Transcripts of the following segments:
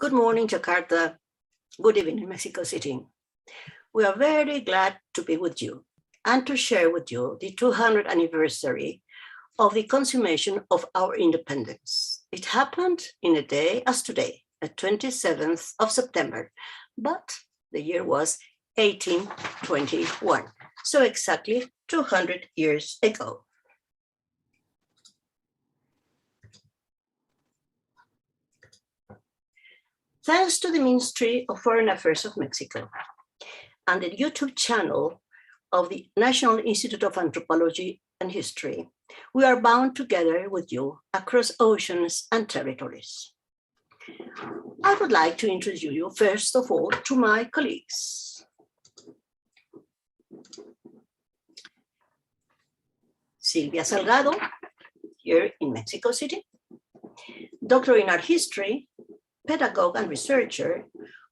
Good morning, Jakarta. Good evening, Mexico City. We are very glad to be with you and to share with you the 200th anniversary of the consummation of our independence. It happened in a day as today, the 27th of September, but the year was 1821, so exactly 200 years ago. Thanks to the Ministry of Foreign Affairs of Mexico and the YouTube channel of the National Institute of Anthropology and History, we are bound together with you across oceans and territories. I would like to introduce you first of all to my colleagues. Silvia Salgado, here in Mexico City, Doctor in Art History, pedagogue and researcher,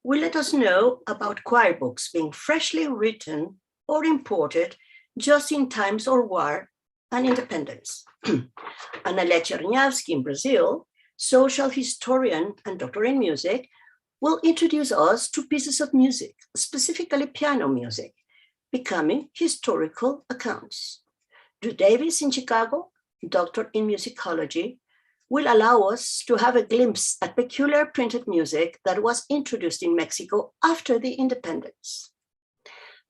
will let us know about choir books being freshly written or imported just in times of war and independence. Analía Cherñavsky in Brazil, social historian and doctor in music, will introduce us to pieces of music, specifically piano music, becoming historical accounts. Davies in Chicago, doctor in musicology, will allow us to have a glimpse at peculiar printed music that was introduced in Mexico after the independence.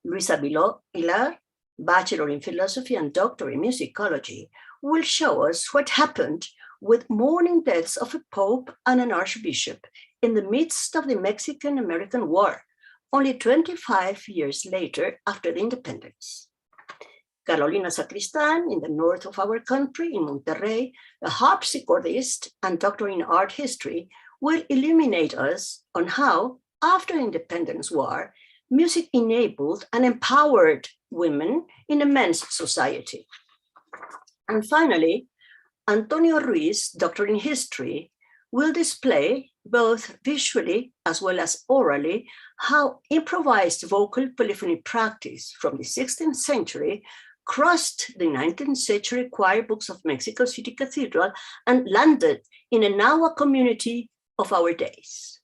Luisa Vilar, bachelor in philosophy and doctor in musicology, will show us what happened with mourning deaths of a pope and an archbishop in the midst of the Mexican-American War, only 25 years later after the independence. Carolina Sacristán, in the north of our country, in Monterrey, a harpsichordist and doctor in art history, will illuminate us on how, after the independence war, music enabled and empowered women in a men's society. And finally, Antonio Ruiz, doctor in history, will display, both visually as well as orally, how improvised vocal polyphony practice from the 16th century crossed the 19th century choir books of Mexico City Cathedral and landed in a Nahua community of our days.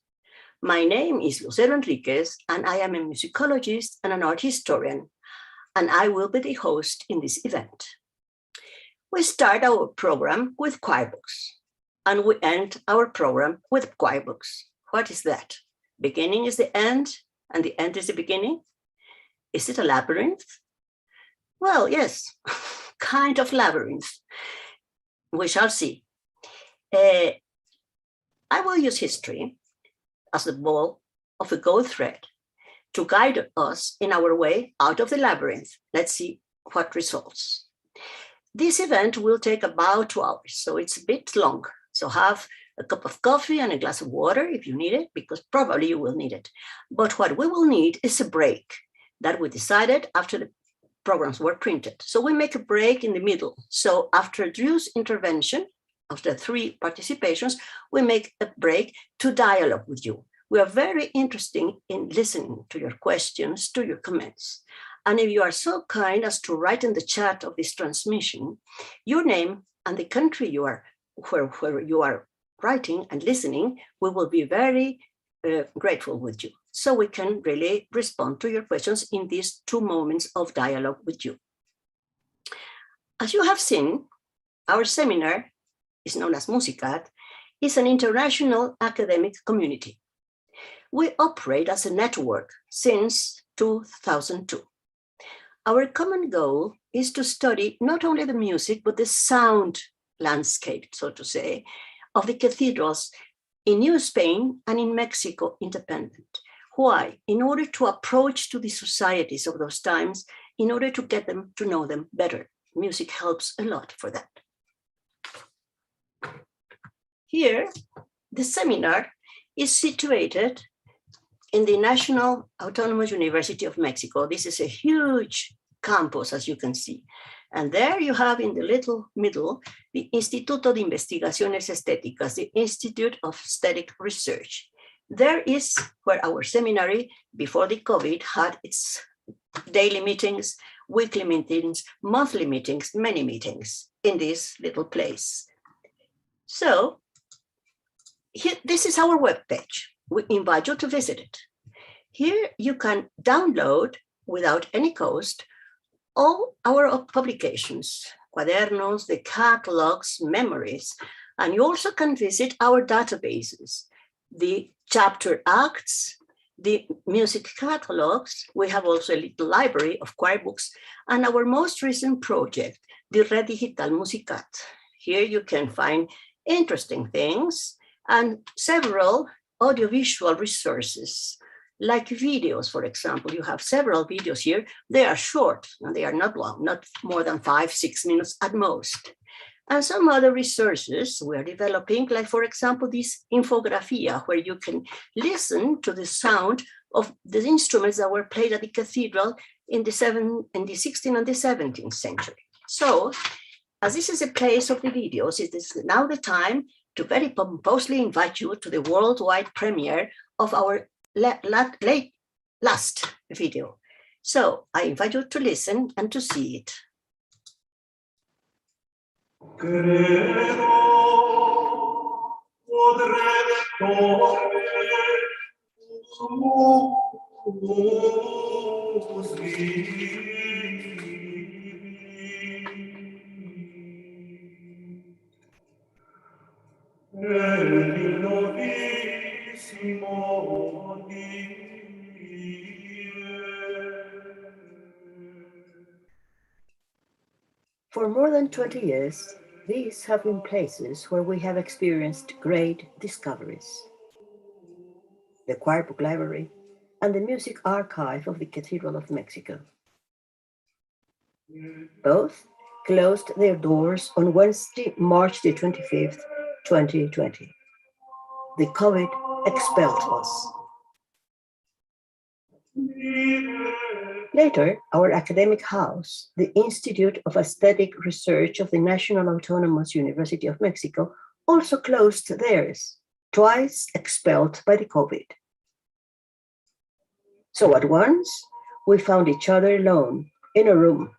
My name is Lucero Enríquez, and I am a musicologist and an art historian, and I will be the host in this event. We start our program with choir books, and we end our program with choir books. What is that? Beginning is the end, and the end is the beginning? Is it a labyrinth? Well, yes, kind of labyrinth. We shall see. I will use history as the ball of a gold thread to guide us in our way out of the labyrinth. Let's see what results. This event will take about 2 hours, so it's a bit long. So have a cup of coffee and a glass of water if you need it, because probably you will need it. But what we will need is a break that we decided after the programs were printed. So we make a break in the middle. So after Drew's intervention, after 3 participations, we make a break to dialogue with you. We are very interested in listening to your questions, to your comments. And if you are so kind as to write in the chat of this transmission, your name and the country you are, where you are writing and listening, we will be very grateful with you. So we can really respond to your questions in these 2 moments of dialogue with you. As you have seen, our seminar is known as Musicat, is an international academic community. We operate as a network since 2002. Our common goal is to study not only the music, but the sound landscape, so to say, of the cathedrals in New Spain and in Mexico independent. Why? In order to approach to the societies of those times, in order to get them to know them better. Music helps a lot for that. Here, the seminar is situated in the National Autonomous University of Mexico. This is a huge campus, as you can see. And there you have in the little middle, the Instituto de Investigaciones Estéticas, the Institute of Aesthetic Research. There is where our seminary, before the COVID, had its daily meetings, weekly meetings, monthly meetings, many meetings in this little place. So here, this is our webpage. we invite you to visit it. Here you can download, without any cost, all our publications, cuadernos, the catalogs, memories, and you also can visit our databases, the chapter acts, the music catalogs. We have also a little library of choir books, and our most recent project, the Red Digital Musicat. Here you can find interesting things and several audiovisual resources, like videos, for example. You have several videos here. They are short and they are not long, not more than 5-6 minutes at most. And some other resources we're developing, like, for example, this infografia, where you can listen to the sound of the instruments that were played at the cathedral in the 16th and the 17th century. So, as this is a place of the videos, it is now the time to very pompously invite you to the worldwide premiere of our last video. So I invite you to listen and to see it. For more than 20 years, these have been places where we have experienced great discoveries. The choir book library and the music archive of the Cathedral of Mexico. Both closed their doors on Wednesday, March the 25th, 2020. The COVID expelled us. Later, our academic house, the Institute of Aesthetic Research of the National Autonomous University of Mexico, also closed theirs, twice expelled by the COVID. So at once, we found each other alone in a room,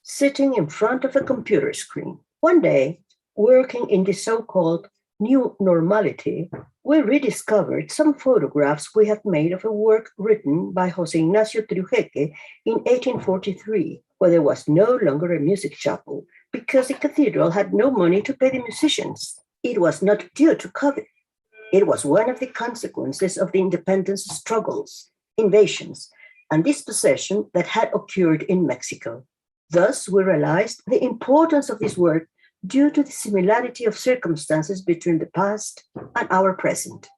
sitting in front of a computer screen. One day, working in the so-called new normality, we rediscovered some photographs we had made of a work written by José Ignacio Triujeque in 1843, where there was no longer a music chapel because the cathedral had no money to pay the musicians. It was not due to COVID. It was one of the consequences of the independence struggles, invasions, and dispossession that had occurred in Mexico. Thus, we realized the importance of this work due to the similarity of circumstances between the past and our present.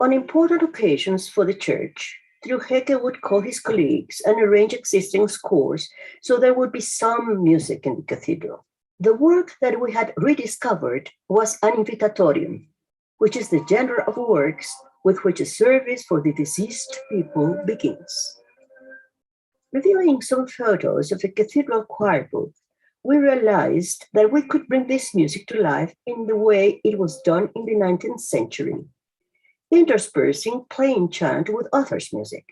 On important occasions for the church, Triujeque would call his colleagues and arrange existing scores so there would be some music in the cathedral. The work that we had rediscovered was an invitatorium, which is the genre of works with which a service for the deceased people begins. Reviewing some photos of the cathedral choir book, we realized that we could bring this music to life in the way it was done in the 19th century, interspersing plain chant with others' music.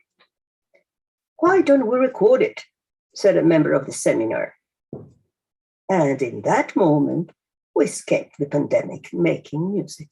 "Why don't we record it?" said a member of the seminar. And in that moment, we escaped the pandemic making music.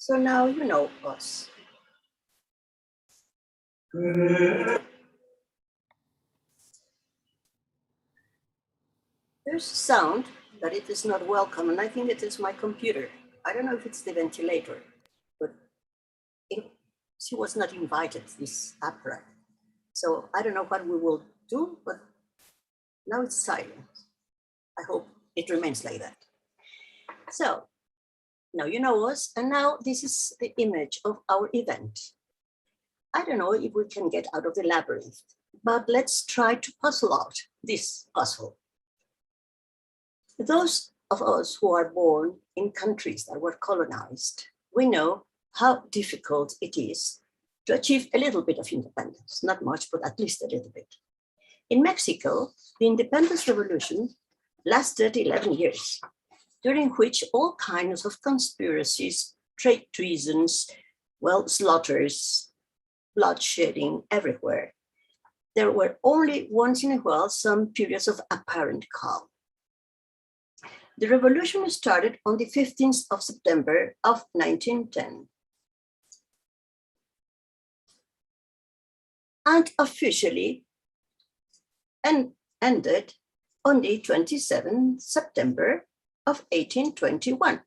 So now you know us. There's a sound that it is not welcome, and I think it is my computer. I don't know if it's the ventilator, but she was not invited, this apparatus. So I don't know what we will do, but now it's silent. I hope it remains like that. So now you know us, and now this is the image of our event. I don't know if we can get out of the labyrinth, but let's try to puzzle out this puzzle. Those of us who are born in countries that were colonized, we know how difficult it is to achieve a little bit of independence, not much, but at least a little bit. In Mexico, the independence revolution lasted 11 years, during which all kinds of conspiracies, trade treasons, well, slaughters, bloodshedding everywhere. There were only once in a while some periods of apparent calm. The revolution started on the 15th of September of 1910. And officially ended on the 27th September of 1821,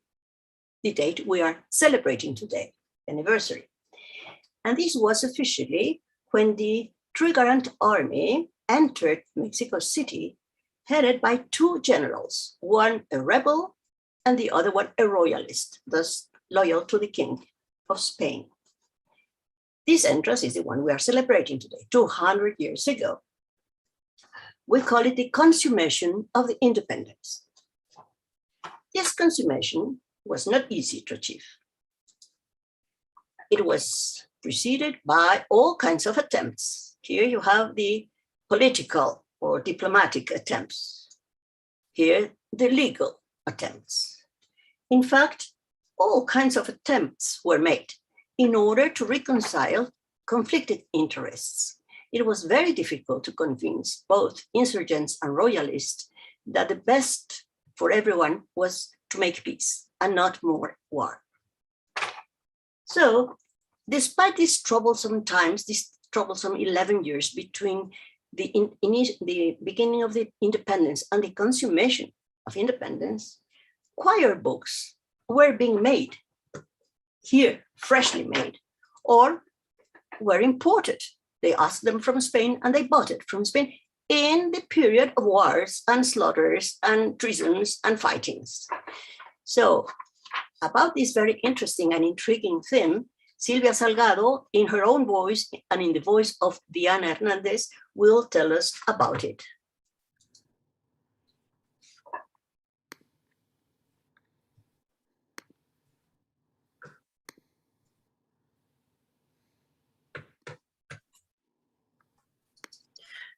the date we are celebrating today, anniversary. And this was officially when the Trigarant army entered Mexico City, headed by two generals, one a rebel and the other one a royalist, thus loyal to the King of Spain. This entrance is the one we are celebrating today, 200 years ago. We call it the Consummation of the Independence. This consummation was not easy to achieve. It was preceded by all kinds of attempts. Here you have the political or diplomatic attempts. Here, the legal attempts. In fact, all kinds of attempts were made in order to reconcile conflicted interests. It was very difficult to convince both insurgents and royalists that the best for everyone was to make peace and not more war. So despite these troublesome times, these troublesome 11 years between the beginning of the independence and the consummation of independence, choir books were being made here, freshly made, or were imported. They asked them from Spain and they bought it from Spain in the period of wars and slaughters and treasons and fightings. So about this very interesting and intriguing theme, Silvia Salgado, in her own voice and in the voice of Diana Hernandez, will tell us about it.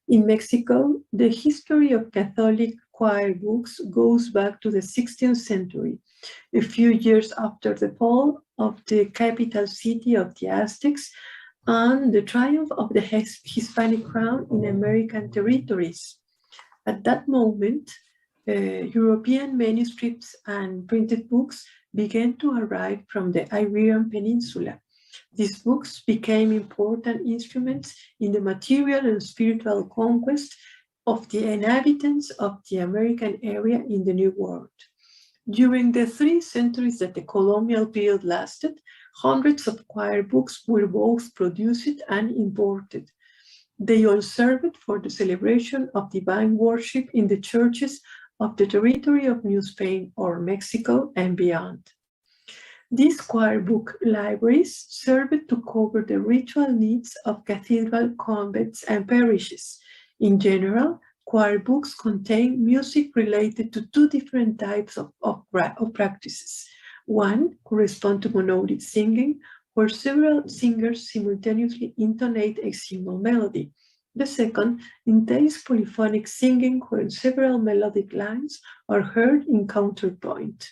In Mexico, the history of Catholic choir books goes back to the 16th century, a few years after the fall of the capital city of the Aztecs and the triumph of the Hispanic crown in American territories. At that moment, European manuscripts and printed books began to arrive from the Iberian Peninsula. These books became important instruments in the material and spiritual conquest of the inhabitants of the American area in the New World. During the 3 centuries that the colonial period lasted, hundreds of choir books were both produced and imported. They all served for the celebration of divine worship in the churches of the territory of New Spain or Mexico and beyond. These choir book libraries served to cover the ritual needs of cathedral convents and parishes. In general, choir books contain music related to 2 different types of practices. One corresponds to monodic singing, where several singers simultaneously intonate a single melody. The second entails polyphonic singing, where several melodic lines are heard in counterpoint.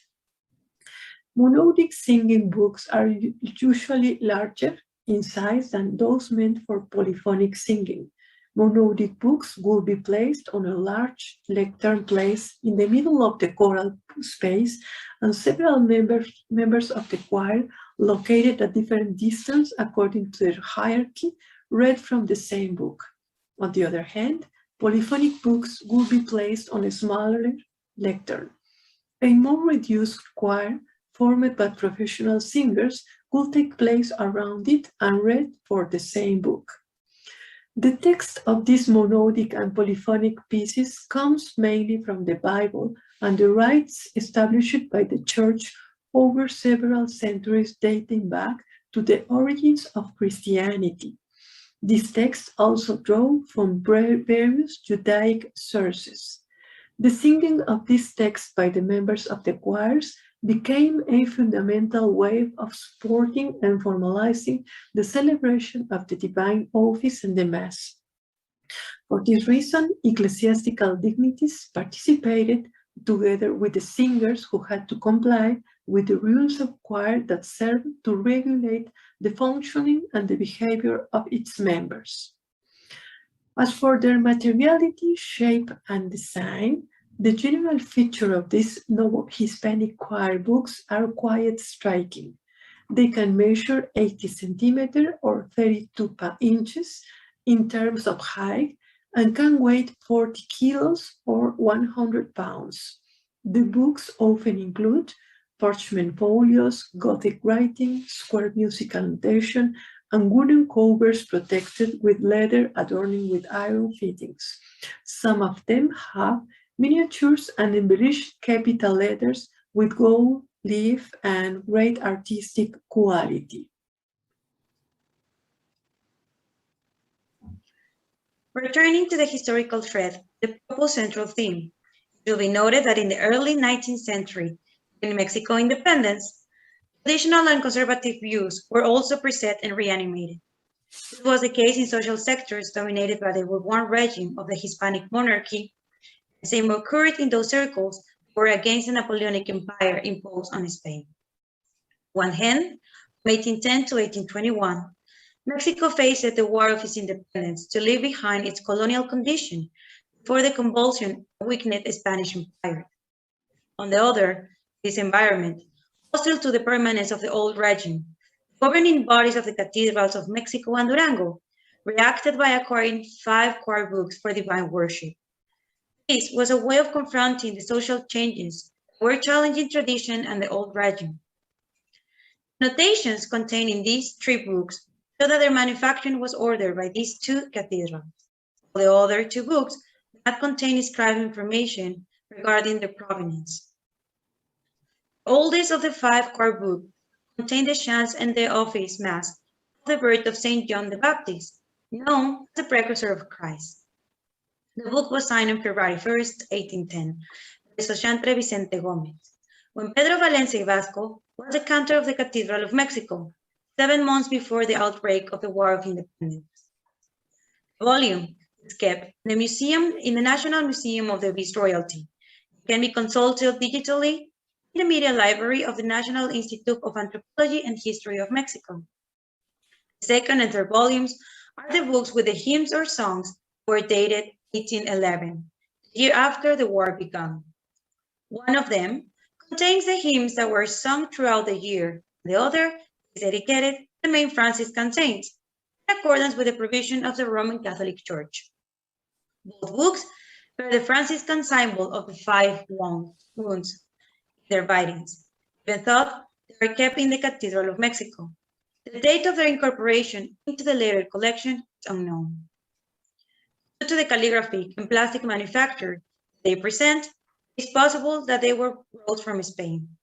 Monodic singing books are usually larger in size than those meant for polyphonic singing. Monodic books will be placed on a large lectern placed in the middle of the choral space, and several members of the choir, located at different distance according to their hierarchy, read from the same book. On the other hand, polyphonic books will be placed on a smaller lectern. A more reduced choir, formed by professional singers, will take place around it and read for the same book. The text of these monodic and polyphonic pieces comes mainly from the Bible and the rites established by the Church over several centuries dating back to the origins of Christianity. These texts also draw from various Judaic sources. The singing of these texts by the members of the choirs became a fundamental way of supporting and formalizing the celebration of the divine office and the Mass. For this reason, ecclesiastical dignities participated together with the singers who had to comply with the rules of choir that served to regulate the functioning and the behavior of its members. As for their materiality, shape, and design, the general feature of these novel Hispanic choir books are quite striking. They can measure 80 centimeters or 32 inches in terms of height and can weigh 40 kilos or 100 pounds. The books often include parchment folios, Gothic writing, square musical notation, and wooden covers protected with leather adorning with iron fittings. Some of them have miniatures and embellished capital letters with gold leaf and great artistic quality. Returning to the historical thread, the proposed central theme, it will be noted that in the early 19th century, in Mexico independence, traditional and conservative views were also preset and reanimated. This was the case in social sectors dominated by the Bourbon regime of the Hispanic monarchy. The same occurred in those circles who were against the Napoleonic Empire imposed on Spain. One hand, from 1810 to 1821, Mexico faced the war of its independence to leave behind its colonial condition before the convulsion weakened the Spanish Empire. On the other, this environment, hostile to the permanence of the old regime, Governing bodies of the cathedrals of Mexico and Durango reacted by acquiring 5 choir books for divine worship. This was a way of confronting the social changes that were challenging tradition and the old regime. Notations contained in these 3 books show that their manufacturing was ordered by these 2 cathedrals. The other 2 books that contain inscribed information regarding their provenance. The oldest of the 5 choir books contain the chants and the office mass of the birth of Saint John the Baptist, known as the precursor of Christ. The book was signed on February 1st, 1810, by Sochantre Vicente Gomez, when Pedro Valencia Vasco was the cantor of the Cathedral of Mexico, 7 months before the outbreak of the War of Independence. The volume is kept in the National Museum of the Viceroyalty. It can be consulted digitally in the Media Library of the National Institute of Anthropology and History of Mexico. The second and third volumes are the books with the hymns or songs that were dated 1811, the year after the war began. One of them contains the hymns that were sung throughout the year. The other is dedicated to the main Franciscan saints, in accordance with the provision of the Roman Catholic Church. Both books bear the Franciscan symbol of the 5 wounds in their bindings, even though they are kept in the Cathedral of Mexico. The date of their incorporation into the later collection is unknown. Due to the calligraphy and plastic manufacture they present, it is possible that they were brought from Spain.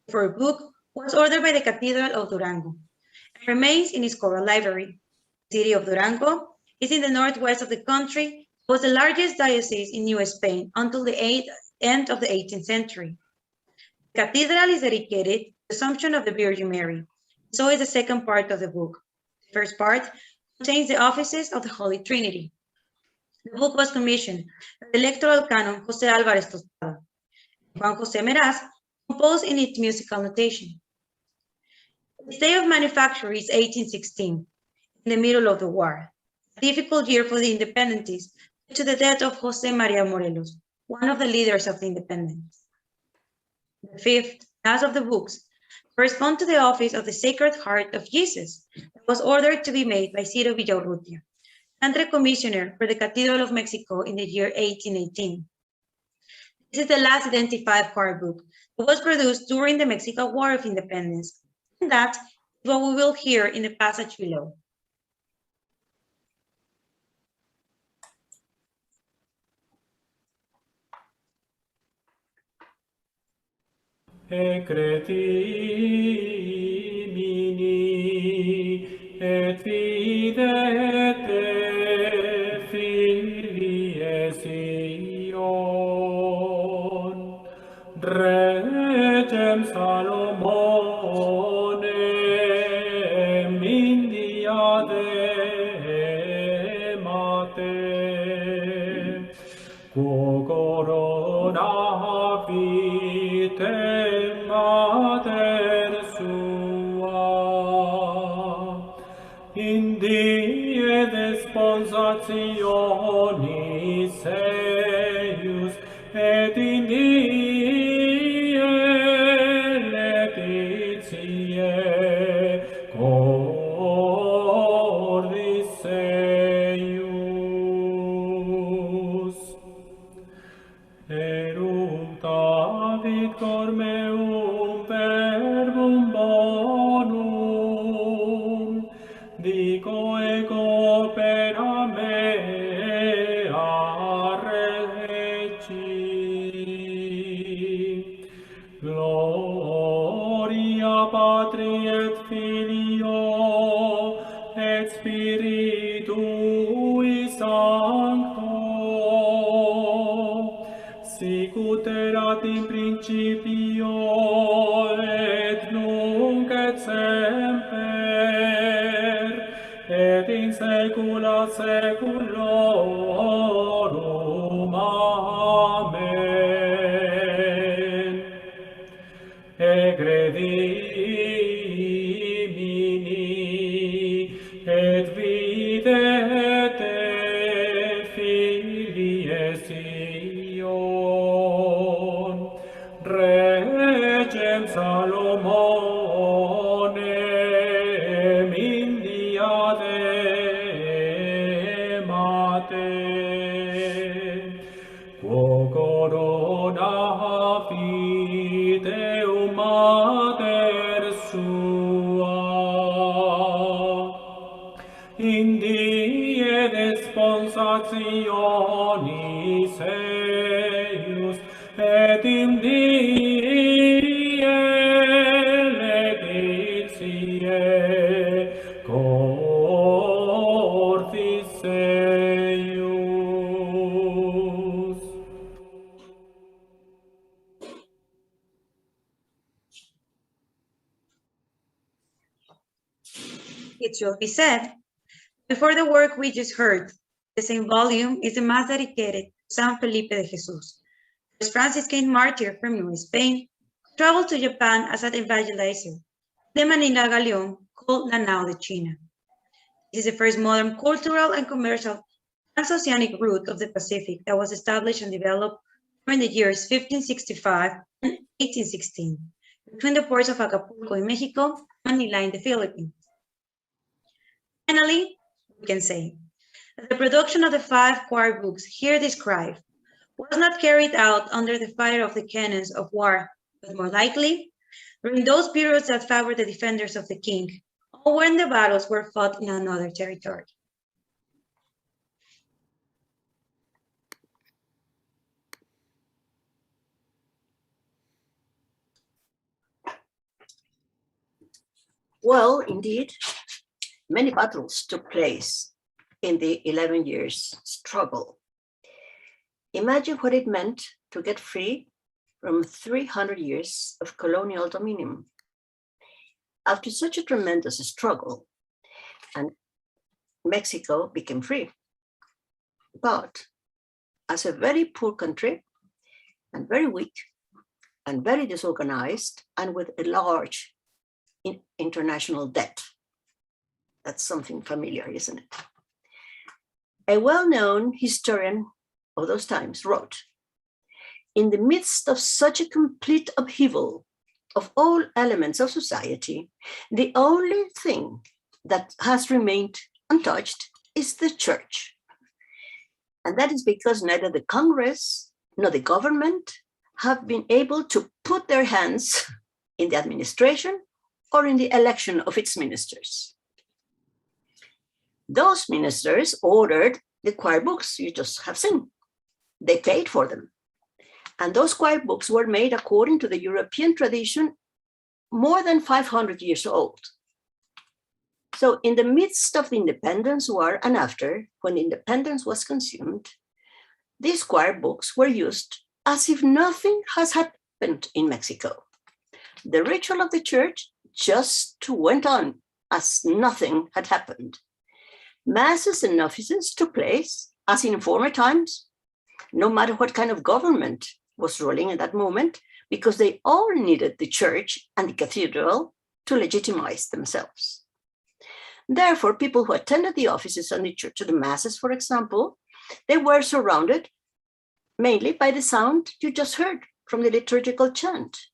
The 4th book was ordered by the Cathedral of Durango and remains in its choral library. The city of Durango is in the northwest of the country, was the largest diocese in New Spain until the end of the 18th century. The cathedral is dedicated to the Assumption of the Virgin Mary. So is the second part of the book. The first part contains the offices of the Holy Trinity. The book was commissioned by the electoral canon José Álvarez Tostada. Juan José Meraz composed in its musical notation. The day of manufacture is 1816, in the middle of the war, a difficult year for the independencies due to the death of José María Morelos, one of the leaders of the independence. The 5th, last of the books, correspond to the office of the Sacred Heart of Jesus that was ordered to be made by Ciro Villaurrutia, country commissioner for the Cathedral of Mexico in the year 1818. This is the last identified choir book that was produced during the Mexican War of Independence, and that is what we will hear in the passage below. E credimini et videte filii Sion, regem Salomonem in diademate, quo coronavitem mater sua, in die desponsationis eius, et in die letitiae cordis eius. Erunt David cor meum verbum bonum, dico ego opera mea regi. Gloria Patri et Filio et Spiritui Sancto, sic ut erat in principio et nunc et semper et in saecula saeculorum. Amen. Egredimini et videte filii Sion, regem Salomonem in die desponsationis eius, et in die legitiae cortis eius. It should be said, before the work we just heard, the same volume is the mass dedicated to San Felipe de Jesus, first Franciscan martyr from New Spain, who traveled to Japan as an evangelizer, the Manila galleon called La Nao de China. This is the first modern cultural and commercial transoceanic route of the Pacific that was established and developed during the years 1565 and 1816, between the ports of Acapulco in Mexico and Manila in the Philippines. Finally, we can say that the production of the 5 choir books here described was not carried out under the fire of the cannons of war, but more likely during those periods that favored the defenders of the king, or when the battles were fought in another territory. Well, indeed, many battles took place in the 11 years struggle. Imagine what it meant to get free from 300 years of colonial dominion. After such a tremendous struggle, and Mexico became free. But as a very poor country, and very weak, and very disorganized, and with a large international debt. That's something familiar, isn't it? A well-known historian of those times wrote, in the midst of such a complete upheaval of all elements of society, the only thing that has remained untouched is the church. And that is because neither the Congress nor the government have been able to put their hands in the administration or in the election of its ministers. Those ministers ordered the choir books you just have seen. They paid for them. And those choir books were made according to the European tradition more than 500 years old. So in the midst of the independence war and after, when independence was consumed, these choir books were used as if nothing has happened in Mexico. The ritual of the church just went on as nothing had happened. Masses and offices took place as in former times, no matter what kind of government was ruling at that moment, because they all needed the church and the cathedral to legitimize themselves. Therefore, people who attended the offices and the church, the masses, for example, they were surrounded mainly by the sound you just heard from the liturgical chant,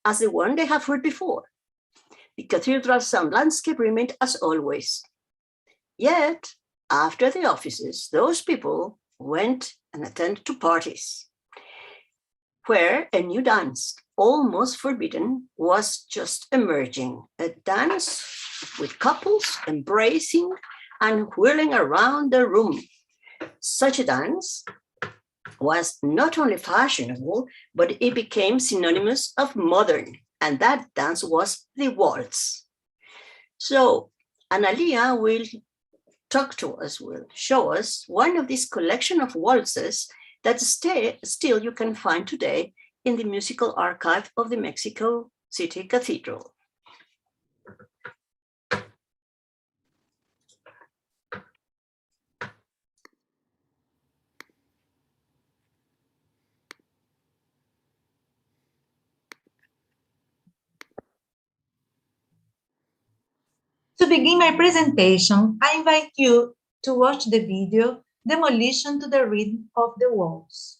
as the one they have heard before. The cathedral sound landscape remained as always. Yet, after the offices, those people went and attended to parties, where a new dance, almost forbidden, was just emerging. A dance with couples embracing and whirling around the room. Such a dance was not only fashionable, but it became synonymous of modern, and that dance was the waltz. So Analía will talk to us, will show us one of these collection of waltzes that still you can find today in the musical archive of the Mexico City Cathedral. To begin my presentation, I invite you to watch the video Demolition to the Rhythm of the Waltz.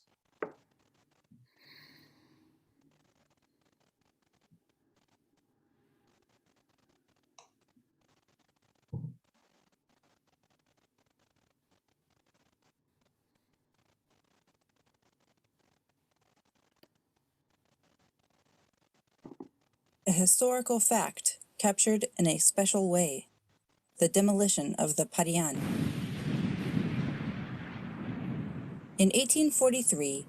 A historical fact captured in a special way. the demolition of the Parián. In 1843,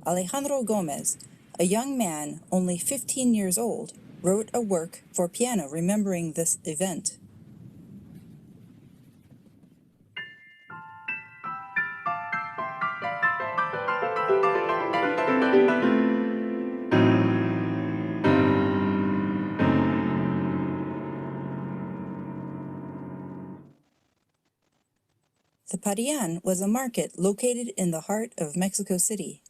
Alejandro Gomez, a young man only 15 years old, wrote a work for piano remembering this event. The Parián was a market located in the heart of Mexico City.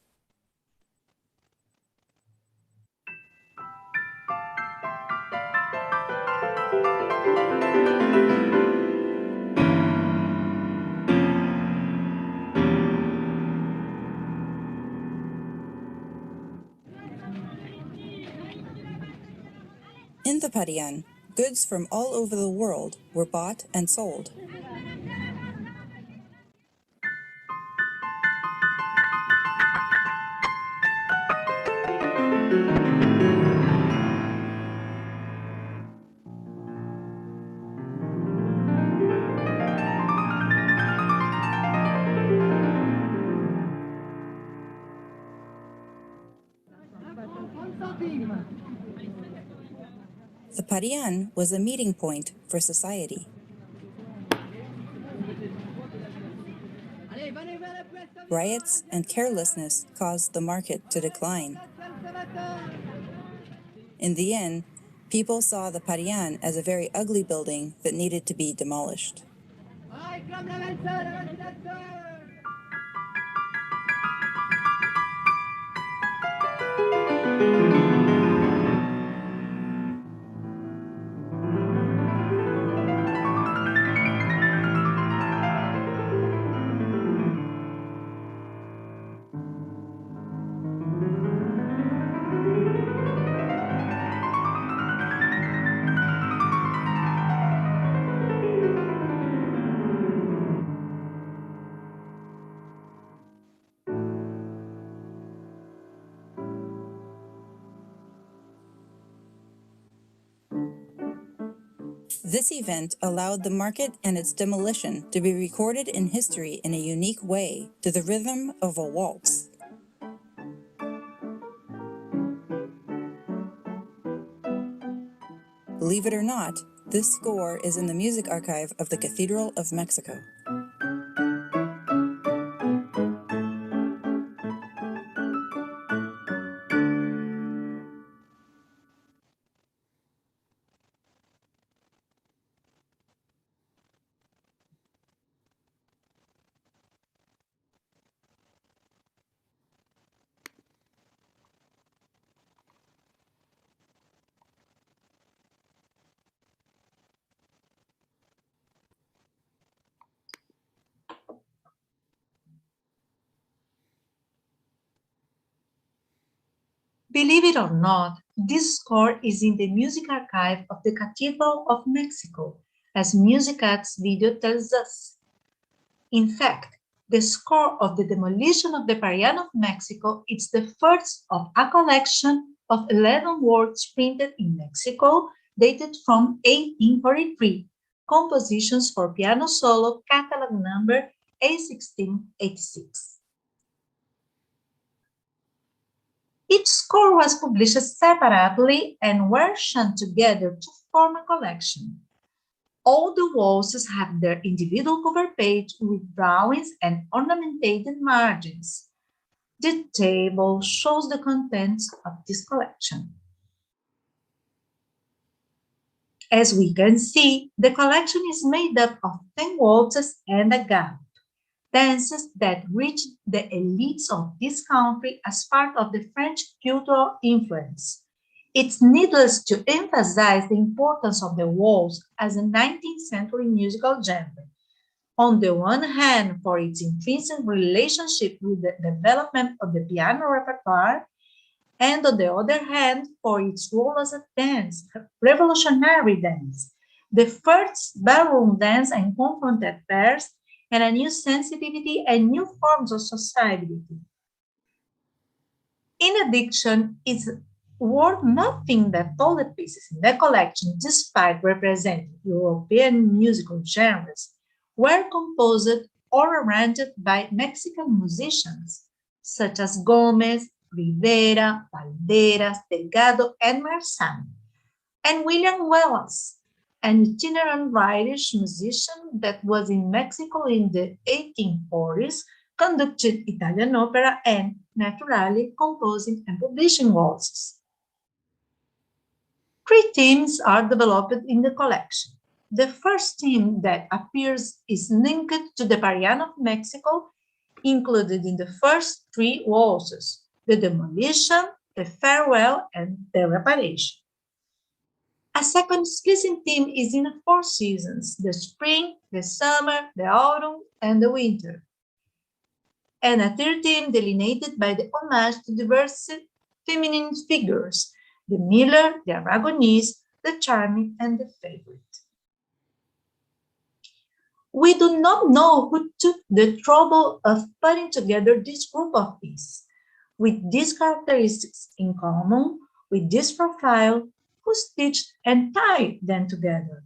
In the Parián, goods from all over the world were bought and sold. The Parián was a meeting point for society. Riots and carelessness caused the market to decline. In the end, people saw the Parián as a very ugly building that needed to be demolished. This event allowed the market and its demolition to be recorded in history in a unique way, to the rhythm of a waltz. Believe it or not, this score is in the music archive of the Cathedral of Mexico. Believe it or not, this score is in the music archive of the Cathedral of Mexico, as Musicat's video tells us. In fact, the score of the demolition of the Parián of Mexico is the first of a collection of 11 works printed in Mexico, dated from 1843, compositions for piano solo, catalog number A1686. Each score was published separately and were shunned together to form a collection. All the waltzes have their individual cover page with drawings and ornamented margins. The table shows the contents of this collection. As we can see, the collection is made up of 10 waltzes and a gallop, dances that reached the elites of this country as part of the French cultural influence. It's needless to emphasize the importance of the waltz as a 19th century musical genre. On the one hand, for its intrinsic relationship with the development of the piano repertoire, and on the other hand, for its role as a dance, a revolutionary dance, the first ballroom dance and confronted pairs, and a new sensitivity and new forms of sociability. In addition, it's worth noting that all the pieces in the collection, despite representing European musical genres, were composed or arranged by Mexican musicians, such as Gomez, Rivera, Valderas, Delgado, and Marzán, and William Wallace, an itinerant Irish musician that was in Mexico in the 1840s, conducted Italian opera and, naturally, composing and publishing waltzes. 3 themes are developed in the collection. The first theme that appears is linked to the Pariano of Mexico, included in the first 3 waltzes: the demolition, the farewell, and the reparation. A second explicit theme is in the 4 seasons: the spring, the summer, the autumn, and the winter. And a third theme delineated by the homage to diverse feminine figures: the miller, the Aragonese, the charming, and the favorite. We do not know who took the trouble of putting together this group of pieces, with these characteristics in common, with this profile, who stitched and tied them together.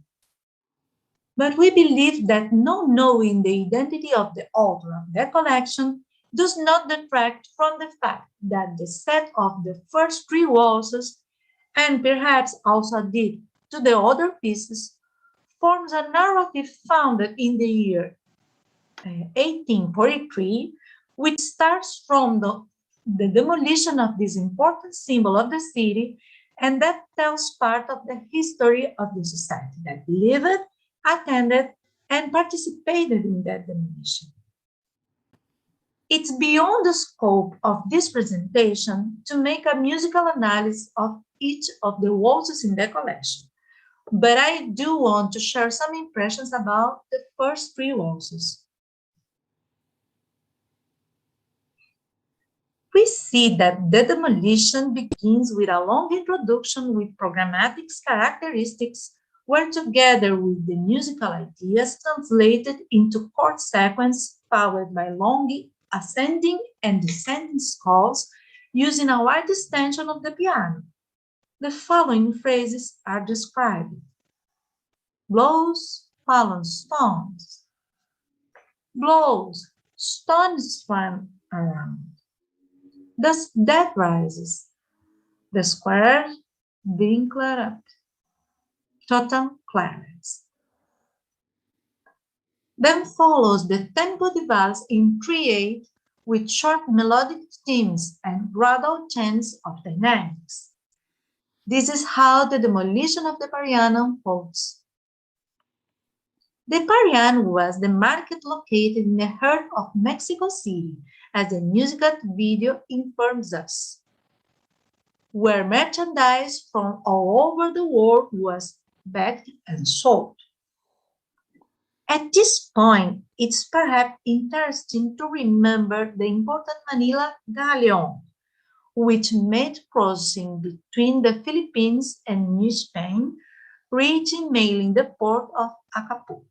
But we believe that not knowing the identity of the author of the collection does not detract from the fact that the set of the first 3 waltzes, and perhaps also did to the other pieces, forms a narrative founded in the year 1843, which starts from the demolition of this important symbol of the city, and that tells part of the history of the society that lived, attended, and participated in that demolition. It's beyond the scope of this presentation to make a musical analysis of each of the waltzes in the collection, but I do want to share some impressions about the first 3 waltzes. We see that the demolition begins with a long introduction with programmatic characteristics, where together with the musical ideas translated into chord sequence followed by long ascending and descending scales using a wide extension of the piano. The following phrases are described: blows, fallen stones. Blows, stones swam around. Thus that rises, the square being cleared up. Total clarence. Then follows the tempo di valse in 3/8 with short melodic themes and gradual change of dynamics. This is how the demolition of the Pariano unfolds. The Pariano was the market located in the heart of Mexico City, as the musical video informs us, where merchandise from all over the world was bagged and sold. At this point, it's perhaps interesting to remember the important Manila galleon, which made crossing between the Philippines and New Spain, reaching mainly the port of Acapulco.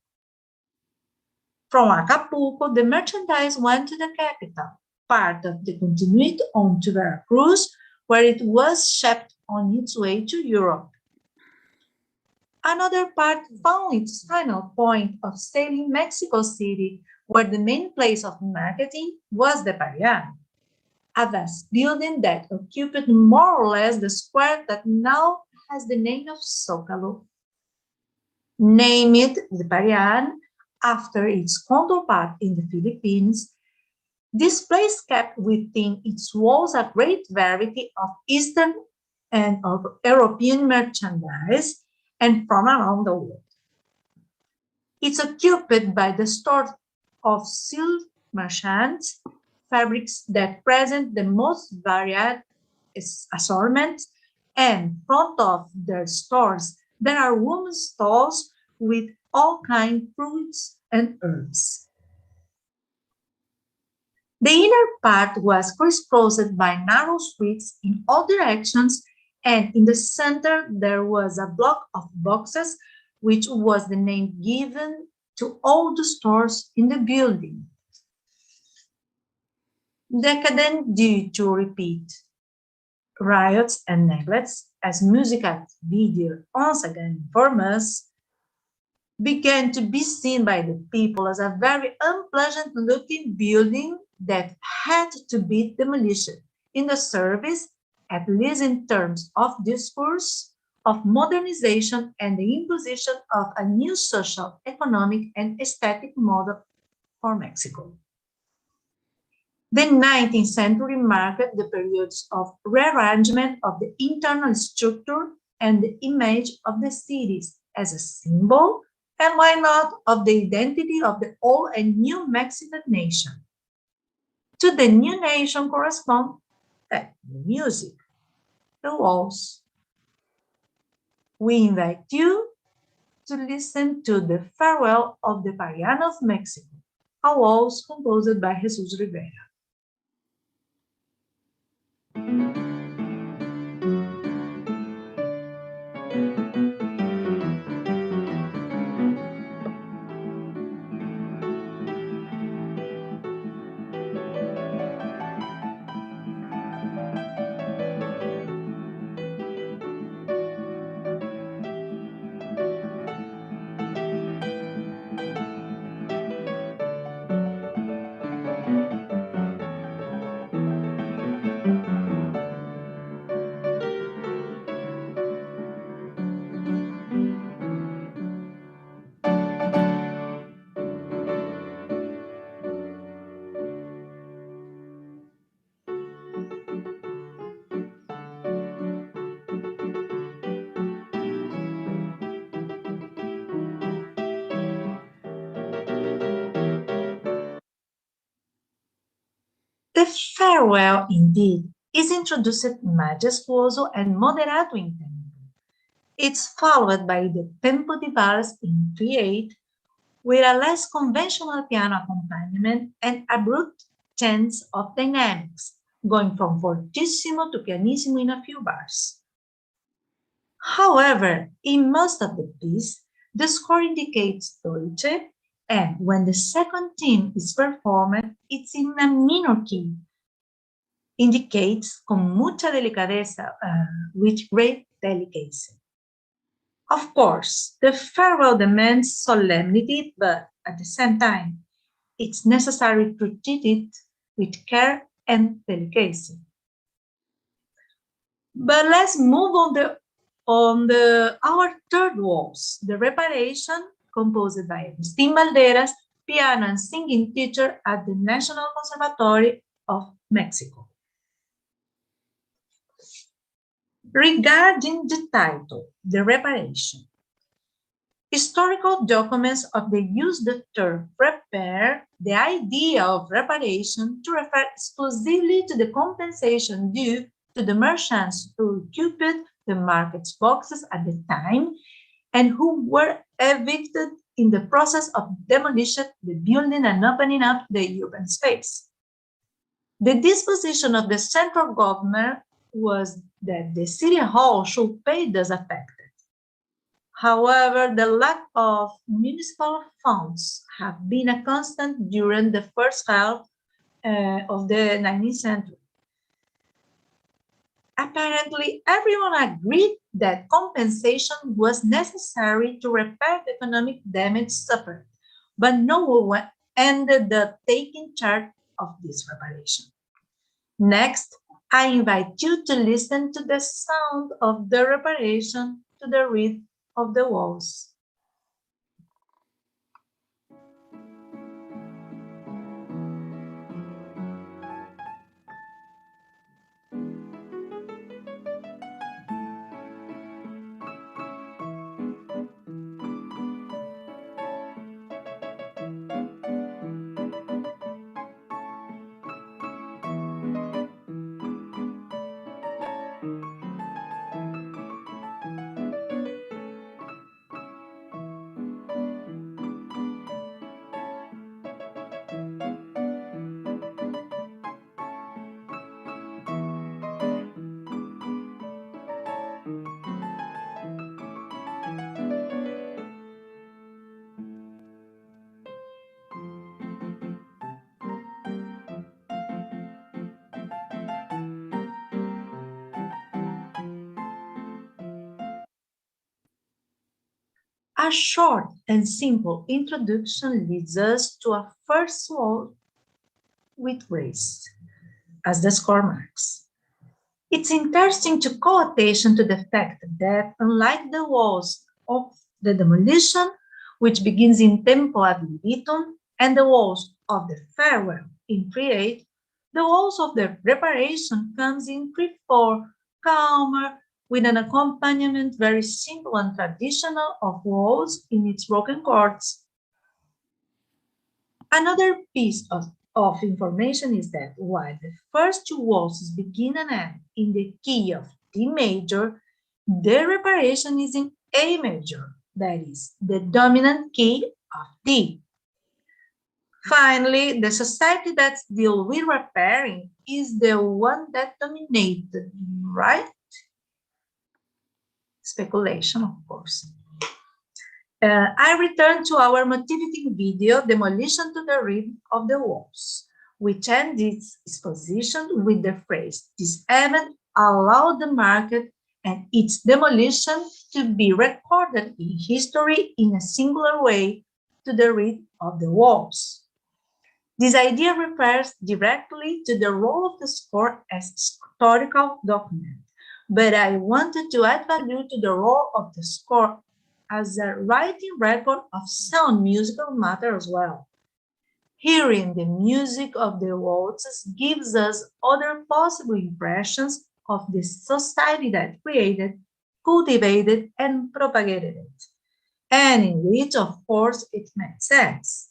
From Acapulco, the merchandise went to the capital, part of the continued on to Veracruz, where it was shipped on its way to Europe. Another part found its final point of sailing Mexico City, where the main place of marketing was the Pariano, a vast building that occupied more or less the square that now has the name of Zócalo. Named the Pariano after its counterpart in the Philippines, this place kept within its walls a great variety of Eastern and of European merchandise and from around the world. It's occupied by the stores of silk merchants, fabrics that present the most varied assortment, and in front of their stores there are women's stalls with all kinds of fruits and herbs. The inner part was crisscrossed by narrow streets in all directions, and in the center there was a block of boxes, which was the name given to all the stores in the building. Decadent due to repeat. riots and neglects, as musical video once again inform us, began to be seen by the people as a very unpleasant-looking building that had to be demolished in the service, at least in terms of discourse, of modernization and the imposition of a new social, economic, and aesthetic model for Mexico. The 19th century marked the periods of rearrangement of the internal structure and the image of the cities as a symbol, and why not, of the identity of the old and new Mexican nation. To the new nation correspond the music, the waltz. We invite you to listen to the Farewell of the Pariano of Mexico, a waltz composed by Jesus Rivera. The farewell, indeed, is introduced majestuoso and moderato in tempo. It's followed by the tempo di valse in 3/8, with a less conventional piano accompaniment and abrupt change of dynamics, going from fortissimo to pianissimo in a few bars. However, in most of the piece, the score indicates dolce, and when the second theme is performed, it's in a minor key. Indicates con mucha delicadeza, with great delicacy. Of course, the farewell demands solemnity, but at the same time, it's necessary to treat it with care and delicacy. But let's move on our third waltz, the Reparation, composed by Agustín Valderas, piano and singing teacher at the National Conservatory of Mexico. Regarding the title, The Reparation, historical documents of the use the term repair, the idea of reparation to refer exclusively to the compensation due to the merchants who occupied the market's boxes at the time and who were evicted in the process of demolition the building and opening up the urban space. The disposition of the central government was that the city hall should pay those affected. However, the lack of municipal funds have been a constant during the first half of the 19th century. Apparently, everyone agreed that compensation was necessary to repair the economic damage suffered, but no one ended up taking charge of this reparation. Next, I invite you to listen to the sound of the reparation to the rhythm of the waltz. A short and simple introduction leads us to a first wall with Ruiz as the score marks. It's interesting to call attention to the fact that, unlike the walls of the demolition, which begins in tempo ad libitum, and the walls of the farewell in 3/8, the walls of the reparation comes in 3/4, calmer, with an accompaniment very simple and traditional of walls in its broken chords. Another piece of information is that while the first two waltzes begin and end in the key of D major, the reparation is in A major, that is, the dominant key of D. Finally, the society that deals with repairing is the one that dominated, right? Speculation, of course. I return to our motivating video, Demolition to the Rim of the Walls, which ends its exposition with the phrase, "This event allowed the market and its demolition to be recorded in history in a singular way to the rim of the walls." This idea refers directly to the role of the score as historical document, but I wanted to add value to the role of the score as a writing record of sound musical matter as well. Hearing the music of the waltzes gives us other possible impressions of the society that created, cultivated, and propagated it, and in which, of course, it makes sense.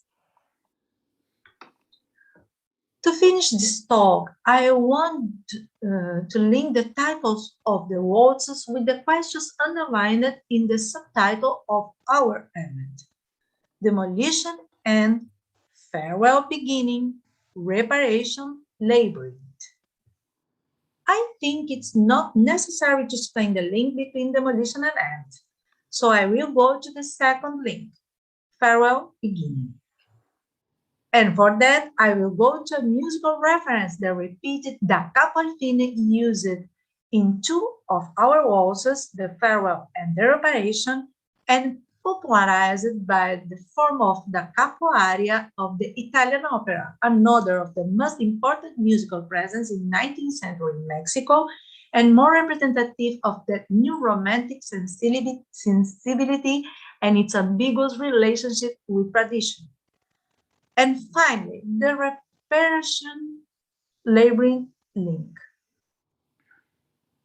To finish this talk, I want to link the titles of the waltzes with the questions underlined in the subtitle of our event: Demolition and Farewell Beginning, Reparation, Labyrinth. I think it's not necessary to explain the link between demolition and end, so I will go to the second link, Farewell Beginning. And for that, I will go to a musical reference that repeated da capo al fine used in two of our waltzes, the Farewell and the Reparation, and popularized by the form of the capo aria of the Italian opera, another of the most important musical presence in 19th century Mexico, and more representative of that new romantic sensibility and its ambiguous relationship with tradition. And finally, the reparation labyrinth link.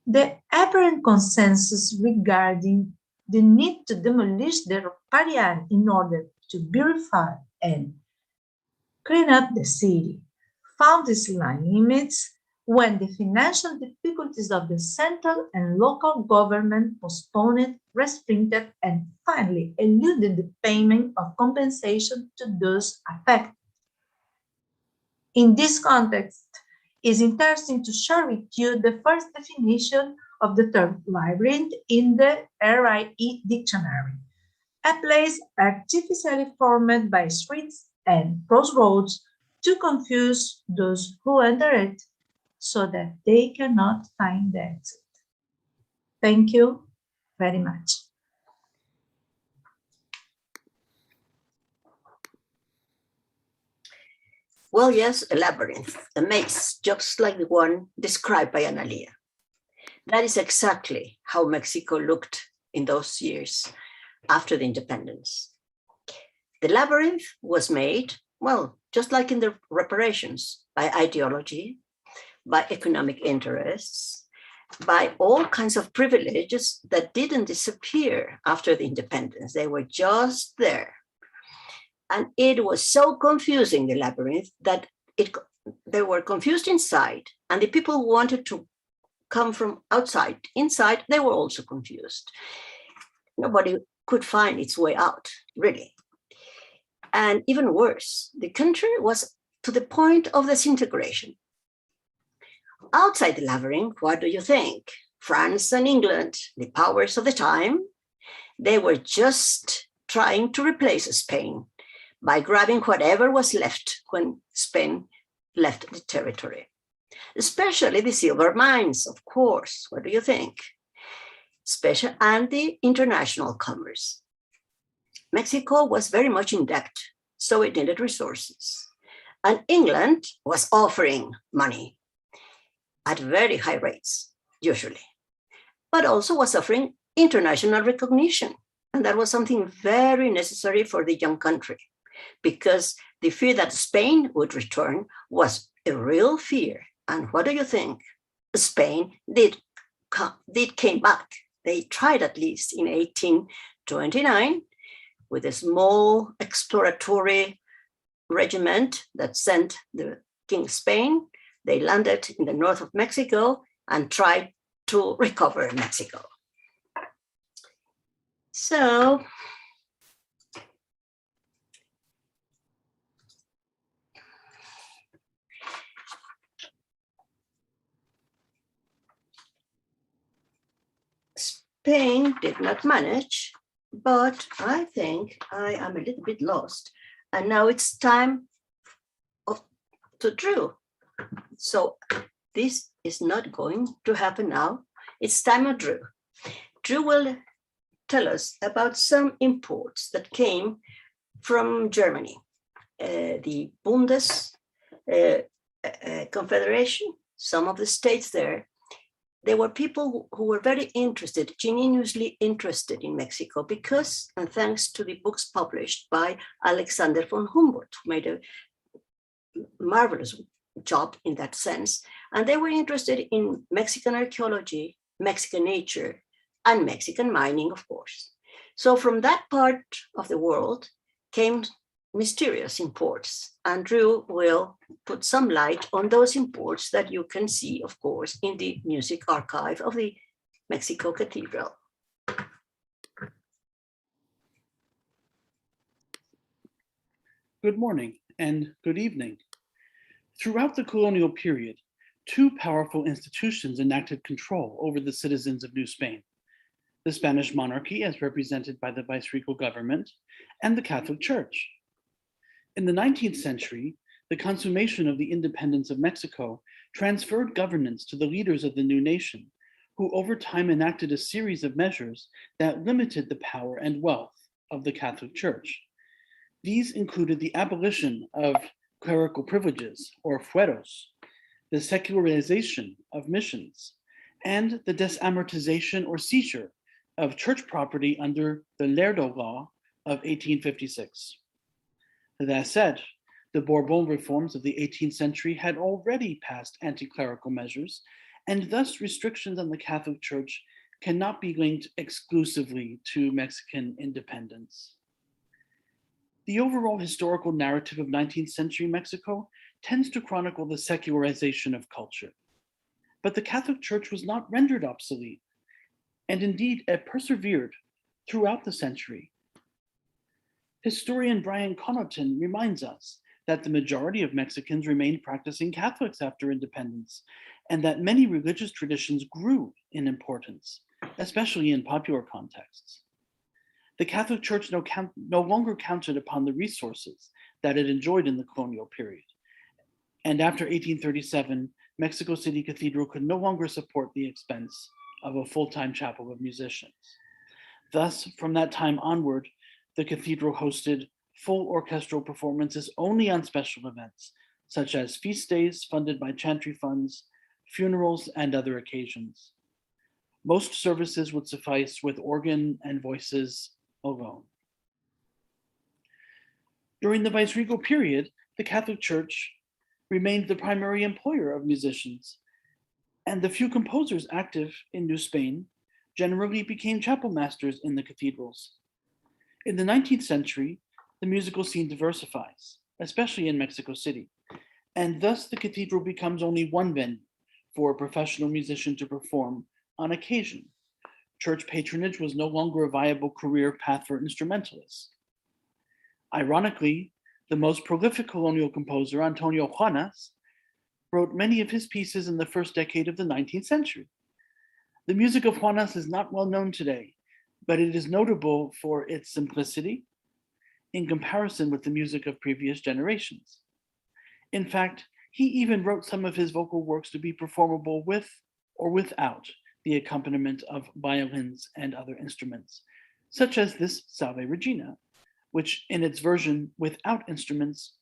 The apparent consensus regarding the need to demolish the riparian in order to beautify and clean up the city found its limits when the financial difficulties of the central and local government postponed, restricted, and finally eluded the payment of compensation to those affected. In this context, it is interesting to share with you the first definition of the term labyrinth in the RIE dictionary, a place artificially formed by streets and crossroads to confuse those who enter it so that they cannot find the exit. Thank you very much. Well, yes, a labyrinth, a maze, just like the one described by Analía. That is exactly how Mexico looked in those years after the independence. The labyrinth was made, well, just like in the reparations, by ideology, by economic interests, by all kinds of privileges that didn't disappear after the independence. They were just there. And it was so confusing, the labyrinth, that they were confused inside, and the people who wanted to come from outside, inside, they were also confused. Nobody could find its way out, really. And even worse, the country was to the point of disintegration. Outside the labyrinth, what do you think? France and England, the powers of the time, they were just trying to replace Spain by grabbing whatever was left when Spain left the territory. Especially the silver mines, of course. What do you think? And the international commerce. Mexico was very much in debt, so it needed resources. And England was offering money at very high rates, usually, but also was offering international recognition. And that was something very necessary for the young country, because the fear that Spain would return was a real fear. And what do you think? Spain did came back. They tried, at least in 1829, with a small exploratory regiment that sent the King of Spain. They landed in the north of Mexico and tried to recover Mexico. So Spain did not manage, but I think I am a little bit lost. And now it's time to Drew. So this is not going to happen now. It's time of Drew. Drew will tell us about some imports that came from Germany, the Bundes Confederation, some of the states there. There were people who were very interested, genuinely interested in Mexico because, and thanks to the books published by Alexander von Humboldt, who made a marvelous job in that sense. And they were interested in Mexican archaeology, Mexican nature, and Mexican mining, of course. So from that part of the world came mysterious imports. And Drew will put some light on those imports that you can see, of course, in the music archive of the Mexico Cathedral. Good morning and good evening. Throughout the colonial period, two powerful institutions enacted control over the citizens of New Spain: the Spanish Monarchy, as represented by the viceregal government, and the Catholic Church. In the 19th century, the consummation of the independence of Mexico transferred governance to the leaders of the new nation, who over time enacted a series of measures that limited the power and wealth of the Catholic Church. These included the abolition of clerical privileges, or fueros, the secularization of missions, and the desamortization or seizure of church property under the Lerdo Law of 1856. That said, the Bourbon reforms of the 18th century had already passed anti-clerical measures, and thus restrictions on the Catholic Church cannot be linked exclusively to Mexican independence. The overall historical narrative of 19th century Mexico tends to chronicle the secularization of culture. But the Catholic Church was not rendered obsolete, and indeed it persevered throughout the century. Historian Brian Connaughton reminds us that the majority of Mexicans remained practicing Catholics after independence, and that many religious traditions grew in importance, especially in popular contexts. The Catholic Church no longer counted upon the resources that it enjoyed in the colonial period. And after 1837, Mexico City Cathedral could no longer support the expense of a full-time chapel of musicians. Thus, from that time onward, the cathedral hosted full orchestral performances only on special events, such as feast days funded by chantry funds, funerals, and other occasions. Most services would suffice with organ and voices alone. During the viceregal period, the Catholic Church remained the primary employer of musicians, and the few composers active in New Spain generally became chapel masters in the cathedrals. In the 19th century, the musical scene diversifies, especially in Mexico City, and thus the cathedral becomes only one venue for a professional musician to perform on occasion. Church patronage was no longer a viable career path for instrumentalists. Ironically, the most prolific colonial composer, Antonio Juanas, wrote many of his pieces in the first decade of the 19th century. The music of Juanas is not well known today, but it is notable for its simplicity in comparison with the music of previous generations. In fact, he even wrote some of his vocal works to be performable with or without the accompaniment of violins and other instruments, such as this Salve Regina, which in its version without instruments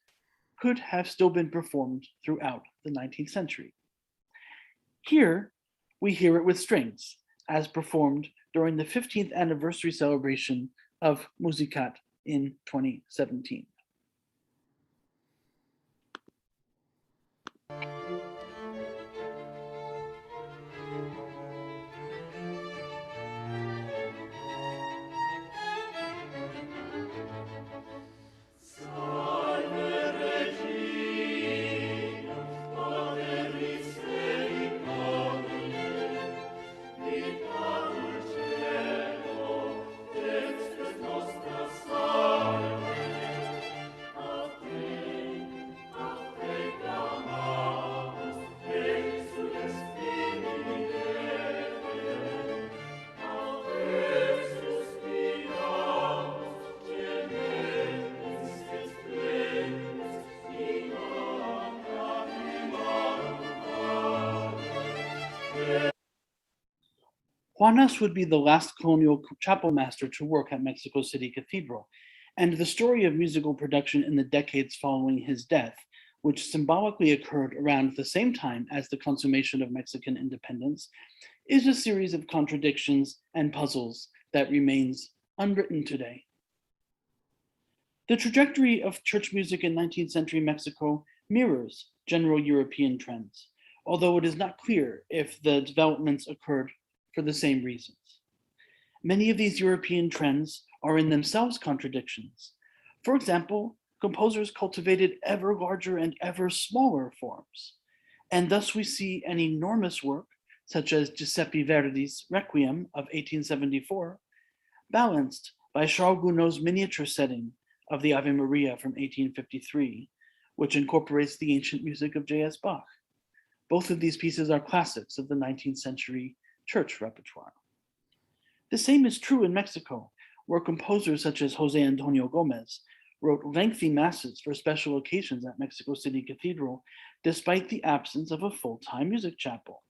could have still been performed throughout the 19th century. Here, we hear it with strings, as performed during the 15th anniversary celebration of Musicat in 2017. Juanes would be the last colonial chapel master to work at Mexico City Cathedral, and the story of musical production in the decades following his death, which symbolically occurred around the same time as the consummation of Mexican independence, is a series of contradictions and puzzles that remains unwritten today. The trajectory of church music in 19th century Mexico mirrors general European trends, although it is not clear if the developments occurred for the same reasons. Many of these European trends are in themselves contradictions. For example, composers cultivated ever larger and ever smaller forms, and thus we see an enormous work, such as Giuseppe Verdi's Requiem of 1874, balanced by Charles Gounod's miniature setting of the Ave Maria from 1853, which incorporates the ancient music of J.S. Bach. Both of these pieces are classics of the 19th century church repertoire. The same is true in Mexico, where composers such as Jose Antonio Gomez wrote lengthy masses for special occasions at Mexico City Cathedral, despite the absence of a full-time music chapel.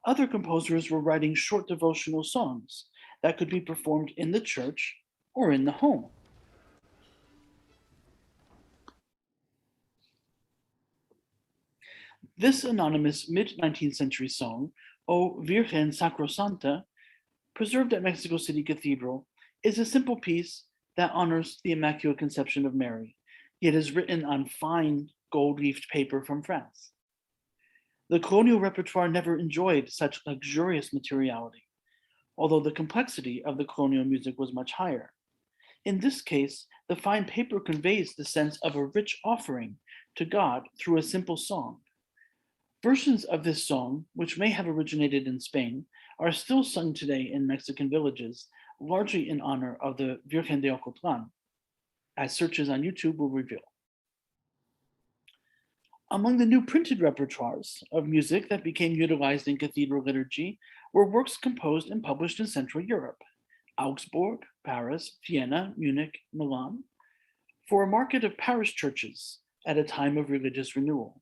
Other composers were writing short devotional songs that could be performed in the church or in the home. This anonymous mid-19th century song, O Virgen Sacrosanta, preserved at Mexico City Cathedral, is a simple piece that honors the Immaculate Conception of Mary, yet is written on fine gold-leafed paper from France. The colonial repertoire never enjoyed such luxurious materiality, although the complexity of the colonial music was much higher. In this case, the fine paper conveys the sense of a rich offering to God through a simple song. Versions of this song, which may have originated in Spain, are still sung today in Mexican villages, largely in honor of the Virgen de Ocotlan, as searches on YouTube will reveal. Among the new printed repertoires of music that became utilized in cathedral liturgy were works composed and published in Central Europe, Augsburg, Paris, Vienna, Munich, Milan, for a market of parish churches at a time of religious renewal.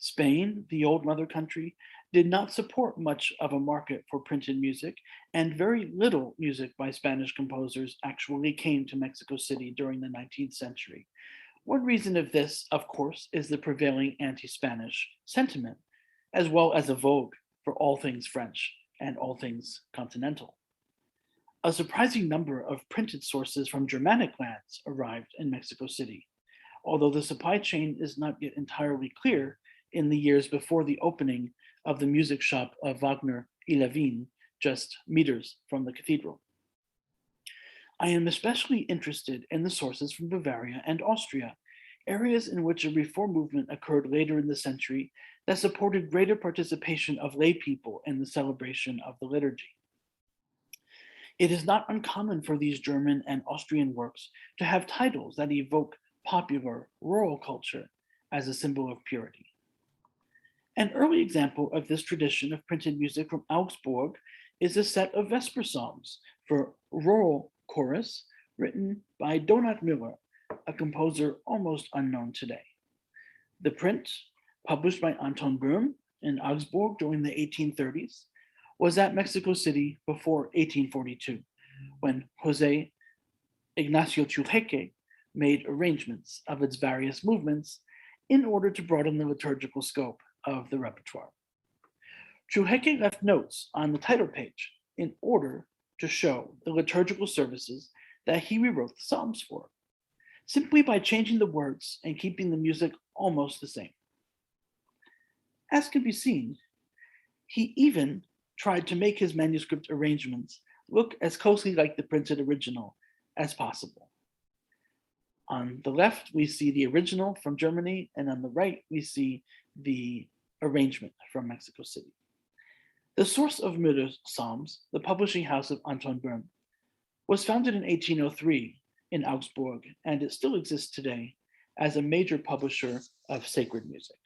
Spain, the old mother country, did not support much of a market for printed music, and very little music by Spanish composers actually came to Mexico City during the 19th century. One reason of this, of course, is the prevailing anti-Spanish sentiment, as well as a vogue for all things French and all things continental. A surprising number of printed sources from Germanic lands arrived in Mexico City, although the supply chain is not yet entirely clear in the years before the opening of the music shop of Wagner y Levine, just meters from the cathedral. I am especially interested in the sources from Bavaria and Austria, areas in which a reform movement occurred later in the century that supported greater participation of lay people in the celebration of the liturgy. It is not uncommon for these German and Austrian works to have titles that evoke popular rural culture as a symbol of purity. An early example of this tradition of printed music from Augsburg is a set of Vesper songs for rural chorus written by Donat Müller, a composer almost unknown today. The print, published by Anton Böhm in Augsburg during the 1830s, was at Mexico City before 1842, when Jose Ignacio Churreque made arrangements of its various movements in order to broaden the liturgical scope of the repertoire. Churreque left notes on the title page in order to show the liturgical services that he rewrote the Psalms for, simply by changing the words and keeping the music almost the same. As can be seen, he even tried to make his manuscript arrangements look as closely like the printed original as possible. On the left, we see the original from Germany, and on the right, we see the arrangement from Mexico City. The source of Müller's Psalms, the publishing house of Anton Böhm, was founded in 1803 in Augsburg, and it still exists today as a major publisher of sacred music.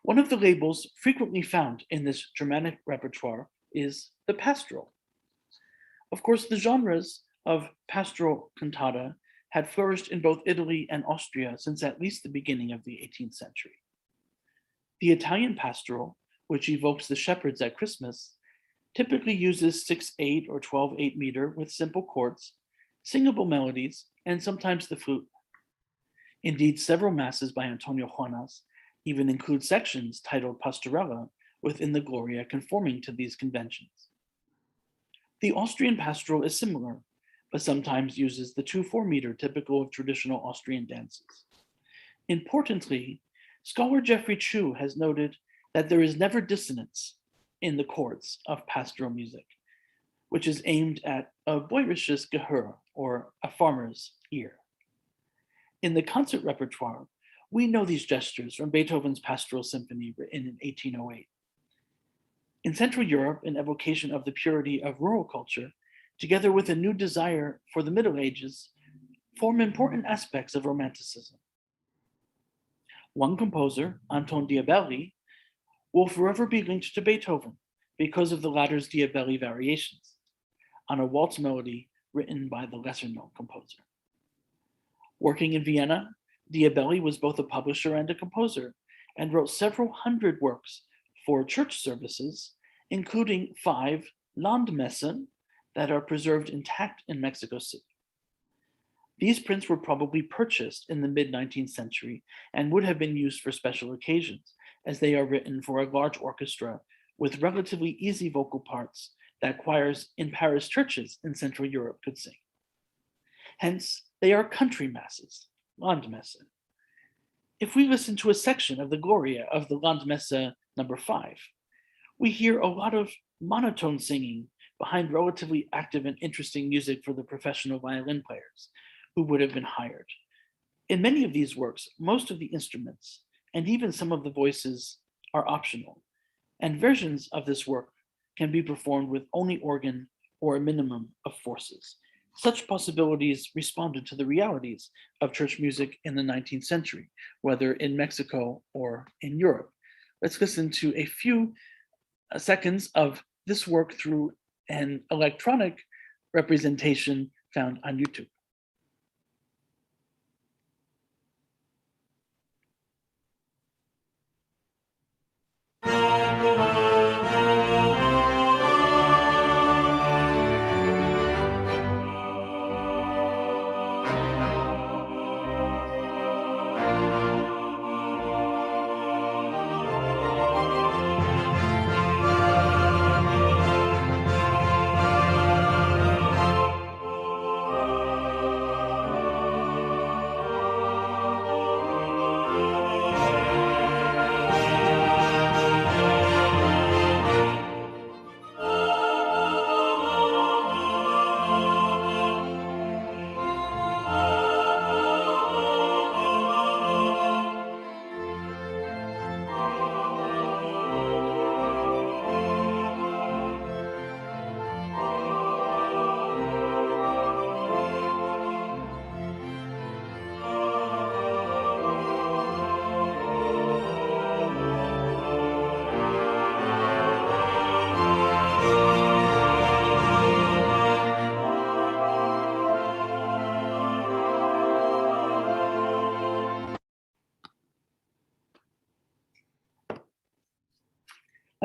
One of the labels frequently found in this Germanic repertoire is the pastoral. Of course, the genres of pastoral cantata had flourished in both Italy and Austria since at least the beginning of the 18th century. The Italian pastoral, which evokes the shepherds at Christmas, typically uses 6/8 or 12/8 meter with simple chords, singable melodies, and sometimes the flute. Indeed, several masses by Antonio Juanas even include sections titled Pastorella within the Gloria conforming to these conventions. The Austrian pastoral is similar, but sometimes uses the 2/4 meter typical of traditional Austrian dances. Importantly, scholar Geoffrey Chu has noted that there is never dissonance in the chords of pastoral music, which is aimed at a bäuerisches Gehör, or a farmer's ear. In the concert repertoire, we know these gestures from Beethoven's Pastoral Symphony written in 1808. In Central Europe, an evocation of the purity of rural culture, together with a new desire for the Middle Ages, form important aspects of Romanticism. One composer, Anton Diabelli, will forever be linked to Beethoven because of the latter's Diabelli variations on a waltz melody written by the lesser-known composer. Working in Vienna, Diabelli was both a publisher and a composer, and wrote several hundred works for church services, including 5 Landmessen that are preserved intact in Mexico City. These prints were probably purchased in the mid-19th century and would have been used for special occasions, as they are written for a large orchestra with relatively easy vocal parts that choirs in Paris churches in Central Europe could sing. Hence, they are country masses, Landmesse. If we listen to a section of the Gloria of the Landmesse number 5, we hear a lot of monotone singing behind relatively active and interesting music for the professional violin players who would have been hired. In many of these works, most of the instruments and even some of the voices are optional, and versions of this work can be performed with only organ or a minimum of forces. Such possibilities responded to the realities of church music in the 19th century, whether in Mexico or in Europe. Let's listen to a few seconds of this work through an electronic representation found on YouTube.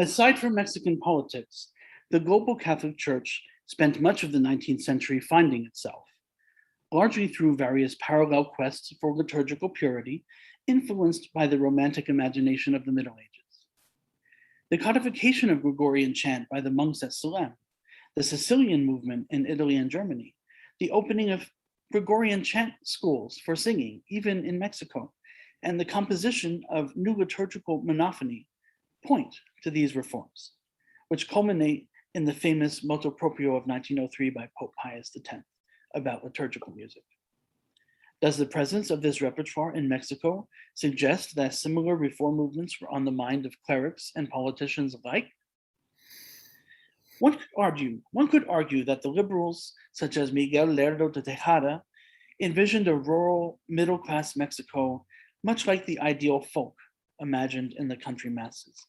Aside from Mexican politics, the global Catholic Church spent much of the 19th century finding itself, largely through various parallel quests for liturgical purity, influenced by the Romantic imagination of the Middle Ages. The codification of Gregorian chant by the monks at Salem, the Sicilian movement in Italy and Germany, the opening of Gregorian chant schools for singing, even in Mexico, and the composition of new liturgical monophony point to these reforms, which culminate in the famous Motu Proprio of 1903 by Pope Pius X about liturgical music. Does the presence of this repertoire in Mexico suggest that similar reform movements were on the mind of clerics and politicians alike? One could argue that the liberals, such as Miguel Lerdo de Tejada, envisioned a rural middle-class Mexico much like the ideal folk imagined in the country masses.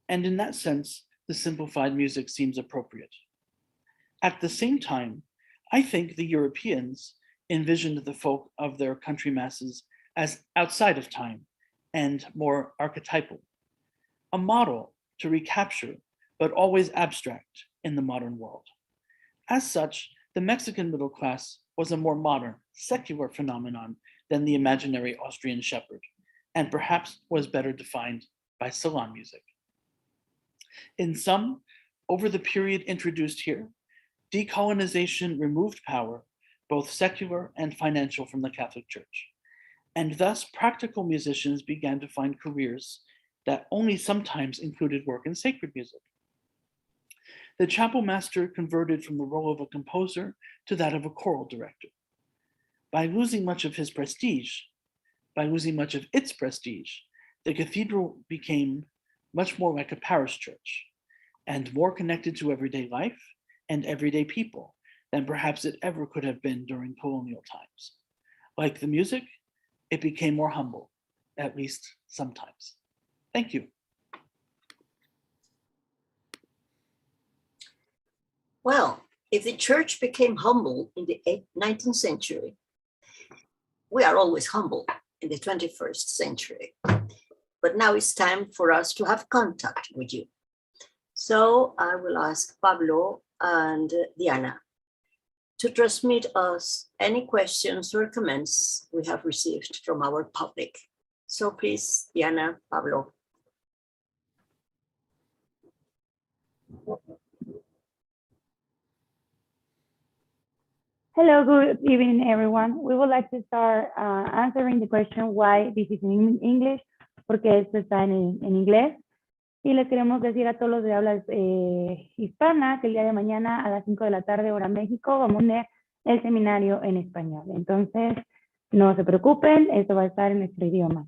And in that sense, the simplified music seems appropriate. At the same time, I think the Europeans envisioned the folk of their country masses as outside of time and more archetypal, a model to recapture, but always abstract in the modern world. As such, the Mexican middle class was a more modern, secular phenomenon than the imaginary Austrian shepherd, and perhaps was better defined by salon music. In sum, over the period introduced here, decolonization removed power, both secular and financial, from the Catholic Church, and thus practical musicians began to find careers that only sometimes included work in sacred music. The chapel master converted from the role of a composer to that of a choral director. By losing much of its prestige, the cathedral became much more like a parish church and more connected to everyday life and everyday people than perhaps it ever could have been during colonial times. Like the music, it became more humble, at least sometimes. Thank you. Well, if the church became humble in the 19th century, we are always humble in the 21st century. But now it's time for us to have contact with you. So I will ask Pablo and Diana to transmit us any questions or comments we have received from our public. So please, Diana, Pablo. Hello, good evening, everyone. We would like to start answering the question why this is in English, porque esto está en inglés. Y les queremos decir a todos los de habla hispana que el día de mañana a las 5 de la tarde, hora México, vamos a tener el seminario en español. Entonces, no se preocupen, esto va a estar en nuestro idioma.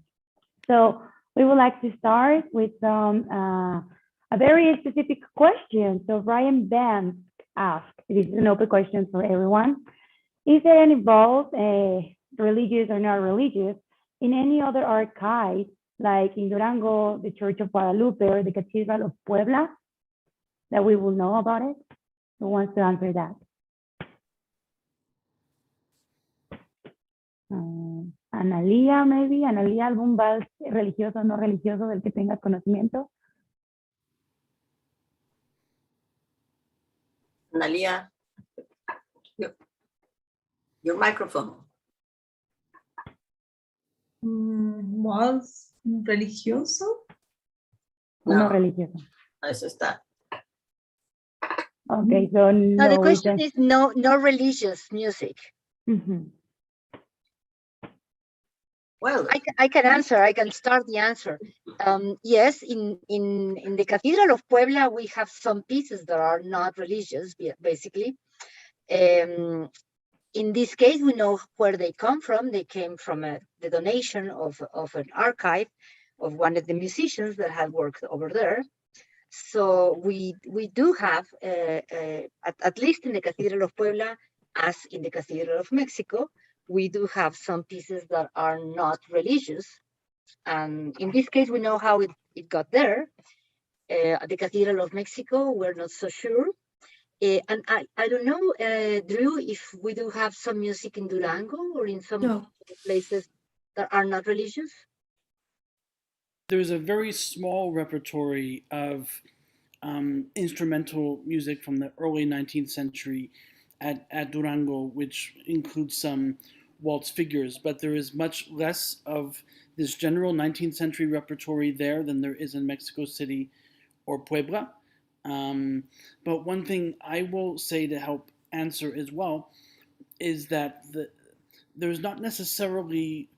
So, we would like to start with some, a very specific question. So, Ryan Banks asked, this is an open question for everyone. Is there any involved, religious or not religious, in any other archive, like in Durango, the Church of Guadalupe, or the Cathedral of Puebla, that we will know about it? Who wants to answer that? Analía, maybe. Analía, algún vals religioso o no religioso del que tengas conocimiento. Analía, your microphone. ¿Más religioso? No religioso. Eso está. Okay, so No, the no, question is no religious music. Mhm. Well, I can answer. I can start the answer. Yes, in the Cathedral of Puebla, we have some pieces that are not religious, basically. In this case, we know where they come from. They came from the donation of an archive of one of the musicians that had worked over there. So we do have, at least in the Cathedral of Puebla, as in the Cathedral of Mexico, we do have some pieces that are not religious. And in this case, we know how it got there. At the Cathedral of Mexico, we're not so sure. And I don't know, Drew, if we do have some music in Durango or in some places that are not religious. There's a very small repertory of instrumental music from the early 19th century at Durango, which includes some waltz figures, but there is much less of this general 19th century repertory there than there is in Mexico City or Puebla. But one thing I will say to help answer as well is that there's not necessarily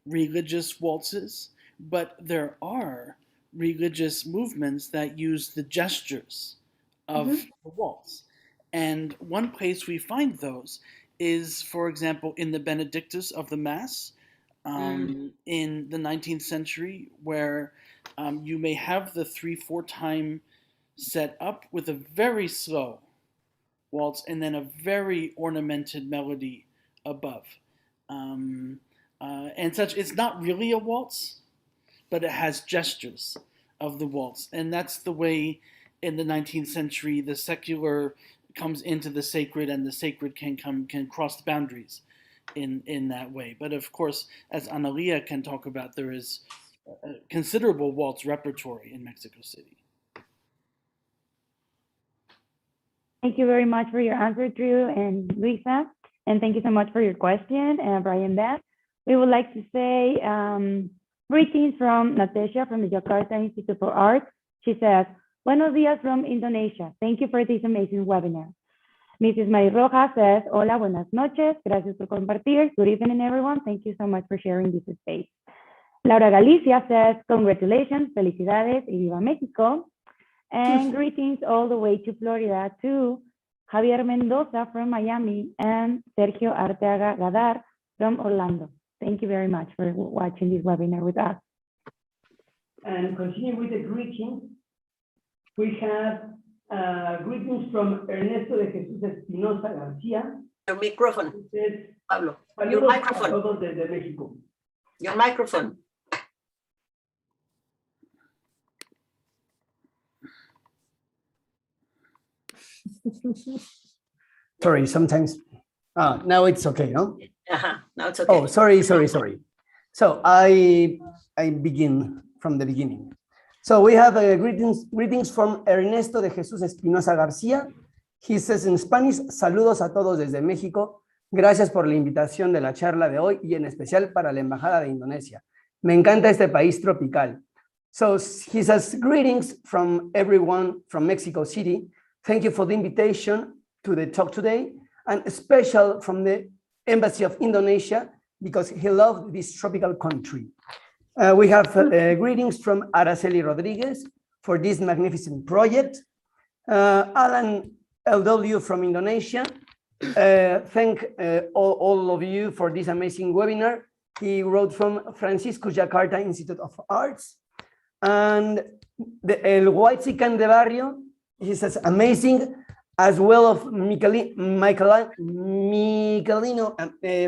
religious waltzes, but there are religious movements that use the gestures of the waltz. And one place we find those is, for example, in the Benedictus of the Mass in the 19th century, where you may have the 3/4 time set up with a very slow waltz and then a very ornamented melody above. And such, it's not really a waltz, but it has gestures of the waltz. And that's the way in the 19th century the secular comes into the sacred, and the sacred can cross the boundaries in that way. But of course, as Analía can talk about, there is a considerable waltz repertory in Mexico City. Thank you very much for your answer, Drew and Luisa. And thank you so much for your question, Brian Beth. We would like to say greetings from Natasha from the Jakarta Institute for Arts. She says, "Buenos días from Indonesia. Thank you for this amazing webinar." Mrs. Mari Rojas says, "Hola, buenas noches. Gracias por compartir. Good evening, everyone. Thank you so much for sharing this space." Laura Galicia says, "Congratulations, felicidades, y viva Mexico." And greetings all the way to Florida to Javier Mendoza from Miami and Sergio Arteaga Gadar from Orlando. Thank you very much for watching this webinar with us. And continue with the greetings. We have greetings from Ernesto de Jesús Espinosa García. Your microphone, Says, Pablo. Your "Saludos a microphone. todos desde México." Your microphone. Sorry, sometimes. Now it's okay, no? Now it's okay. Oh, sorry. So I begin from the beginning. So we have greetings from Ernesto de Jesús Espinosa García. He says in Spanish, "Saludos a todos desde México. Gracias por la invitación de la charla de hoy y en especial para la Embajada de Indonesia. Me encanta este país tropical." So he says, "Greetings from everyone from Mexico City. Thank you for the invitation to the talk today, and special from the Embassy of Indonesia because he loved this tropical country." We have greetings from Araceli Rodriguez for this magnificent project. Alan LW from Indonesia. Thank all of you for this amazing webinar. He wrote from Francisco Jakarta Institute of Arts. And El Huaychican de Barrio, he says, "Amazing," as well of Michelino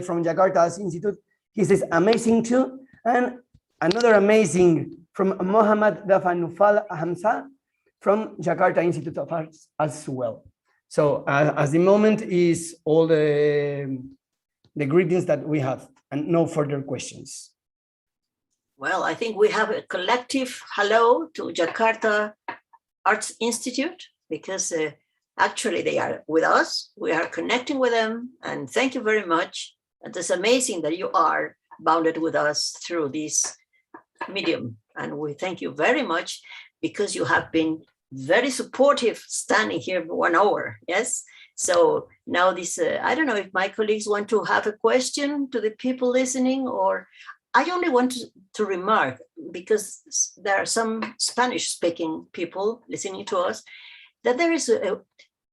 from Jakarta's Institute. He says, "Amazing too." And another amazing from Mohammad Dafanufal Hamza from Jakarta Institute of Arts as well. So as the moment is all the greetings that we have, and no further questions. Well, I think we have a collective hello to Jakarta Arts Institute, because actually they are with us. We are connecting with them, and thank you very much. It is amazing that you are bounded with us through this medium, and we thank you very much because you have been very supportive standing here for 1 hour. Yes. So now this, I don't know if my colleagues want to have a question to the people listening, or I only want to remark, because there are some Spanish speaking people listening to us, that there is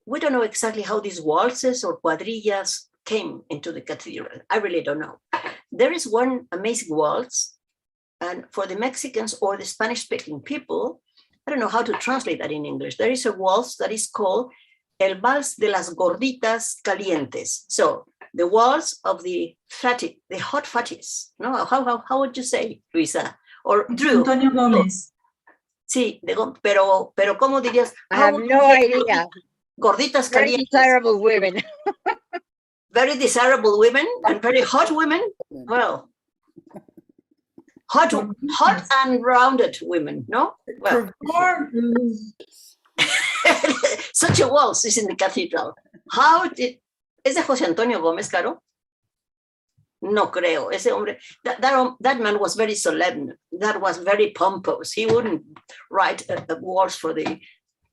we don't know exactly how these waltzes or cuadrillas came into the cathedral. I really don't know. There is one amazing waltz, and for the Mexicans or the Spanish speaking people, I don't know how to translate that in English. There is a waltz that is called El Vals de las Gorditas Calientes. So the waltz of the fatty, the hot fatties. No, how would you say, Luisa? Or Drew? Antonio Gomez. Sí, pero ¿cómo dirías? I have no idea. Gorditas Very calientes. desirable women. Very desirable women and very hot women. Well, hot and rounded women, no? Well, Such a waltz is in the cathedral. How did, ¿es de José Antonio Gómez, Caro? No creo, ese hombre, that man was very solemn, that was very pompous. He wouldn't write a waltz for the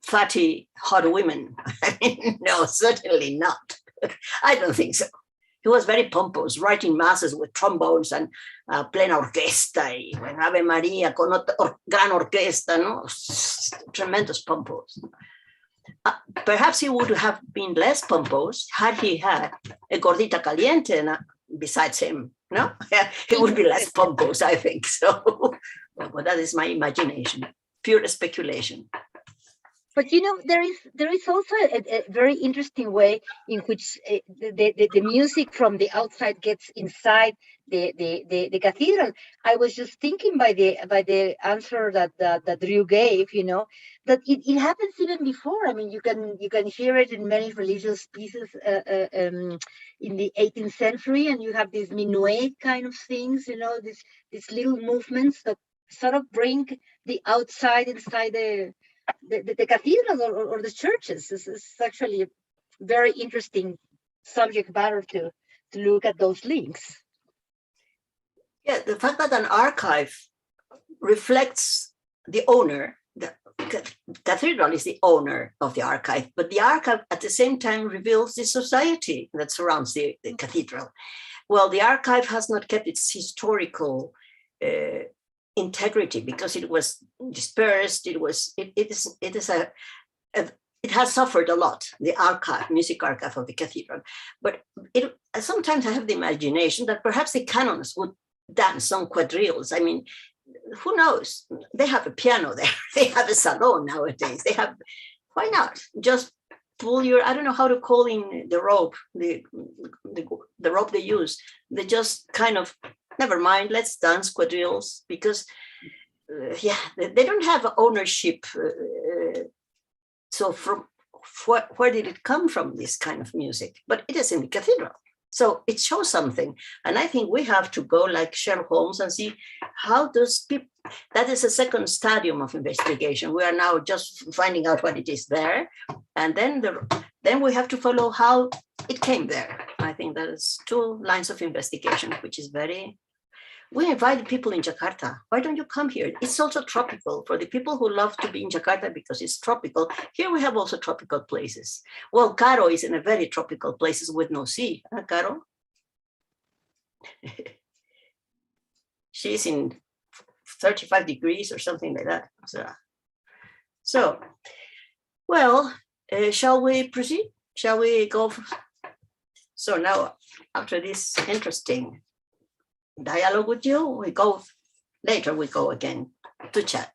fatty, hot women. I mean, no, certainly not. I don't think so. He was very pompous, writing masses with trombones and plena orquesta, y bueno, Ave María con gran orquesta, no? Tremendous pompous. Perhaps he would have been less pompous had he had a gordita caliente besides him, no? He would be less pompous, I think. So, well, that is my imagination, pure speculation. But you know, there is also a very interesting way in which the music from the outside gets inside the cathedral. I was just thinking by the answer that Drew gave, you know, that it happens even before. I mean, you can hear it in many religious pieces in the 18th century, and you have these minuet kind of things, you know, these little movements that sort of bring the outside inside the cathedrals or the churches. This is actually a very interesting subject matter to look at those links. Yeah, the fact that an archive reflects the owner, the cathedral is the owner of the archive, but the archive at the same time reveals the society that surrounds the cathedral. Well, the archive has not kept its historical integrity because it was dispersed. It has suffered a lot, the archive, music archive of the cathedral. But sometimes I have the imagination that perhaps the canons would dance some quadrilles. I mean, who knows? They have a piano there. They have a salon nowadays. They have, why not? Just pull your, I don't know how to call in the rope, the rope they use. They just kind of, never mind, let's dance quadrilles, because they don't have ownership. So from where did it come from, this kind of music? But it is in the cathedral. So it shows something. And I think we have to go like Sherlock Holmes and see how does people, that is a second stadium of investigation. We are now just finding out what it is there. And then we have to follow how it came there. I think that is 2 lines of investigation, which is very, we invited people in Jakarta. Why don't you come here? It's also tropical for the people who love to be in Jakarta because it's tropical. Here we have also tropical places. Well, Caro is in a very tropical places with no sea, huh, Caro? She's in 35 degrees or something like that. So well, shall we proceed? Shall we go? So now, after this interesting dialogue with you, we go again to chat,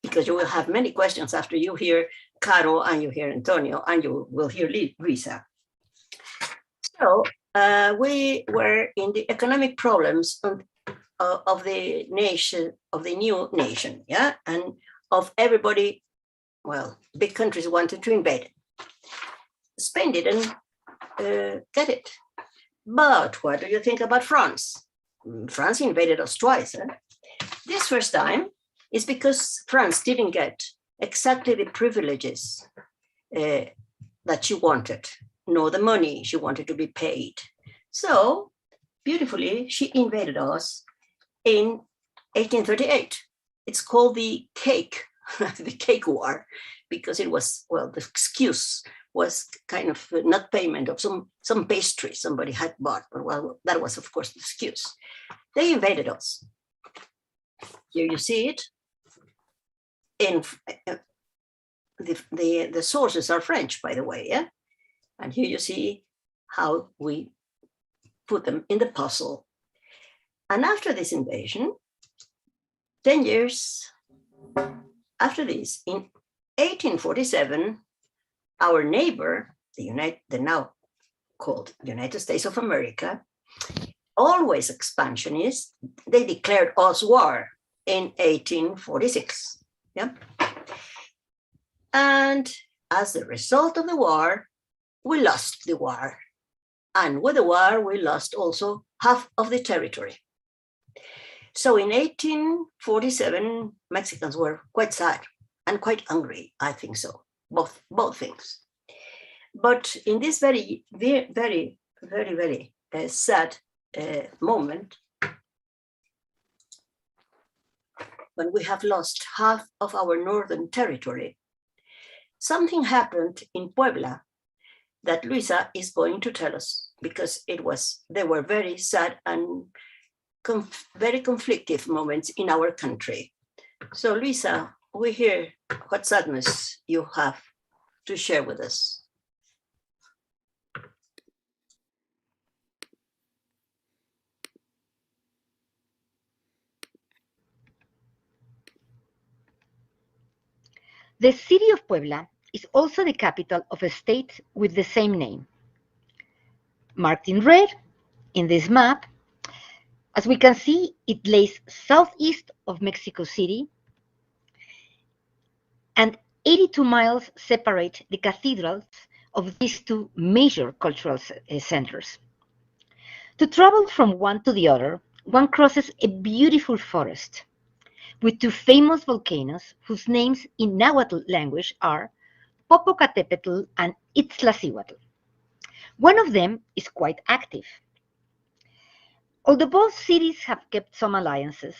because you will have many questions after you hear Caro and you hear Antonio and you will hear Luisa. So we were in the economic problems of the nation, of the new nation, yeah, and of everybody. Well, big countries wanted to invade it. Spain didn't get it. But what do you think about France? France invaded us twice. This first time is because France didn't get exactly the privileges that she wanted, nor the money she wanted to be paid. So beautifully, she invaded us in 1838. It's called the Cake, the Cake War, because it was, well, the excuse was kind of not payment of some pastry somebody had bought, but well, that was of course the excuse. They invaded us. Here you see it. In the sources are French, by the way, yeah. And here you see how we put them in the puzzle. And after this invasion, 10 years after this, in 1847, our neighbor, the now called United States of America, always expansionist, they declared us war in 1846. Yeah? And as a result of the war, we lost the war. And with the war, we lost also half of the territory. So in 1847, Mexicans were quite sad and quite angry, I think so. both things. But in this very sad moment, when we have lost half of our northern territory, something happened in Puebla that Luisa is going to tell us, because they were very sad and very conflictive moments in our country. So Luisa, we hear what sadness you have to share with us. The city of Puebla is also the capital of a state with the same name. Marked in red in this map, as we can see, it lays southeast of Mexico City, and 82 miles separate the cathedrals of these two major cultural centers. To travel from one to the other, one crosses a beautiful forest with two famous volcanoes whose names in Nahuatl language are Popocatépetl and Itztaccíhuatl. One of them is quite active. Although both cities have kept some alliances,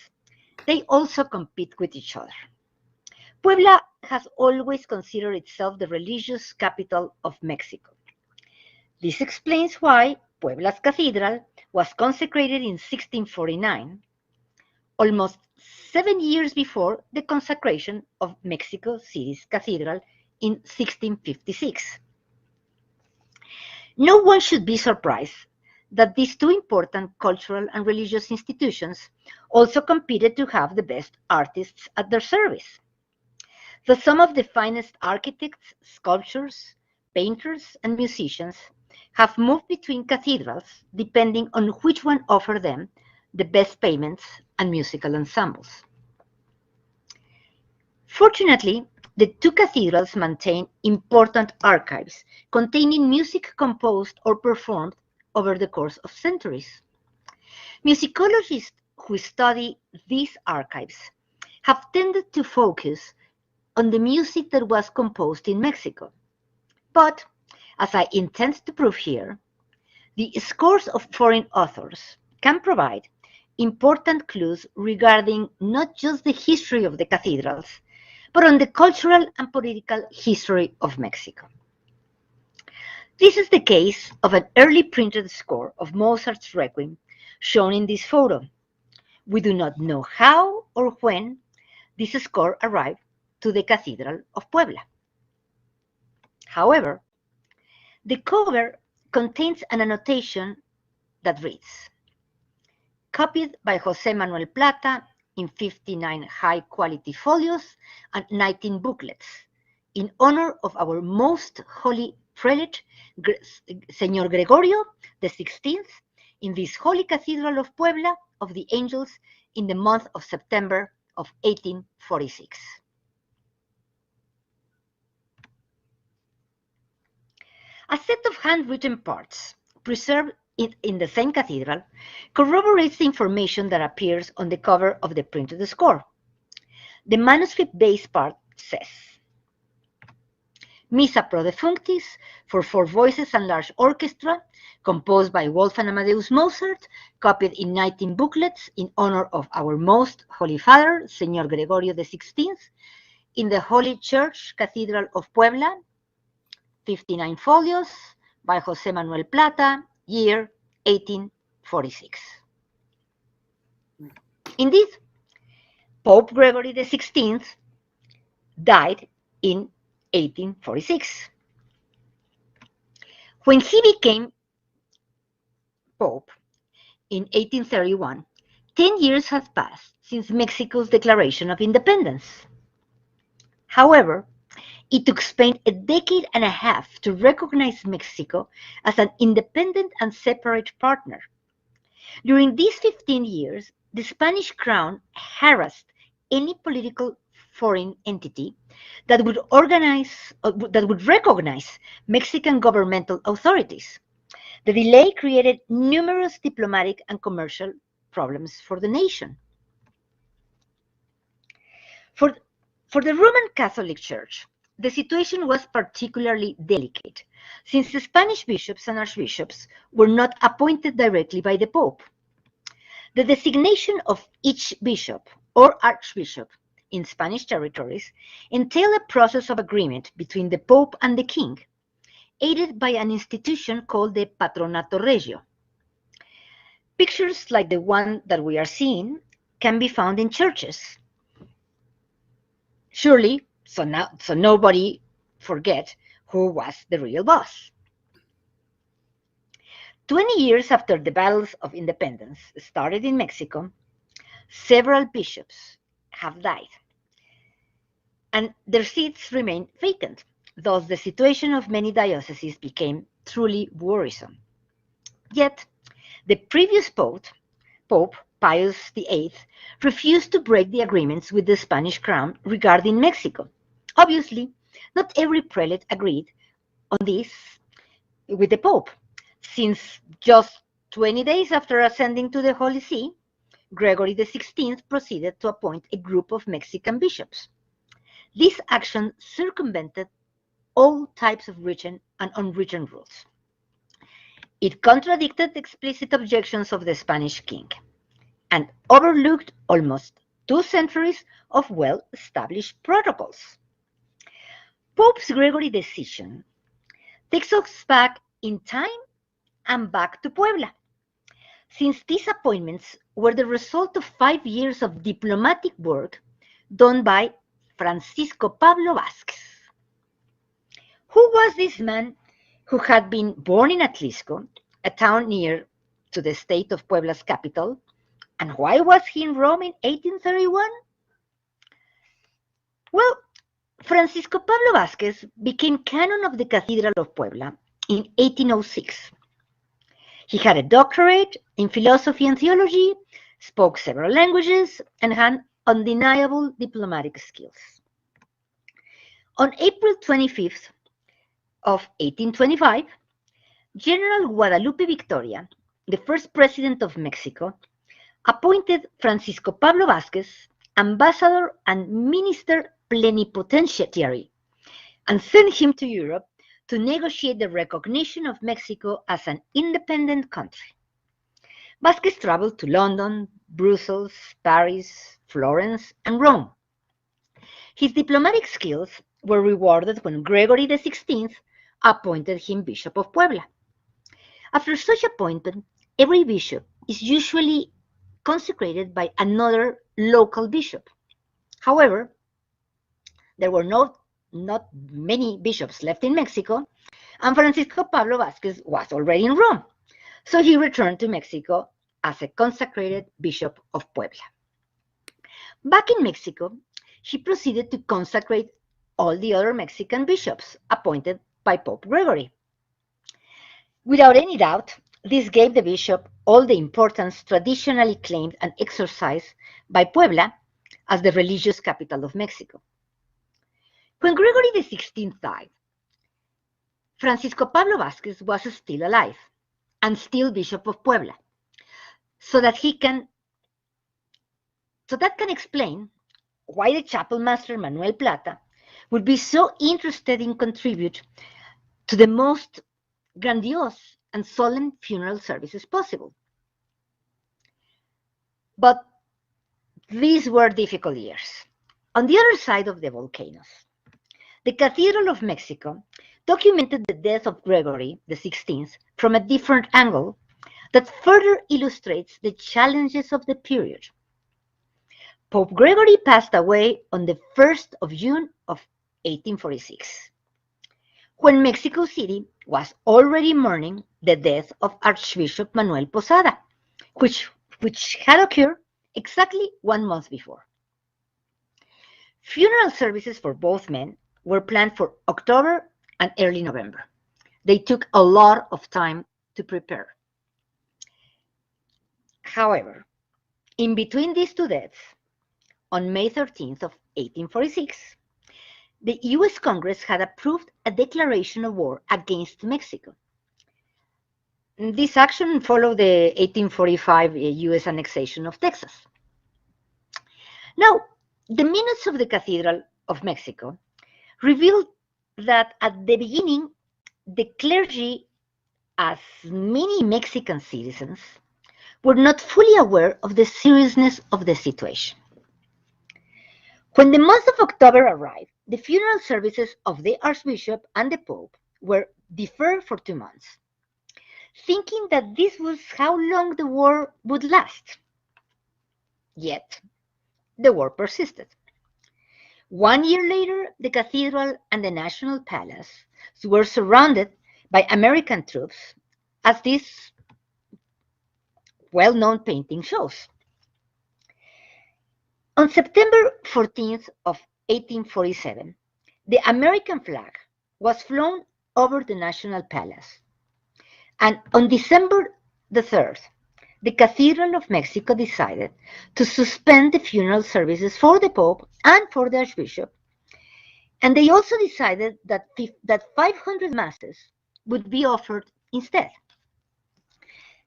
they also compete with each other. Puebla has always considered itself the religious capital of Mexico. This explains why Puebla's cathedral was consecrated in 1649, almost 7 years before the consecration of Mexico City's cathedral in 1656. No one should be surprised that these two important cultural and religious institutions also competed to have the best artists at their service. So some of the finest architects, sculptors, painters, and musicians have moved between cathedrals depending on which one offered them the best payments and musical ensembles. Fortunately, the two cathedrals maintain important archives containing music composed or performed over the course of centuries. Musicologists who study these archives have tended to focus on the music that was composed in Mexico. But, as I intend to prove here, the scores of foreign authors can provide important clues regarding not just the history of the cathedrals, but on the cultural and political history of Mexico. This is the case of an early printed score of Mozart's Requiem shown in this photo. We do not know how or when this score arrived to the Cathedral of Puebla. However, the cover contains an annotation that reads, copied by José Manuel Plata in 59 high-quality folios and 19 booklets, in honor of our most holy prelate, Señor Gregorio XVI, in this holy cathedral of Puebla of the Angels in the month of September of 1846. A set of handwritten parts preserved in the same cathedral corroborates the information that appears on the cover of the printed score. The manuscript-based part says, Missa pro defunctis for 4 voices and large orchestra, composed by Wolfgang Amadeus Mozart, copied in 19 booklets in honor of our most holy father, Señor Gregorio XVI, in the Holy Church Cathedral of Puebla, 59 folios, by José Manuel Plata, year 1846. Indeed, Pope Gregory XVI died in 1846. When he became Pope in 1831, 10 years had passed since Mexico's declaration of independence. However, it took Spain a decade and a half to recognize Mexico as an independent and separate partner. During these 15 years, the Spanish crown harassed any political foreign entity that would recognize Mexican governmental authorities. The delay created numerous diplomatic and commercial problems for the nation. For the Roman Catholic Church, the situation was particularly delicate, since the Spanish bishops and archbishops were not appointed directly by the Pope. The designation of each bishop or archbishop in Spanish territories entailed a process of agreement between the Pope and the King, aided by an institution called the Patronato Regio. Pictures like the one that we are seeing can be found in churches. Surely, so nobody forget who was the real boss. 20 years after the battles of independence started in Mexico, several bishops have died, and their seats remain vacant. Thus, the situation of many dioceses became truly worrisome. Yet, the previous Pope, Pius VIII, refused to break the agreements with the Spanish crown regarding Mexico. Obviously, not every prelate agreed on this with the Pope, since just 20 days after ascending to the Holy See, Gregory XVI proceeded to appoint a group of Mexican bishops. This action circumvented all types of written and unwritten rules. It contradicted the explicit objections of the Spanish king and overlooked almost 2 centuries of well-established protocols. Pope Gregory's decision takes us back in time and back to Puebla, since these appointments were the result of 5 years of diplomatic work done by Francisco Pablo Vázquez. Who was this man who had been born in Atlisco, a town near to the state of Puebla's capital, and why was he in Rome in 1831? Well, Francisco Pablo Vázquez became canon of the Cathedral of Puebla in 1806. He had a doctorate in philosophy and theology, spoke several languages, and had undeniable diplomatic skills. On April 25th of 1825, General Guadalupe Victoria, the first president of Mexico, appointed Francisco Pablo Vázquez ambassador and minister plenipotentiary and sent him to Europe to negotiate the recognition of Mexico as an independent country. Vázquez traveled to London, Brussels, Paris, Florence, and Rome. His diplomatic skills were rewarded when Gregory XVI appointed him Bishop of Puebla. After such appointment, every bishop is usually consecrated by another local bishop. However, there were not many bishops left in Mexico, and Francisco Pablo Vázquez was already in Rome, so he returned to Mexico as a consecrated Bishop of Puebla. Back in Mexico, he proceeded to consecrate all the other Mexican bishops appointed by Pope Gregory. Without any doubt, this gave the bishop all the importance traditionally claimed and exercised by Puebla as the religious capital of Mexico. When Gregory XVI died, Francisco Pablo Vázquez was still alive and still Bishop of Puebla, so that can explain why the chapel master Manuel Plata would be so interested in contribute to the most grandiose and solemn funeral services possible. But these were difficult years. On the other side of the volcanoes, the Cathedral of Mexico documented the death of Gregory XVI from a different angle that further illustrates the challenges of the period. Pope Gregory passed away on the 1st of June of 1846, when Mexico City was already mourning the death of Archbishop Manuel Posada, which had occurred exactly 1 month before. Funeral services for both men were planned for October and early November. They took a lot of time to prepare. However, in between these 2 deaths, on May 13th of 1846, the U.S. Congress had approved a declaration of war against Mexico. This action followed the 1845 U.S. annexation of Texas. Now, the minutes of the Cathedral of Mexico revealed that at the beginning, the clergy, as many Mexican citizens, were not fully aware of the seriousness of the situation. When the month of October arrived, the funeral services of the Archbishop and the Pope were deferred for 2 months, thinking that this was how long the war would last. Yet, the war persisted. 1 year later, the cathedral and the National Palace were surrounded by American troops, as this well-known painting shows. On September 14th of 1847, the American flag was flown over the National Palace. And on December the 3rd, the Cathedral of Mexico decided to suspend the funeral services for the Pope and for the Archbishop. And they also decided that 500 masses would be offered instead.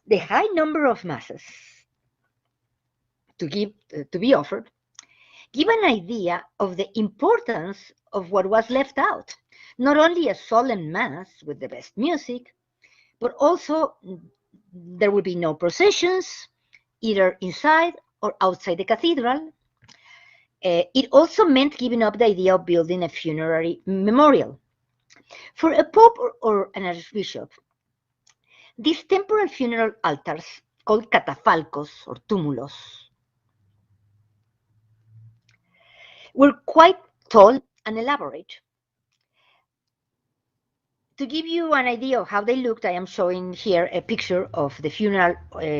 The high number of masses to be offered give an idea of the importance of what was left out. Not only a solemn mass with the best music, but also there would be no processions, either inside or outside the cathedral. It also meant giving up the idea of building a funerary memorial. For a pope or an archbishop, these temporal funeral altars, called catafalcos or túmulos, were quite tall and elaborate. To give you an idea of how they looked, I am showing here a picture of the funeral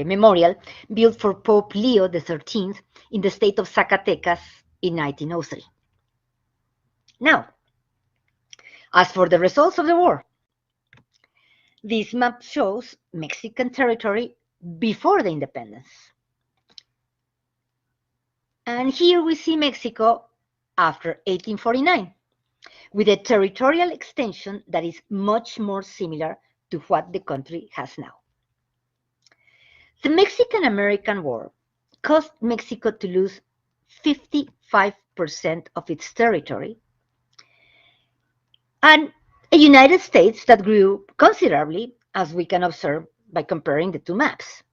memorial built for Pope Leo XIII in the state of Zacatecas in 1903. Now, as for the results of the war, this map shows Mexican territory before the independence. And here we see Mexico after 1849, with a territorial extension that is much more similar to what the country has now. The Mexican-American War caused Mexico to lose 55% of its territory, and a United States that grew considerably, as we can observe by comparing the two maps.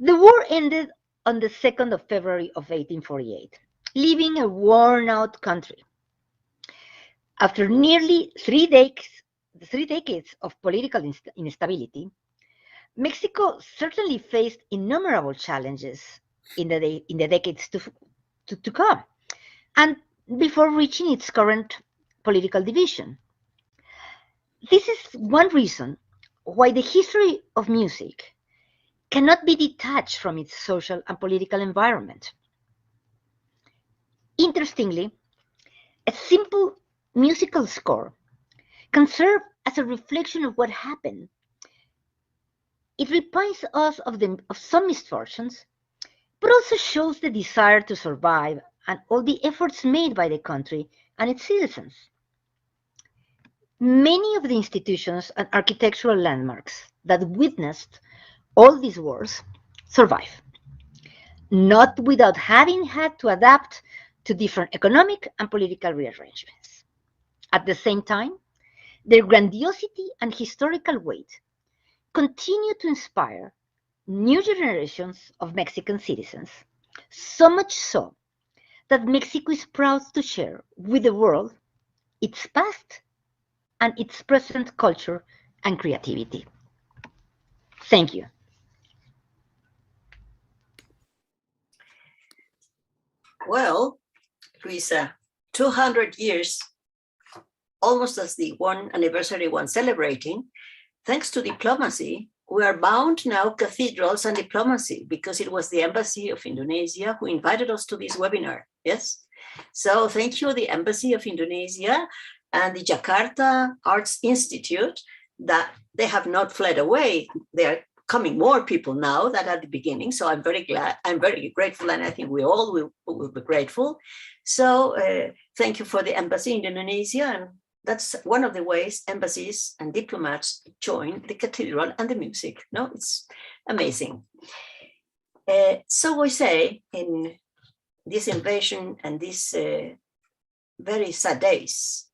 The war ended on the 2nd of February of 1848, leaving a worn-out country. After nearly 3 decades of political instability, Mexico certainly faced innumerable challenges in the decades to come, and before reaching its current political division. This is one reason why the history of music cannot be detached from its social and political environment. Interestingly, a simple musical score can serve as a reflection of what happened. It reminds us of some misfortunes, but also shows the desire to survive and all the efforts made by the country and its citizens. Many of the institutions and architectural landmarks that witnessed all these wars survive, not without having had to adapt to different economic and political rearrangements. At the same time, their grandiosity and historical weight continue to inspire new generations of Mexican citizens, so much so that Mexico is proud to share with the world its past and its present culture and creativity. Thank you. Well, Luisa, 200 years, almost as the one anniversary one celebrating, thanks to diplomacy, we are bound now cathedrals and diplomacy, because it was the Embassy of Indonesia who invited us to this webinar, yes? So thank you, the Embassy of Indonesia and the Jakarta Arts Institute, that they have not fled away. They are coming more people now than at the beginning. So I'm very glad, I'm very grateful, and I think we all will be grateful. So thank you for the Embassy in Indonesia, and that's one of the ways embassies and diplomats join the cathedral and the music. No, it's amazing. So we say in this invasion and this very sad days.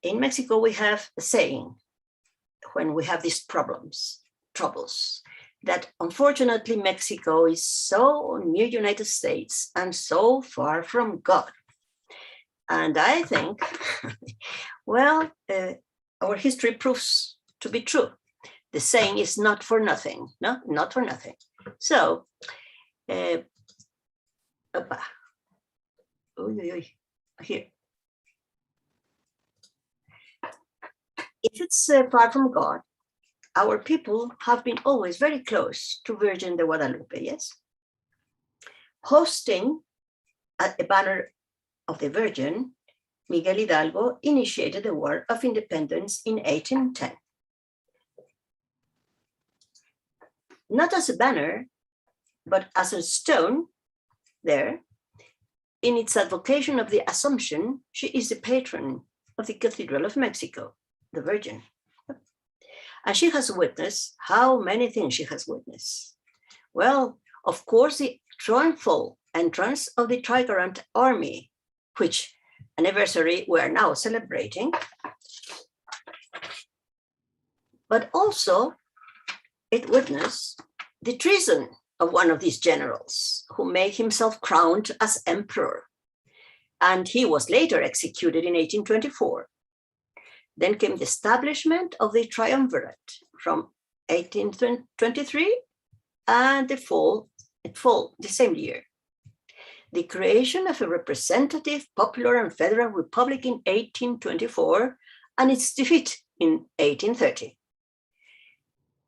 In Mexico, we have a saying when we have these troubles, that unfortunately Mexico is so near United States and so far from God. And I think, well, our history proves to be true. The saying is not for nothing, no, not for nothing. So, here. If it's far from God, our people have been always very close to Virgin de Guadalupe, yes? Hosting a banner of the Virgin, Miguel Hidalgo initiated the War of Independence in 1810. Not as a banner, but as a stone there, in its advocation of the Assumption, she is the patron of the Cathedral of Mexico, the Virgin. And she has witnessed how many things she has witnessed. Well, of course, the triumphal entrance of the Trigarant army, which anniversary we are now celebrating, but also it witnessed the treason of one of these generals who made himself crowned as emperor. And he was later executed in 1824. Then came the establishment of the triumvirate from 1823 and the fall the same year. The creation of a representative, popular and federal republic in 1824 and its defeat in 1830.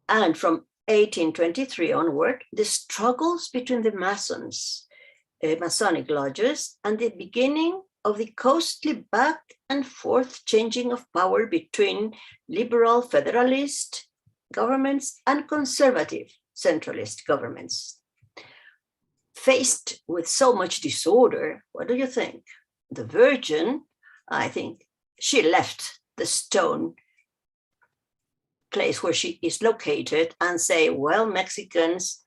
And from 1823 onward, the struggles between the Masonic lodges and the beginning of the costly back and forth changing of power between liberal federalist governments and conservative centralist governments. Faced with so much disorder, what do you think? The Virgin, I think, she left the stone place where she is located and say, well, Mexicans,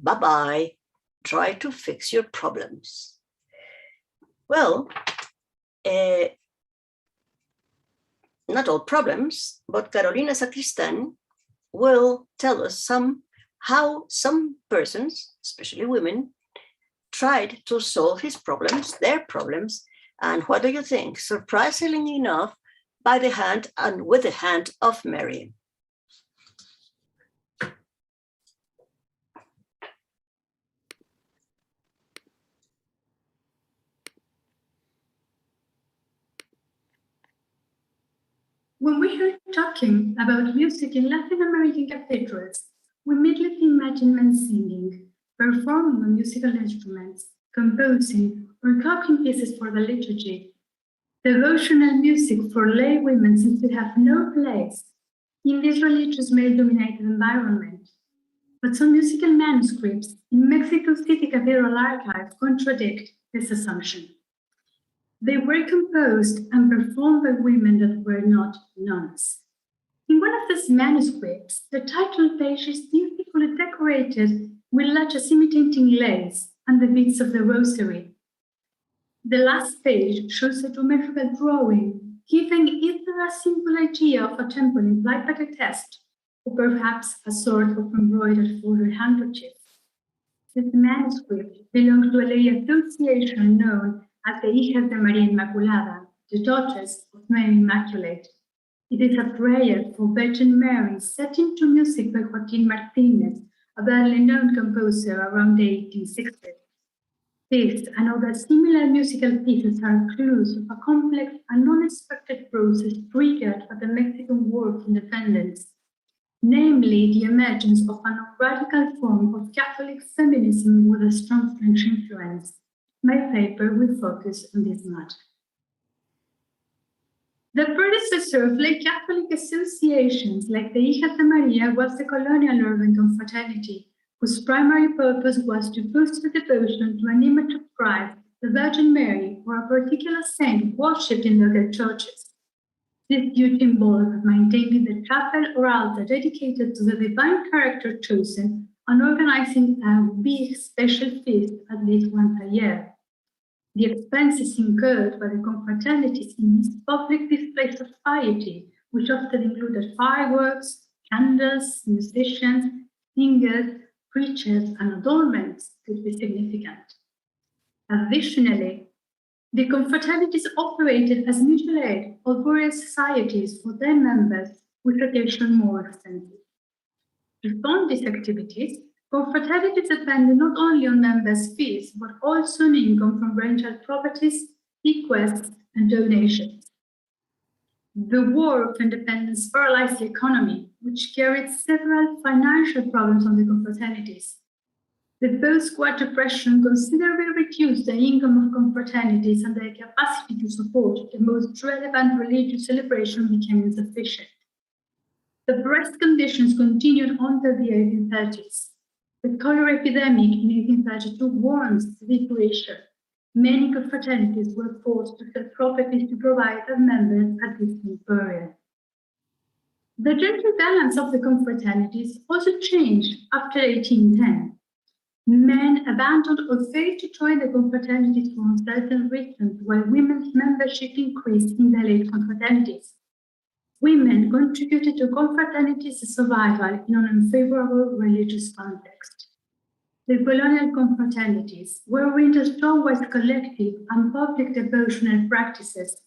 bye-bye, try to fix your problems. Well, not all problems, but Carolina Sacristán will tell us how some persons, especially women, tried to solve their problems, and what do you think? Surprisingly enough, by the hand and with the hand of Mary. When we heard talking about music in Latin American cathedrals, we immediately imagine men singing, performing on musical instruments, composing, or copying pieces for the liturgy. Devotional music for lay women seems to have no place in this religious male-dominated environment. But some musical manuscripts in Mexico City Cathedral Archive contradict this assumption. They were composed and performed by women that were not nuns. In one of these manuscripts, the title page is beautifully decorated with latches imitating lace and the beads of the rosary. The last page shows a geometrical drawing, giving either a simple idea of a temple implied by the text, or perhaps a sort of embroidered border handkerchief. This manuscript belongs to a lay association known as the Hijas de María Inmaculada, the Daughters of Mary Immaculate. It is a prayer for Virgin Mary set into music by Joaquín Martínez, a badly known composer around the 1860s. This and other similar musical pieces are clues of a complex and unexpected process triggered by the Mexican War of Independence, namely the emergence of a radical form of Catholic feminism with a strong French influence. My paper will focus on this matter. The predecessor of lay Catholic associations like the Hijas de María was the colonial urban confraternity, whose primary purpose was to foster devotion to an image of Christ, the Virgin Mary, or a particular saint worshipped in local churches. This duty involved maintaining the chapel or altar dedicated to the divine character chosen and organizing a big special feast at least once a year. The expenses incurred by the confraternities in these public displays of piety, which often included fireworks, candles, musicians, singers, preachers, and adornments, could be significant. Additionally, the confraternities operated as mutual aid or burial societies for their members, with rotation more extensive. To fund these activities, confraternities depended not only on members' fees, but also on income from rental properties, bequests, and donations. The War of Independence paralyzed the economy, which carried several financial problems on the confraternities. The post-war depression considerably reduced the income of confraternities, and their capacity to support the most relevant religious celebration became insufficient. The breast conditions continued until the 1830s. The cholera epidemic in 1832 warrants the situation. Many confraternities were forced to sell properties to provide their members a decent burial. The gender balance of the confraternities also changed after 1810. Men abandoned or failed to join the confraternities for uncertain reasons, while women's membership increased in the late confraternities. Women contributed to confraternities' survival in an unfavorable religious context. The colonial confraternities were oriented towards collective and public devotional practices.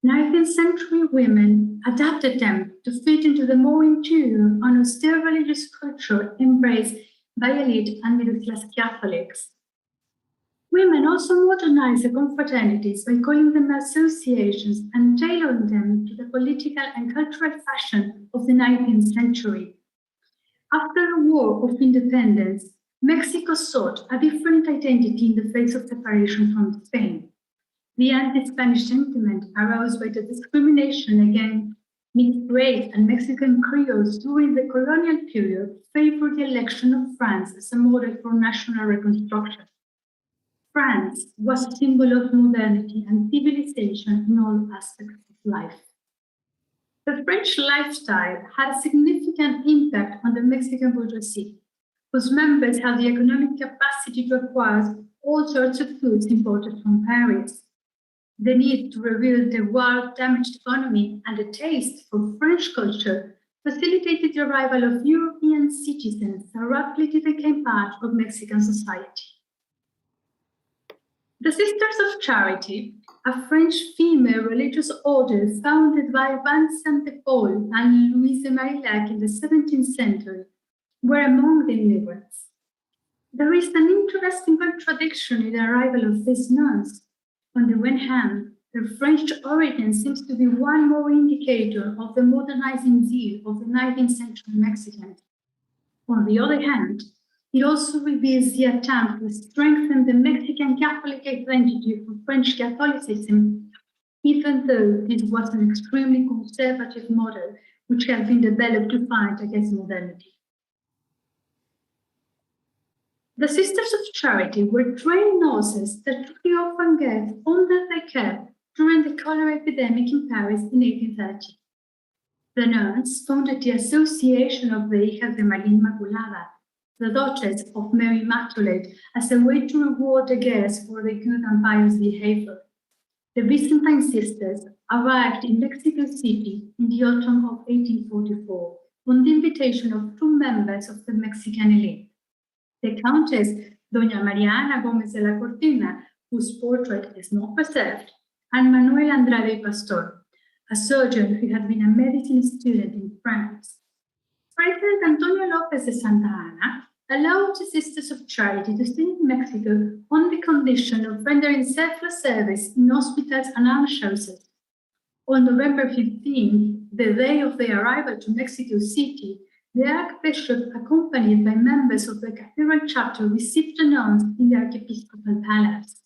19th century women adapted them to fit into the more interior and austere religious culture embraced by elite and middle-class Catholics. Women also modernized the confraternities by calling them associations and tailoring them to the political and cultural fashion of the 19th century. After the War of Independence, Mexico sought a different identity in the face of separation from Spain. The anti-Spanish sentiment aroused by the discrimination against mixed race and Mexican Creoles during the colonial period favored the election of France as a model for national reconstruction. France was a symbol of modernity and civilization in all aspects of life. The French lifestyle had a significant impact on the Mexican bourgeoisie, whose members had the economic capacity to acquire all sorts of foods imported from Paris. The need to rebuild the war-damaged economy and the taste for French culture facilitated the arrival of European citizens that rapidly became part of Mexican society. The Sisters of Charity, a French female religious order founded by Vincent de Paul and Louise Marillac in the 17th century, were among the immigrants. There is an interesting contradiction in the arrival of these nuns. On the one hand, their French origin seems to be one more indicator of the modernizing zeal of the 19th century Mexicans. On the other hand, it also reveals the attempt to strengthen the Mexican Catholic identity for French Catholicism, even though this was an extremely conservative model which had been developed to fight against modernity. The Sisters of Charity were trained nurses that took the orphan girls under their care during the cholera epidemic in Paris in 1830. The nuns founded the Association of the Hijas de María Inmaculada, the Daughters of Mary Immaculate, as a way to reward the girls for their good and pious behavior. The Byzantine sisters arrived in Mexico City in the autumn of 1844 on the invitation of 2 members of the Mexican elite, the Countess Doña María Ana Gómez de la Cortina, whose portrait is not preserved, and Manuel Andrade Pastor, a surgeon who had been a medicine student in France. President Antonio López de Santa Anna allowed the Sisters of Charity to stay in Mexico on the condition of rendering selfless service in hospitals and almshouses. On November 15, the day of their arrival to Mexico City, the Archbishop, accompanied by members of the Cathedral chapter, received the nuns in the Archiepiscopal Palace.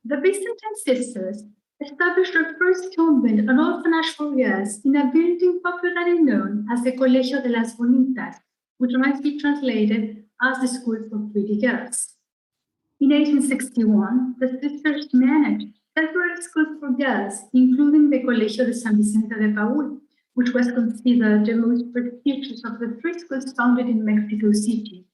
The Byzantine sisters established their first convent and orphanage for girls in a building popularly known as the Colegio de las Bonitas, which might be translated as the School for Pretty Girls. In 1861, the sisters managed several schools for girls, including the Colegio de San Vicente de Paúl, which was considered the most prestigious of the 3 schools founded in Mexico City.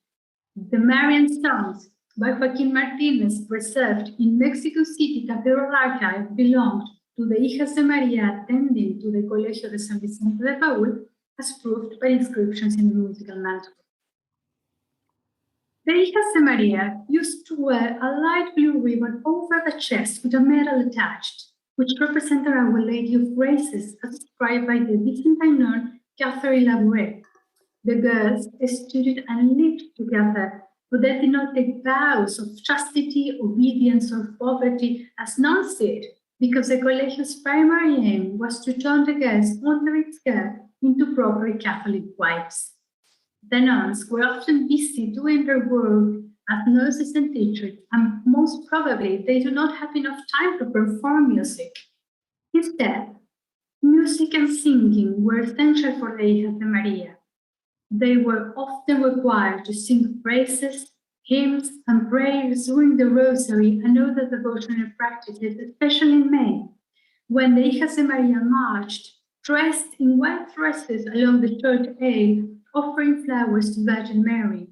The Marian Sons, by Joaquín Martinez, preserved in Mexico City Cathedral Archive, belonged to the Hijas de María attending to the Colegio de San Vicente de Paúl, as proved by inscriptions in the musical mantle. The Hijas de María used to wear a light blue ribbon over the chest with a medal attached, which represented Our Lady of Graces, as described by the Byzantine nun Catherine Labyrinth. The girls studied and lived together, but they did not take vows of chastity, obedience, or poverty as nuns did, because the Colegio's primary aim was to turn the girls under its care into proper Catholic wives. The nuns were often busy doing their work as nurses and teachers, and most probably they do not have enough time to perform music. Instead, music and singing were essential for the Hijas de María. They were often required to sing praises, hymns, and prayers during the Rosary and other devotional practices, especially in May, when the Hijas de María marched, dressed in white dresses along the church aisle, offering flowers to Virgin Mary.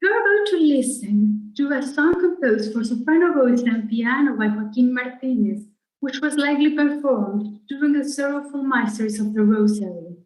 You're about to listen to a song composed for soprano voice and piano by Joaquín Martinez, which was likely performed during the sorrowful mysteries of the Rosary.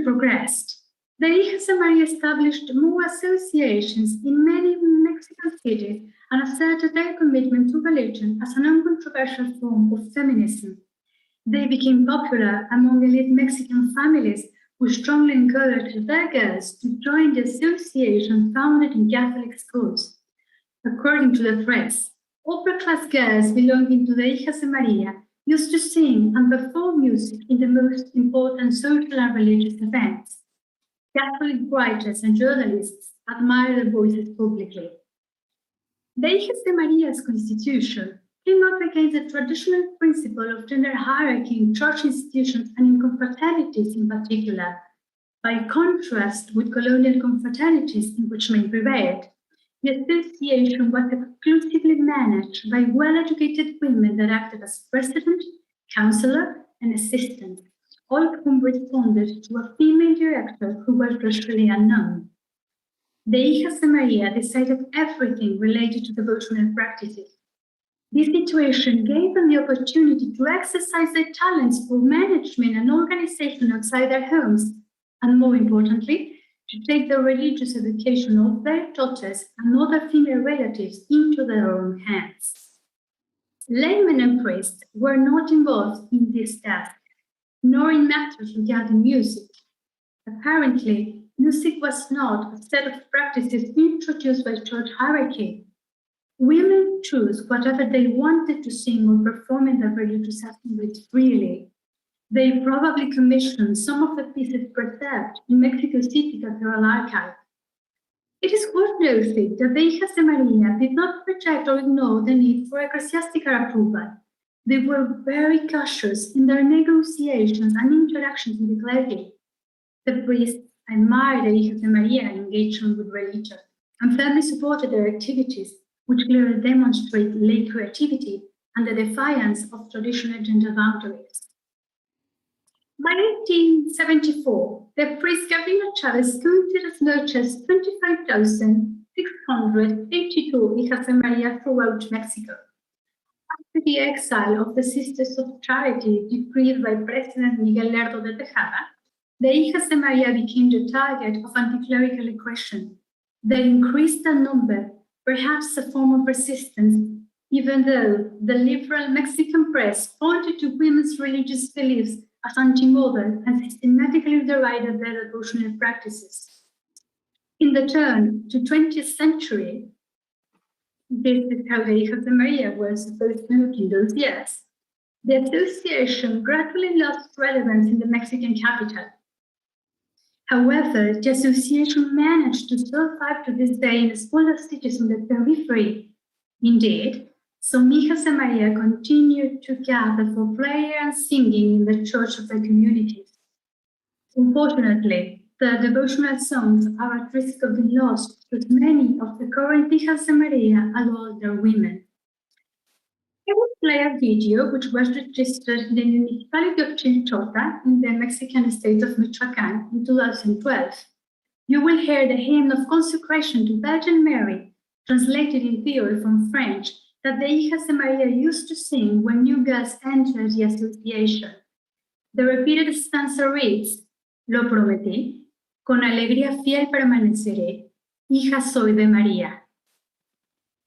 Progressed. The Hijas de María established more associations in many Mexican cities and asserted their commitment to religion as an uncontroversial form of feminism. They became popular among elite Mexican families who strongly encouraged their girls to join the association founded in Catholic schools. According to the press, upper-class girls belonging to the Hijas de María used to sing and perform music in the most important social and religious events. Catholic writers and journalists admire their voices publicly. The Hijas de María's constitution came up against the traditional principle of gender hierarchy in church institutions and in confraternities in particular. By contrast with colonial confraternities in which men prevailed, the association was exclusively managed by well-educated women that acted as president, counselor, and assistant, all of whom responded to a female director who was virtually unknown. The Hijas de María decided everything related to devotional practices. This situation gave them the opportunity to exercise their talents for management and organization outside their homes, and more importantly, to take the religious education of their daughters and other female relatives into their own hands. Laymen and priests were not involved in this task, nor in matters regarding music. Apparently, music was not a set of practices introduced by church hierarchy. Women chose whatever they wanted to sing or perform in their religious assemblies freely. They probably commissioned some of the pieces preserved in Mexico City Cathedral Archive. It is worth noting that the Hijas de María did not reject or ignore the need for ecclesiastical approval. They were very cautious in their negotiations and interactions with the clergy. The priests admired the Hijas de María engagement with religion and firmly supported their activities, which clearly demonstrate lay creativity and the defiance of traditional gender boundaries. By 1874, the priest Gabino Chavez counted as much as 25,000 682 hijas de María throughout Mexico. After the exile of the Sisters of Charity decreed by President Miguel Lerdo de Tejada, the hijas de María became the target of anti-clerical aggression. They increased in number, perhaps a form of resistance, even though the liberal Mexican press pointed to women's religious beliefs as anti-modern and systematically derided their devotional practices. In the turn to 20th century, this is how the hijas de María were supposed to look in those years, the association gradually lost relevance in the Mexican capital. However, the association managed to survive to this day in smaller cities on the periphery. Indeed, some hijas de María continued to gather for prayer and singing in the church of their communities. Unfortunately, the devotional songs are at risk of being lost because many of the current hijas de María are older women. I will play a video which was registered in the municipality of Chinchota in the Mexican state of Michoacán in 2012. You will hear the hymn of consecration to Virgin Mary, translated in theory from French, that the hijas de María used to sing when new girls entered the association. The repeated stanza reads, Lo prometí, con alegría fiel permaneceré, hija soy de María.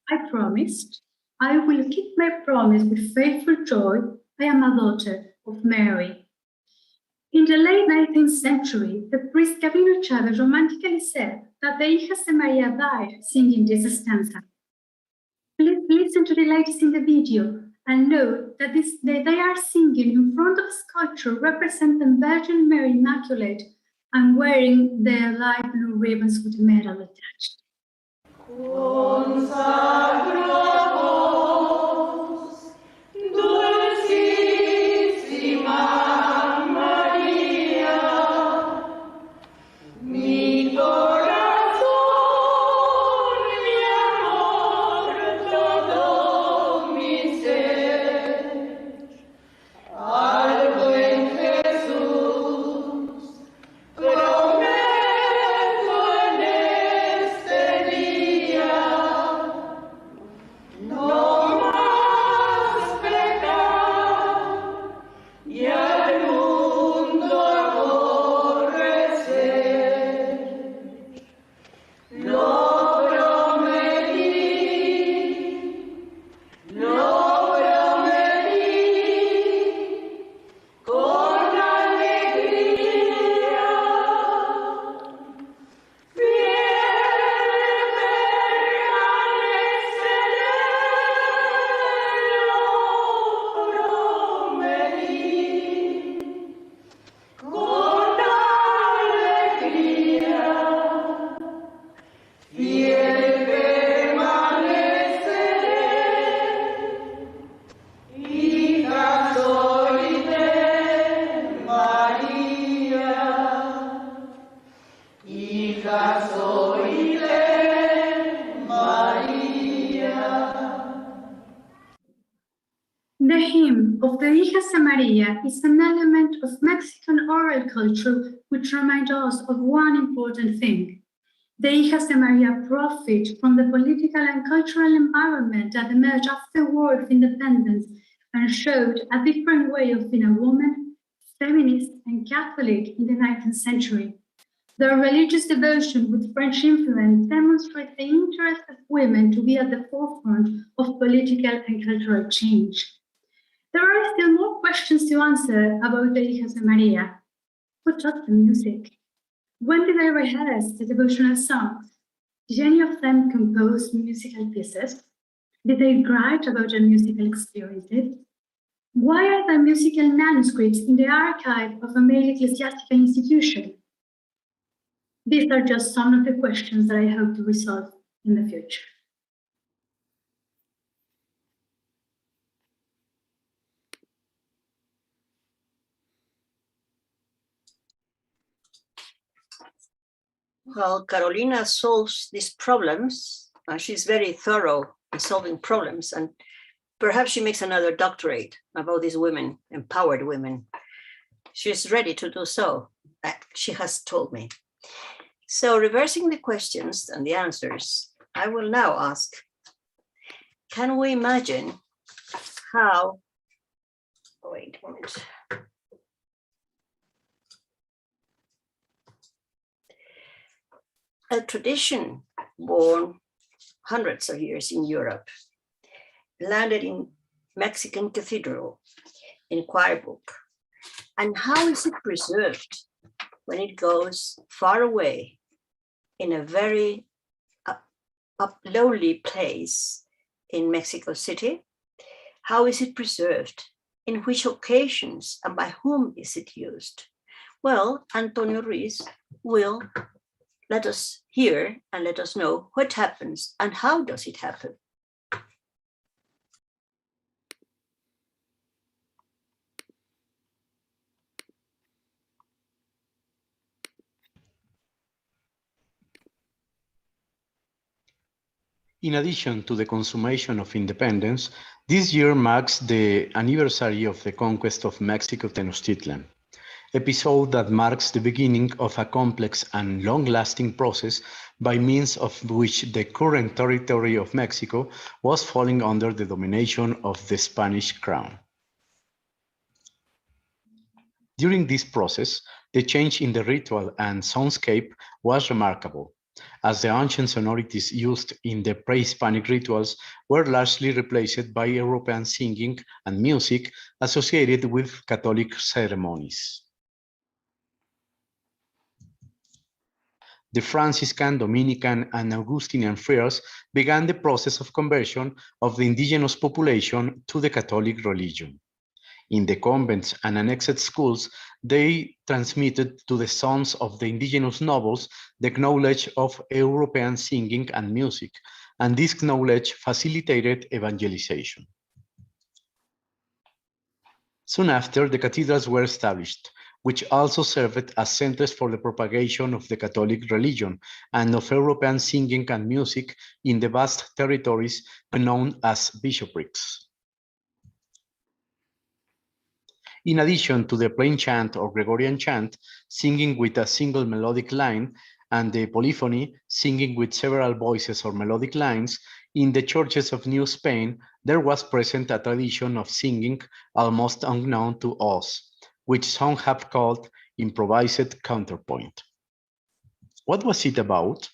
I promised, I will keep my promise with faithful joy, I am a daughter of Mary. In the late 19th century, the priest Gabino Chavez romantically said that the hijas de María died singing this stanza. Please listen to the ladies in the video and note that they are singing in front of a sculpture representing Virgin Mary Immaculate and wearing their light blue ribbons with metal attached. The hymn of the Hijas de María is an element of Mexican oral culture which reminds us of one important thing. The Hijas de María profit from the political and cultural environment that emerged after the War of Independence and showed a different way of being a woman, feminist, and Catholic in the 19th century. Their religious devotion with French influence demonstrates the interest of women to be at the forefront of political and cultural change. There are still more questions to answer about the Hijas de María. Who taught the music? When did they rehearse the devotional songs? Did any of them compose musical pieces? Did they write about their musical experiences? Why are there musical manuscripts in the archive of a male ecclesiastical institution? These are just some of the questions that I hope to resolve in the future. Well, Carolina solves these problems. She's very thorough in solving problems, and perhaps she makes another doctorate about these women, empowered women. She's ready to do so, she has told me. So reversing the questions and the answers, I will now ask, can we imagine how, wait a moment. A tradition born hundreds of years in Europe landed in Mexican Cathedral in choir book. And how is it preserved when it goes far away in a very lowly place in Mexico City? How is it preserved? In which occasions and by whom is it used? Well, Antonio Ruiz will let us hear and let us know what happens and how does it happen. In addition to the consummation of independence, this year marks the anniversary of the conquest of Mexico Tenochtitlan, episode that marks the beginning of a complex and long-lasting process by means of which the current territory of Mexico was falling under the domination of the Spanish crown. During this process, the change in the ritual and soundscape was remarkable, as the ancient sonorities used in the pre-Hispanic rituals were largely replaced by European singing and music associated with Catholic ceremonies. The Franciscan, Dominican, and Augustinian friars began the process of conversion of the indigenous population to the Catholic religion. In the convents and annexed schools, they transmitted to the sons of the indigenous nobles the knowledge of European singing and music, and this knowledge facilitated evangelization. Soon after, the cathedrals were established, which also served as centers for the propagation of the Catholic religion and of European singing and music in the vast territories known as bishoprics. In addition to the plain chant or Gregorian chant, singing with a single melodic line, and the polyphony, singing with several voices or melodic lines, in the churches of New Spain, there was present a tradition of singing almost unknown to us, which some have called improvised counterpoint. What was it about?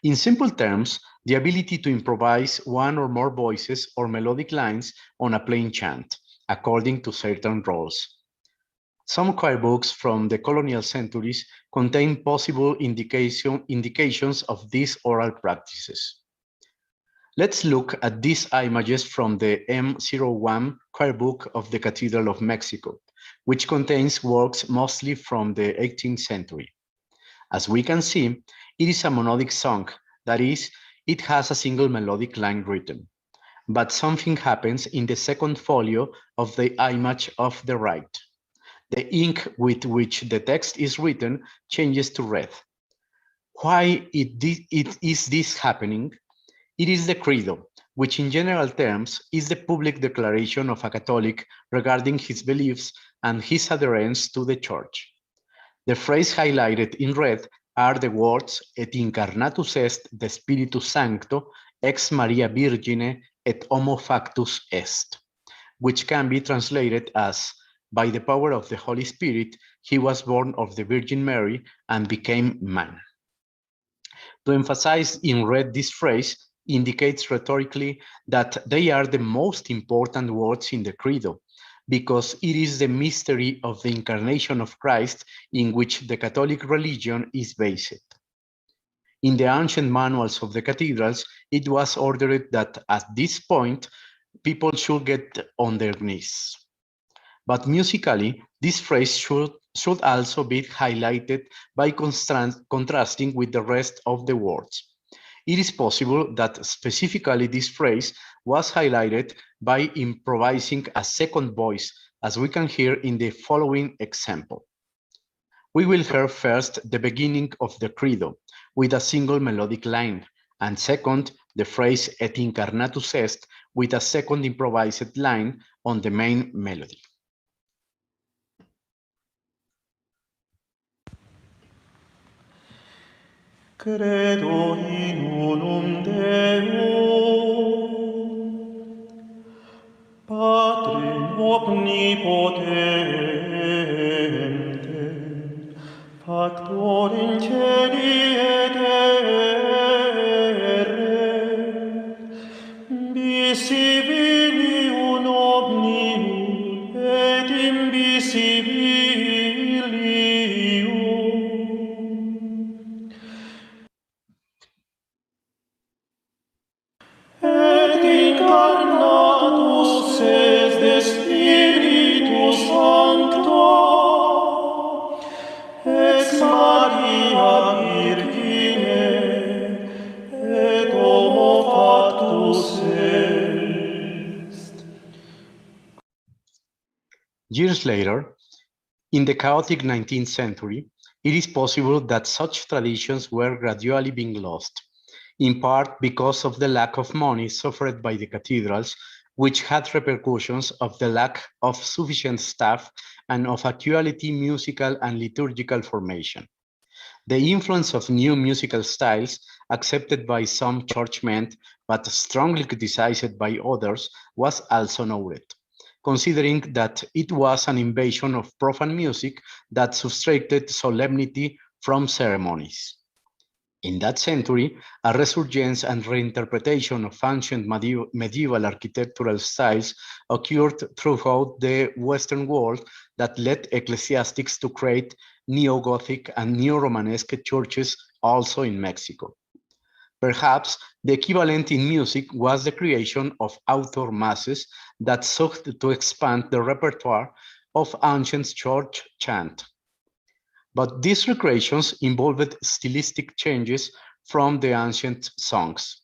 In simple terms, the ability to improvise one or more voices or melodic lines on a plain chant, according to certain roles. Some choir books from the colonial centuries contain possible indications of these oral practices. Let's look at these images from the M01 choir book of the Cathedral of Mexico, which contains works mostly from the 18th century. As we can see, it is a monodic song, that is, it has a single melodic line written. But something happens in the second folio of the image of the right. The ink with which the text is written changes to red. Why is this happening? It is the credo, which in general terms is the public declaration of a Catholic regarding his beliefs and his adherence to the Church. The phrase highlighted in red are the words et incarnatus est de Spiritus Sancto ex Maria Virgine et homo factus est, which can be translated as, by the power of the Holy Spirit, he was born of the Virgin Mary and became man. To emphasize in red this phrase indicates rhetorically that they are the most important words in the credo, because it is the mystery of the incarnation of Christ in which the Catholic religion is based. In the ancient manuals of the cathedrals, it was ordered that at this point, people should get on their knees. But musically, this phrase should also be highlighted by contrasting with the rest of the words. It is possible that specifically this phrase was highlighted by improvising a second voice, as we can hear in the following example. We will hear first the beginning of the credo with a single melodic line, and second, the phrase et incarnatus est with a second improvised line on the main melody. Credo in unum Deum, Patrem omnipotentem, Factor in caeli et terrae, visibilium omnium et invisibilium, et incarnatus es de Spiritus Sancto, ex Maria Virgine, et homo factus est. Years later, in the chaotic 19th century, it is possible that such traditions were gradually being lost, in part because of the lack of money suffered by the cathedrals, which had repercussions of the lack of sufficient staff and of a quality musical and liturgical formation. The influence of new musical styles, accepted by some churchmen but strongly criticized by others, was also noted, considering that it was an invasion of profane music that subtracted solemnity from ceremonies. In that century, a resurgence and reinterpretation of ancient medieval architectural styles occurred throughout the Western world that led ecclesiastics to create neo-Gothic and neo-Romanesque churches also in Mexico. Perhaps the equivalent in music was the creation of author masses that sought to expand the repertoire of ancient church chant. But these recreations involved stylistic changes from the ancient songs.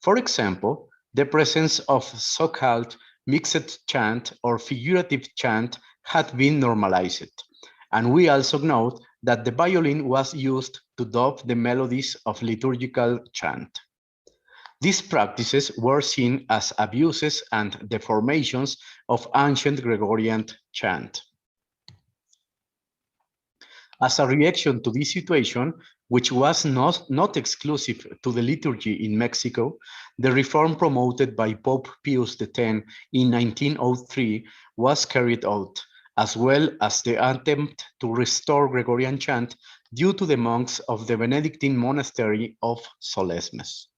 For example, the presence of so-called mixed chant or figurative chant had been normalized, and we also note that the violin was used to dub the melodies of liturgical chant. These practices were seen as abuses and deformations of ancient Gregorian chant. As a reaction to this situation, which was not exclusive to the liturgy in Mexico, the reform promoted by Pope Pius X in 1903 was carried out, as well as the attempt to restore Gregorian chant due to the monks of the Benedictine monastery of Solesmes.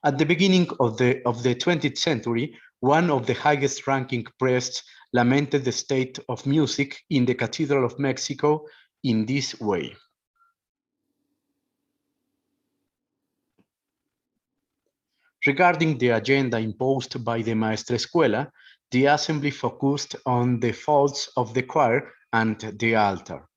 At the beginning of the 20th century, one of the highest-ranking priests lamented the state of music in the Cathedral of Mexico in this way. Regarding the agenda imposed by the Maestrescuela, the assembly focused on the faults of the choir and the altar.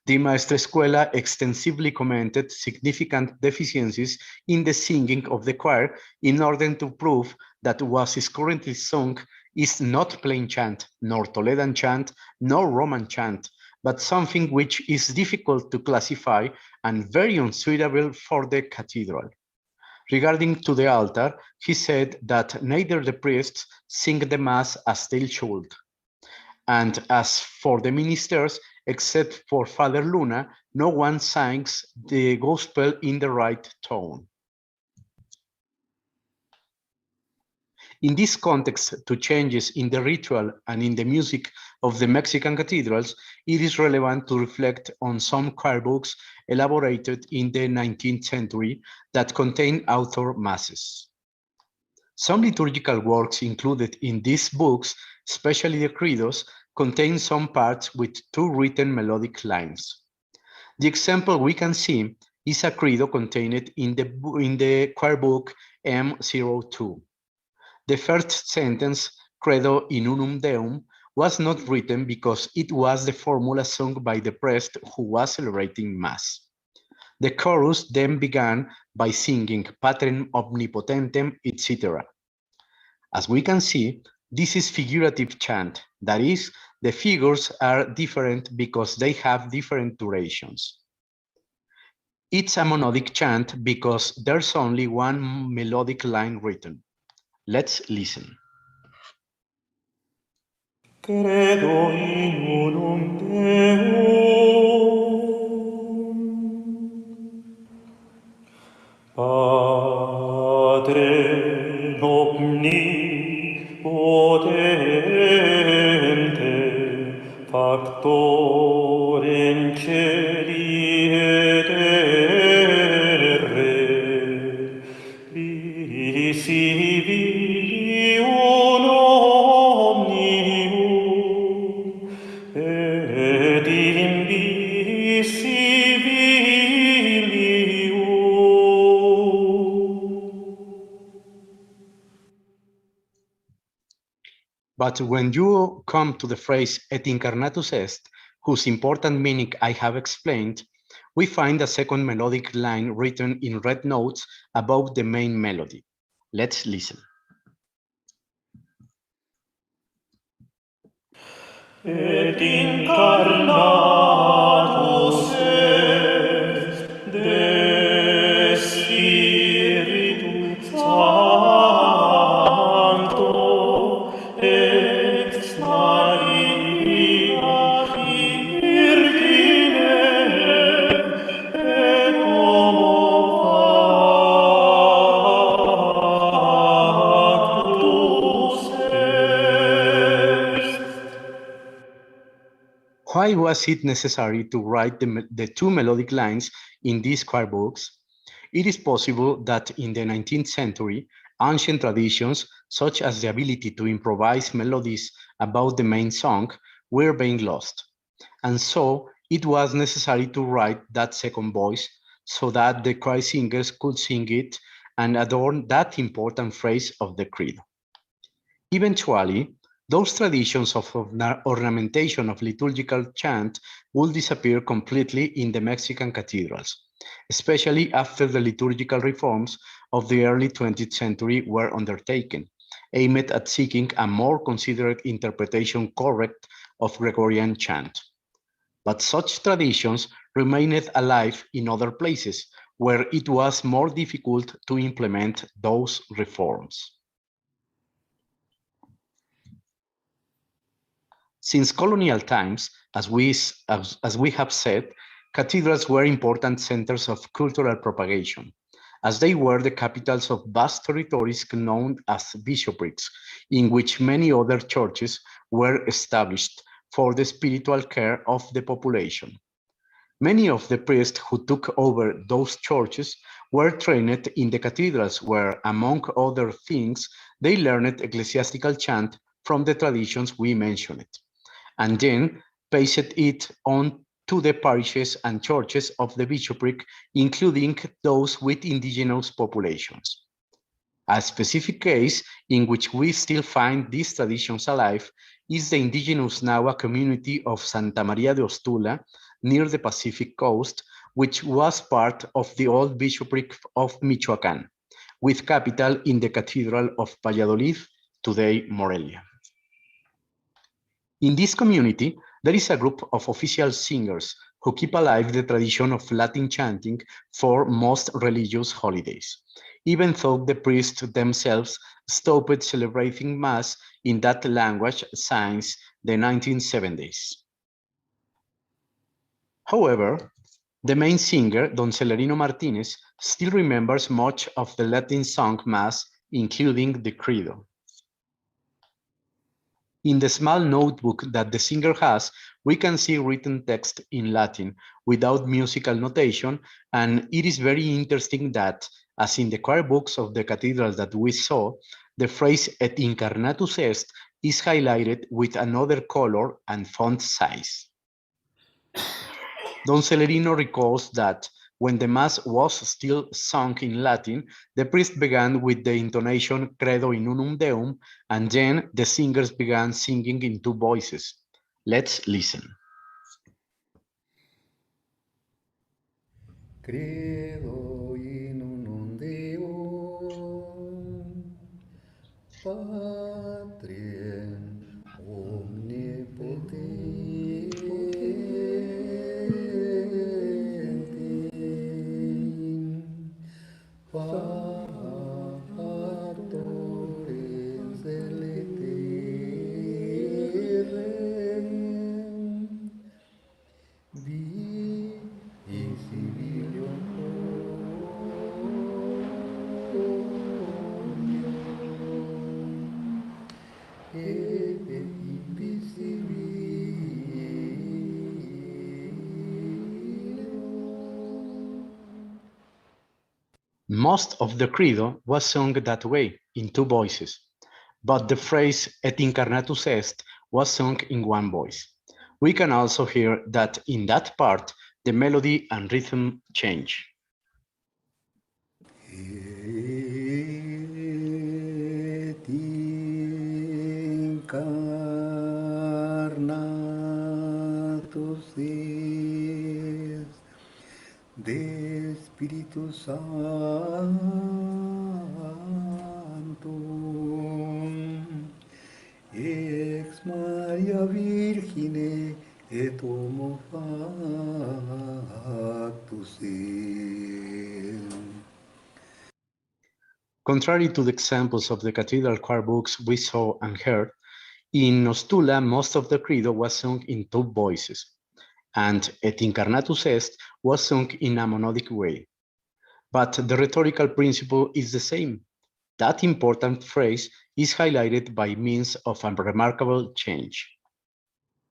The Maestrescuela extensively commented significant deficiencies in the singing of the choir in order to prove that what is currently sung is not plain chant, nor Toledan chant, nor Roman chant, but something which is difficult to classify and very unsuitable for the cathedral. Regarding to the altar, he said that neither the priests sing the mass as they should. And as for the ministers, except for Father Luna, no one sings the gospel in the right tone. In this context, to changes in the ritual and in the music of the Mexican cathedrals, it is relevant to reflect on some choir books elaborated in the 19th century that contain author masses. Some liturgical works included in these books, especially the credos, contain some parts with two written melodic lines. The example we can see is a credo contained in the choir book M02. The first sentence, Credo in unum Deum, was not written because it was the formula sung by the priest who was celebrating Mass. The chorus then began by singing Patrem omnipotentem, etc. As we can see, this is figurative chant, that is, the figures are different because they have different durations. It's a monodic chant because there's only one melodic line written. Let's listen. Credo in unum Deum, Padre omnipotente, factor in celi et terre, visibilium omnium et But when you come to the phrase et incarnatus est, whose important meaning I have explained, we find a second melodic line written in red notes above the main melody. Let's listen. Et incarnatus est de Spiritu Sancto ex Maria Virgine et homo factus est. Why was it necessary to write the two melodic lines in these choir books? It is possible that in the 19th century, ancient traditions, such as the ability to improvise melodies about the main song, were being lost. And so it was necessary to write that second voice so that the choir singers could sing it and adorn that important phrase of the creed. Eventually, those traditions of ornamentation of liturgical chant will disappear completely in the Mexican cathedrals, especially after the liturgical reforms of the early 20th century were undertaken, aimed at seeking a more considerate interpretation correct of Gregorian chant. But such traditions remained alive in other places where it was more difficult to implement those reforms. Since colonial times, as we have said, cathedrals were important centers of cultural propagation, as they were the capitals of vast territories known as bishoprics, in which many other churches were established for the spiritual care of the population. Many of the priests who took over those churches were trained in the cathedrals where, among other things, they learned ecclesiastical chant from the traditions we mentioned, and then passed it on to the parishes and churches of the bishopric, including those with indigenous populations. A specific case in which we still find these traditions alive is the indigenous Nahua community of Santa Maria de Ostula near the Pacific coast, which was part of the old bishopric of Michoacán, with capital in the Cathedral of Valladolid, today Morelia. In this community, there is a group of official singers who keep alive the tradition of Latin chanting for most religious holidays, even though the priests themselves stopped celebrating Mass in that language since the 1970s. However, the main singer, Don Celerino Martinez, still remembers much of the Latin song Mass, including the Credo. In the small notebook that the singer has, we can see written text in Latin without musical notation, and it is very interesting that, as in the choir books of the cathedrals that we saw, the phrase et incarnatus est is highlighted with another color and font size. Don Celerino recalls that when the Mass was still sung in Latin, the priest began with the intonation Credo in unum Deum, and then the singers began singing in two voices. Let's listen. Credo in unum Deum, Patriem omnipotentem, Factores deleterem, visibilium Most of the credo was sung that way, in two voices, but the phrase et incarnatus est was sung in one voice. We can also hear that in that part, the melody and rhythm change. Et incarnatus est de Spiritus Sanctum ex Maria Virgine et homo factus est. Contrary to the examples of the cathedral choir books we saw and heard, in Nostula, most of the credo was sung in two voices, and Et incarnatus est was sung in a monodic way. But the rhetorical principle is the same. That important phrase is highlighted by means of a remarkable change.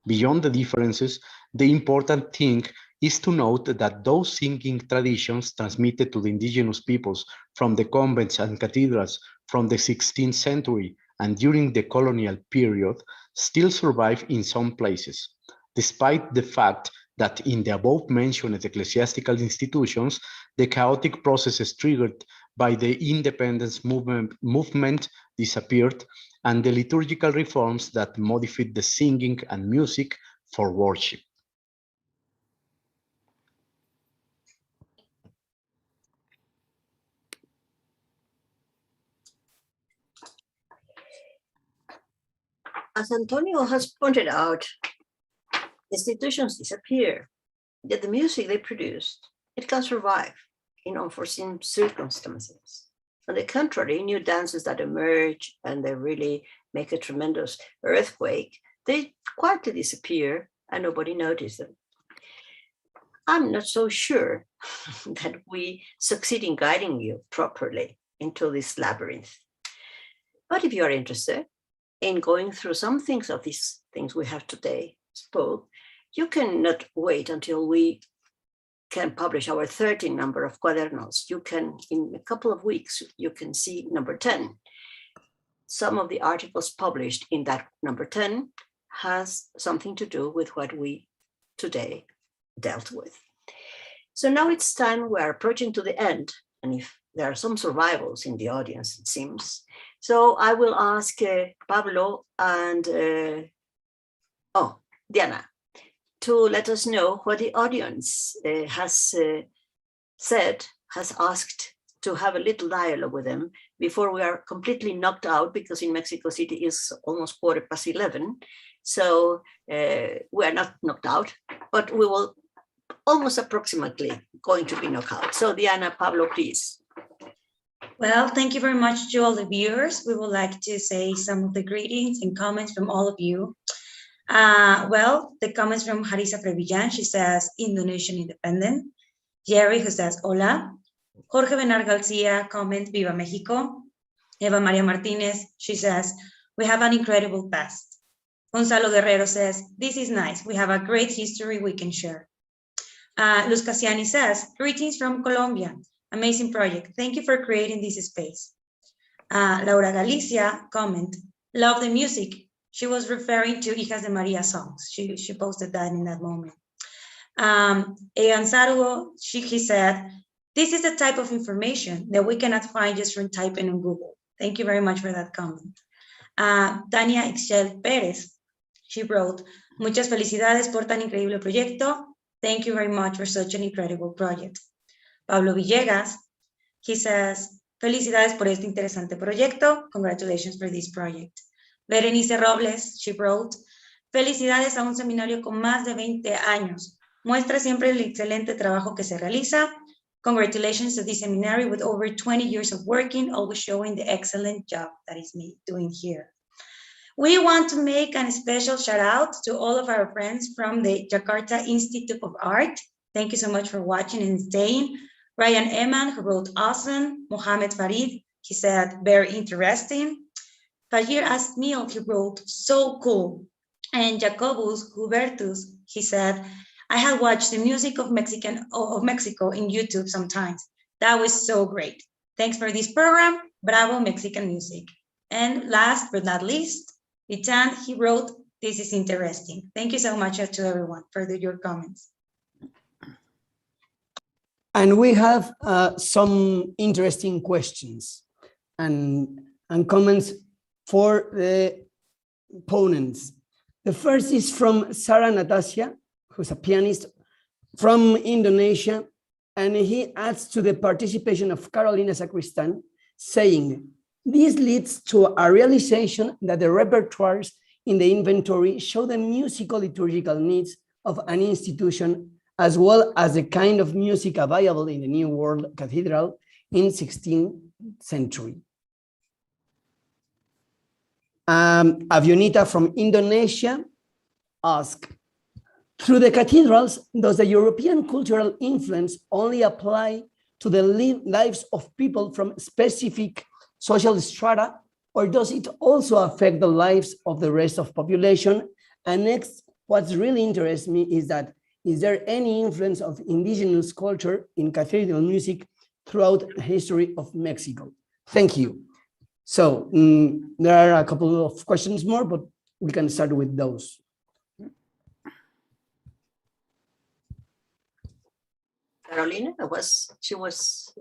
Beyond the differences, the important thing is to note that those singing traditions transmitted to the indigenous peoples from the convents and cathedrals from the 16th century and during the colonial period still survive in some places, despite the fact that in the above-mentioned ecclesiastical institutions, the chaotic processes triggered by the independence movement disappeared, and the liturgical reforms that modified the singing and music for worship. As Antonio has pointed out, institutions disappear, yet the music they produced, it can survive in unforeseen circumstances. On the contrary, new dances that emerge and they really make a tremendous earthquake, they quietly disappear and nobody notices them. I'm not so sure that we succeed in guiding you properly into this labyrinth. But if you are interested in going through some things of these things we have today spoke, you cannot wait until we can publish our 13th number of quadernos. You can, in a couple of weeks, you can see number 10. Some of the articles published in that number 10 has something to do with what we today dealt with. So now it's time, we are approaching to the end, and if there are some survivals in the audience, it seems. So I will ask Pablo and Diana to let us know what the audience has asked to have a little dialogue with them before we are completely knocked out, because in Mexico City is almost 11:15. So we are not knocked out, but we will almost approximately going to be knocked out. So Diana, Pablo, please. Well, thank you very much to all the viewers. We would like to say some of the greetings and comments from all of you. Well, the comments from Harisa Previllan, she says, Indonesian independent. Jerry, who says, hola. Jorge Benar Garcia, comment, Viva Mexico. Eva Maria Martinez, she says, we have an incredible past. Gonzalo Guerrero says, this is nice. We have a great history we can share. Luz Cassiani says, greetings from Colombia. Amazing project. Thank you for creating this space. Laura Galicia, comment, love the music. She was referring to Hijas de Maria songs. She posted that in that moment. Egan Sarugo, he said, this is the type of information that we cannot find just from typing on Google. Thank you very much for that comment. Tania Ixchel Perez, she wrote, muchas felicidades por tan increíble proyecto. Thank you very much for such an incredible project. Pablo Villegas, he says, felicidades por este interesante proyecto. Congratulations for this project. Berenice Robles, she wrote, felicidades a un seminario con más de 20 años. Muestra siempre el excelente trabajo que se realiza. Congratulations to this seminary with over 20 years of working, always showing the excellent job that is me doing here. We want to make a special shout out to all of our friends from the Jakarta Institute of Art. Thank you so much for watching and staying. Ryan Eman, who wrote awesome. Mohammed Farid, he said, very interesting. Fajir Asmil, he wrote, so cool. And Jacobus Hubertus, he said, I have watched the music of Mexico in YouTube sometimes. That was so great. Thanks for this program. Bravo Mexican music. And last but not least, Vitan, he wrote, this is interesting. Thank you so much to everyone for your comments. And we have some interesting questions and comments for the opponents. The first is from Sarah Natasha, who's a pianist from Indonesia, and he adds to the participation of Carolina Sacristán, saying, this leads to a realization that the repertoires in the inventory show the musical liturgical needs of an institution, as well as the kind of music available in the New World Cathedral in 16th century. Avionita from Indonesia asks, through the cathedrals, does the European cultural influence only apply to the lives of people from specific social strata, or does it also affect the lives of the rest of population? And next, what's really interests me is that, is there any influence of indigenous culture in cathedral music throughout the history of Mexico? Thank you. So there are a couple of questions more, but we can start with those. Carolina, she was.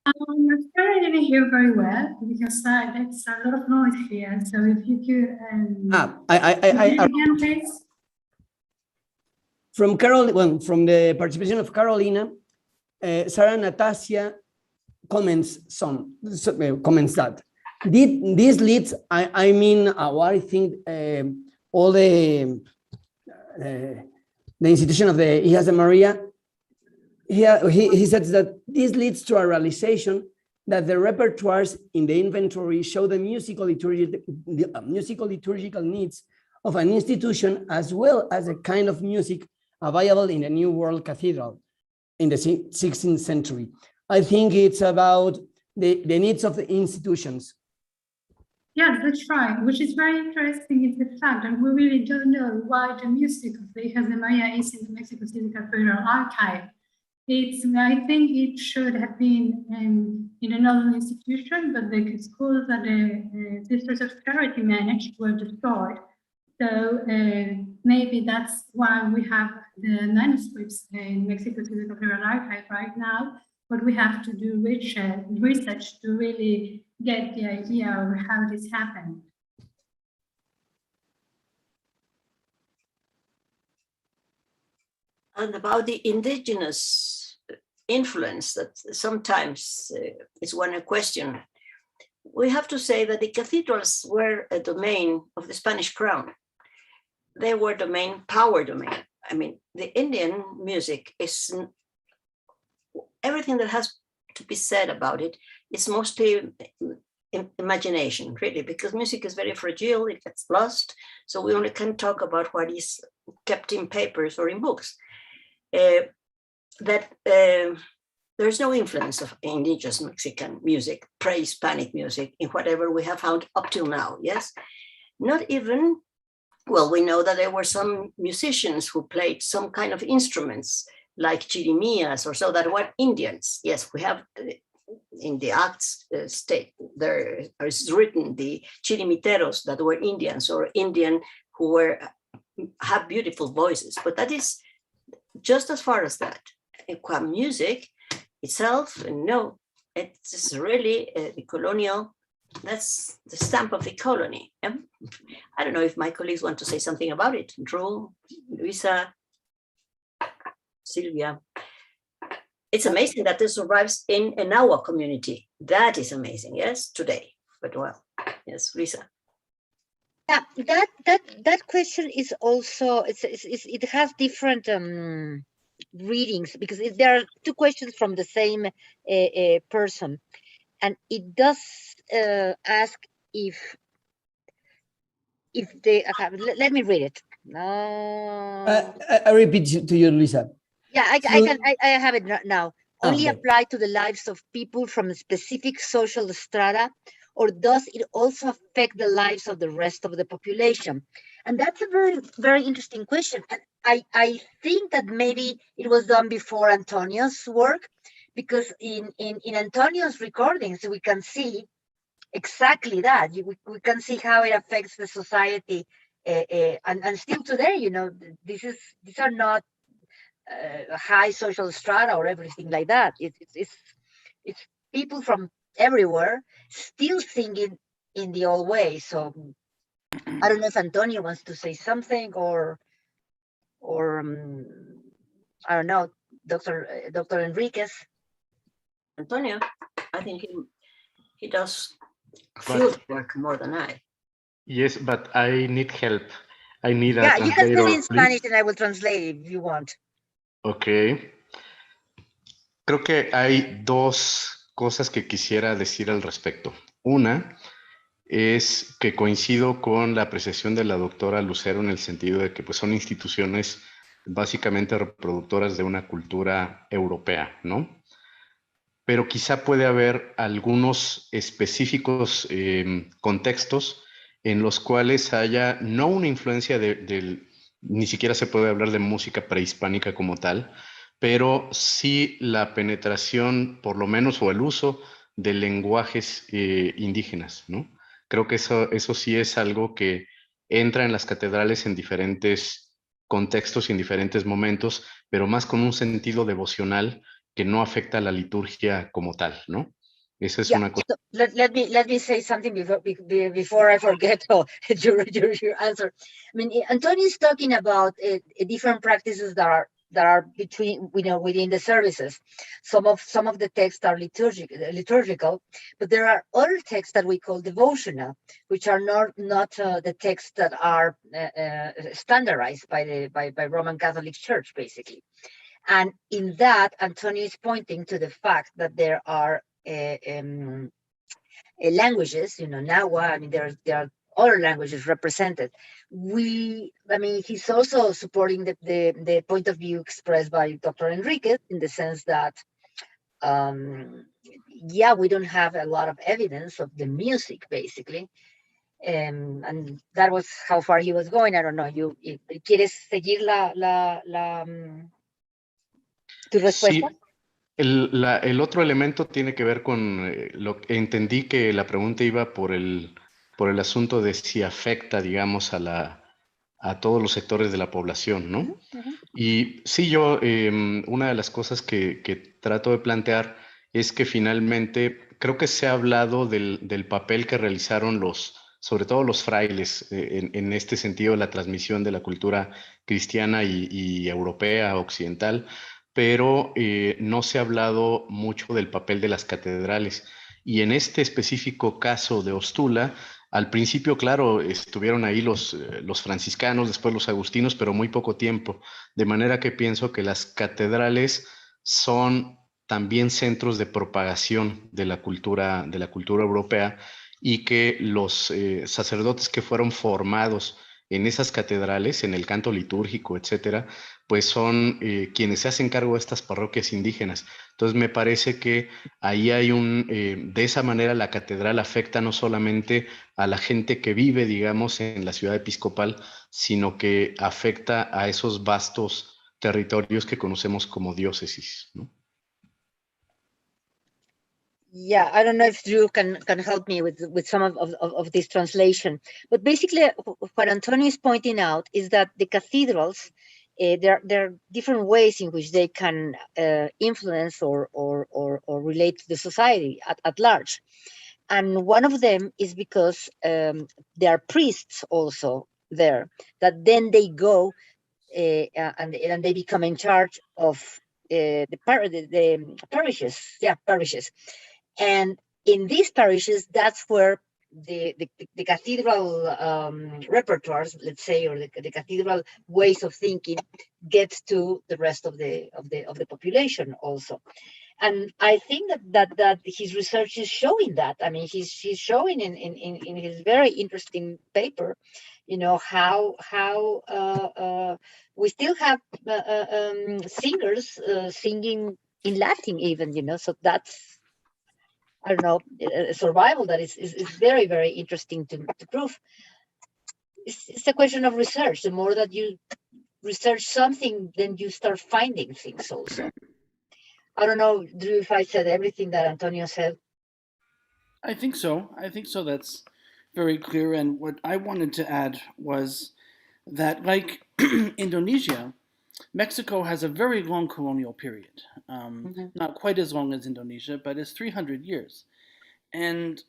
I'm sorry I didn't hear very well because there's a lot of noise here. So if you could again, please. From the participation of Carolina, Sarah Natasha comments that this leads. I think all the institution of the Hijas de Maria. He says that this leads to a realization that the repertoires in the inventory show the musical liturgical needs of an institution, as well as a kind of music available in the New World Cathedral in the 16th century. I think it's about the needs of the institutions. Yes, that's right. Which is very interesting is the fact that we really don't know why the music of the Hijas de Maria is in the Mexico City Cathedral archive. I think it should have been in another institution, but the schools that the Sisters of Charity managed were destroyed. So maybe that's why we have the manuscripts in Mexico City Cathedral archive right now, but we have to do research to really get the idea of how this happened. And about the indigenous influence that sometimes is one question. We have to say that the cathedrals were a domain of the Spanish crown. They were power domain. I mean, the Indian music is, everything that has to be said about it is mostly imagination, really, because music is very fragile, it gets lost. So we only can talk about what is kept in papers or in books. There's no influence of indigenous Mexican music, pre-Hispanic music, in whatever we have found up till now, yes? Not even, well, we know that there were some musicians who played some kind of instruments, like chirimías or so, that were Indians. Yes, we have in the Acts state, there is written the chirimiteros that were Indians or Indian who have beautiful voices, but that is just as far as that. Music itself, no, it's really the colonial, that's the stamp of the colony. I don't know if my colleagues want to say something about it. Drew, Luisa, Silvia. It's amazing that this survives in our community. That is amazing, yes, today, but well, yes, Luisa. Yeah, that question is also, it has different readings, because there are two questions from the same person, and it does ask if they let me read it. I repeat to you, Luisa. Yeah, I have it now. Only apply to the lives of people from a specific social strata, or does it also affect the lives of the rest of the population? And that's a very, very interesting question. And I think that maybe it was done before Antonio's work, because in Antonio's recordings, we can see exactly that. We can see how it affects the society, and still today, you know, these are not high social strata or everything like that. It's people from everywhere still singing in the old way. So I don't know if Antonio wants to say something, or I don't know, Dr. Enríquez. Antonio, I think he does field work more than I. Yes, but I need help. I need a Yeah, you can say translator, it in Spanish and I will translate if you want. Ok. Creo que hay dos cosas que quisiera decir al respecto. Una es que coincido con la apreciación de la doctora Lucero en el sentido de que pues, son instituciones básicamente reproductoras de una cultura europea, ¿no? Pero quizá puede haber algunos específicos contextos en los cuales haya no una influencia ni siquiera se puede hablar de música prehispánica como tal, pero sí la penetración, por lo menos, o el uso de lenguajes indígenas, ¿no? Creo que eso sí es algo que entra en las catedrales en diferentes contextos y en diferentes momentos, pero más con un sentido devocional que no afecta a la liturgia como tal, ¿no? Esa es una cosa. So let me say something before I forget your answer. I mean, Antonio is talking about different practices that are between, you know, within the services. Some of the texts are liturgical, but there are other texts that we call devotional, which are not the texts that are standardized by Roman Catholic Church, basically. And in that, Antonio is pointing to the fact that there are languages, you know, Nahua. I mean, there are other languages represented. I mean, he's also supporting the point of view expressed by Dr. Enríquez in the sense that, yeah, we don't have a lot of evidence of the music, basically. And that was how far he was going. I don't know. ¿Quieres seguir tu respuesta? Sí, el otro elemento tiene que ver con lo que entendí que la pregunta iba por el asunto de si afecta, digamos, a todos los sectores de la población, ¿no? Y sí, yo, una de las cosas que trato de plantear es que finalmente creo que se ha hablado del papel que realizaron sobre todo los frailes, en este sentido, la transmisión de la cultura cristiana y europea, occidental, pero no se ha hablado mucho del papel de las catedrales. Y en este específico caso de Ostula, al principio, claro, estuvieron ahí los franciscanos, después los agustinos, pero muy poco tiempo. De manera que pienso que las catedrales son también centros de propagación de la cultura europea, y que los sacerdotes que fueron formados en esas catedrales, en el canto litúrgico, etcétera, pues son quienes se hacen cargo de estas parroquias indígenas. Entonces me parece que ahí hay de esa manera la catedral afecta no solamente a la gente que vive, digamos, en la ciudad episcopal, sino que afecta a esos vastos territorios que conocemos como diócesis, ¿no? Yeah, I don't know if Drew can help me with some of this translation, but basically what Antonio is pointing out is that the cathedrals, there are different ways in which they can influence or relate to the society at large, and one of them is because there are priests also there that then they go and they become in charge of the parishes. Yeah, parishes. And in these parishes, that's where the cathedral repertoires, let's say, or the cathedral ways of thinking get to the rest of the population also. And I think that his research is showing that. I mean, he's showing in his very interesting paper, you know, how we still have singers singing in Latin even, you know, so that's, I don't know, survival that is very, very interesting to prove. It's a question of research. The more that you research something, then you start finding things also. I don't know, Drew, if I said everything that Antonio said. I think so. I think so. That's very clear. And what I wanted to add was that, like Indonesia, Mexico has a very long colonial period. Not quite as long as Indonesia, but it's 300 years. And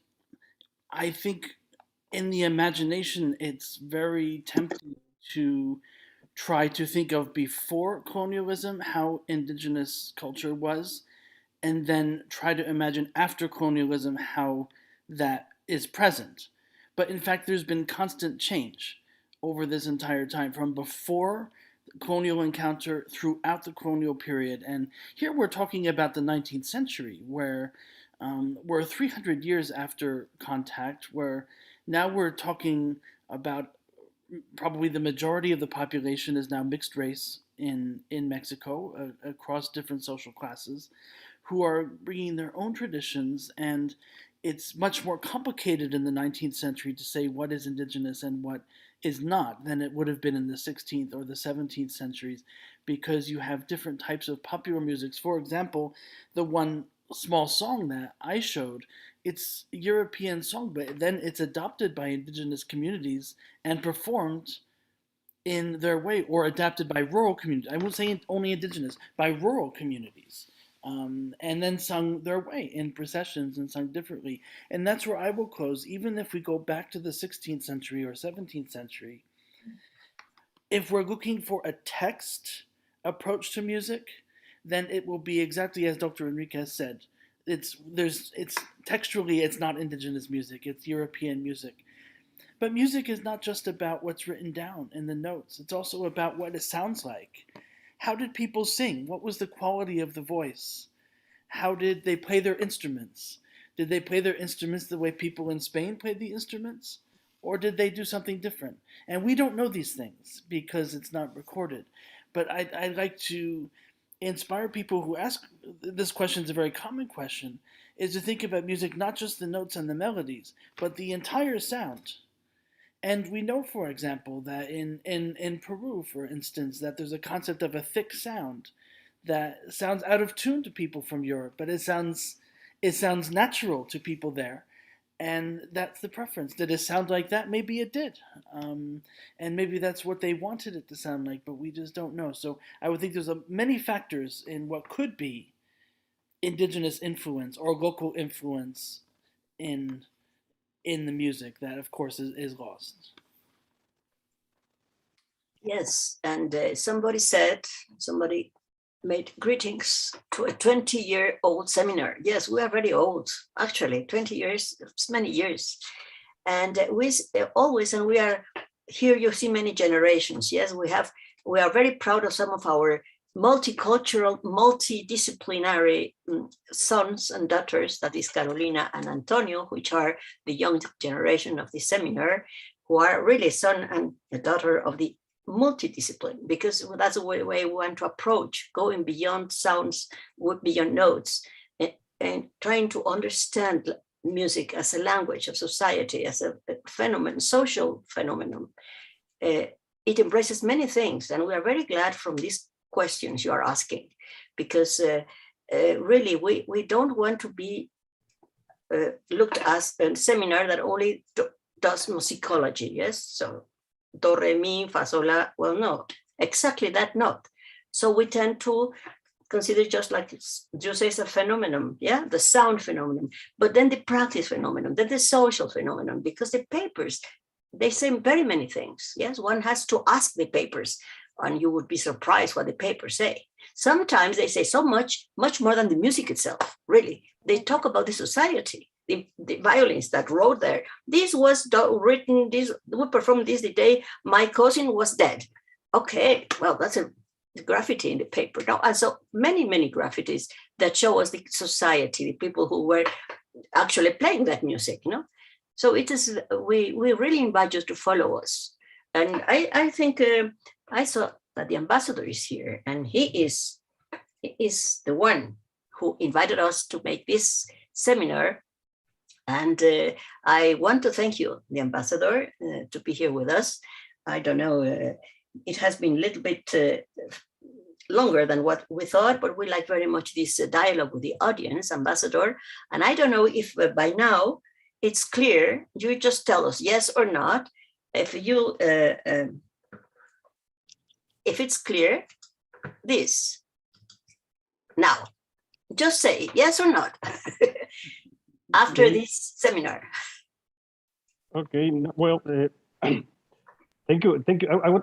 I think in the imagination, it's very tempting to try to think of before colonialism how indigenous culture was, and then try to imagine after colonialism how that is present. But in fact, there's been constant change over this entire time, from before colonial encounter throughout the colonial period. And here we're talking about the 19th century, where we're 300 years after contact, where now we're talking about probably the majority of the population is now mixed race in Mexico, across different social classes, who are bringing their own traditions. And it's much more complicated in the 19th century to say what is indigenous and what is not than it would have been in the 16th or the 17th centuries, because you have different types of popular musics. For example, the one small song that I showed, it's a European song, but then it's adopted by indigenous communities and performed in their way, or adapted by rural communities. I won't say only indigenous, by rural communities. And then sung their way in processions and sung differently. And that's where I will close. Even if we go back to the 16th century or 17th century, if we're looking for a text approach to music, then it will be exactly as Dr. Enríquez said. It's textually, it's not indigenous music, it's European music. But music is not just about what's written down in the notes. It's also about what it sounds like. How did people sing? What was the quality of the voice? How did they play their instruments? Did they play their instruments the way people in Spain played the instruments? Or did they do something different? And we don't know these things because it's not recorded. But I'd like to inspire people who ask, this question is a very common question, is to think about music, not just the notes and the melodies, but the entire sound. And we know, for example, that in Peru, for instance, that there's a concept of a thick sound that sounds out of tune to people from Europe, but it sounds natural to people there. And that's the preference. Did it sound like that? Maybe it did. And maybe that's what they wanted it to sound like, but we just don't know. So I would think there's many factors in what could be indigenous influence or local influence in the music that, of course, is lost. Yes, and somebody made greetings to a 20-year-old seminar. Yes, we are very old, actually, 20 years, it's many years. And we always, and we are here, you see many generations. Yes, we are very proud of some of our multicultural, multidisciplinary sons and daughters, that is Carolina and Antonio, which are the young generation of the seminar, who are really son and a daughter of the multidiscipline, because that's the way we want to approach, going beyond sounds, beyond notes, and trying to understand music as a language of society, as a phenomenon, social phenomenon. It embraces many things, and we are very glad from these questions you are asking, because really we don't want to be looked as a seminar that only does musicology. Yes, so do, re, mi, fa, sol, la. Well, no, exactly that not. So we tend to consider, just like you say, a phenomenon, yeah, the sound phenomenon, but then the practice phenomenon, then the social phenomenon, because the papers, they say very many things. Yes, one has to ask the papers, and you would be surprised what the papers say. Sometimes they say so much more than the music itself, really. They talk about the society, the violins that wrote there. This was written, we performed this the day my cousin was dead. Okay, well, that's a graffiti in the paper. Now, and so many graffitis that show us the society, the people who were actually playing that music, you know? So it is, we really invite you to follow us. And I think I saw that the ambassador is here, and he is the one who invited us to make this seminar. And I want to thank you, the ambassador, to be here with us. I don't know, it has been a little bit longer than what we thought, but we like very much this dialogue with the audience, Ambassador. And I don't know if by now it's clear. You just tell us yes or not. If it's clear, this. Now, just say yes or not after this seminar. Okay, well, thank you.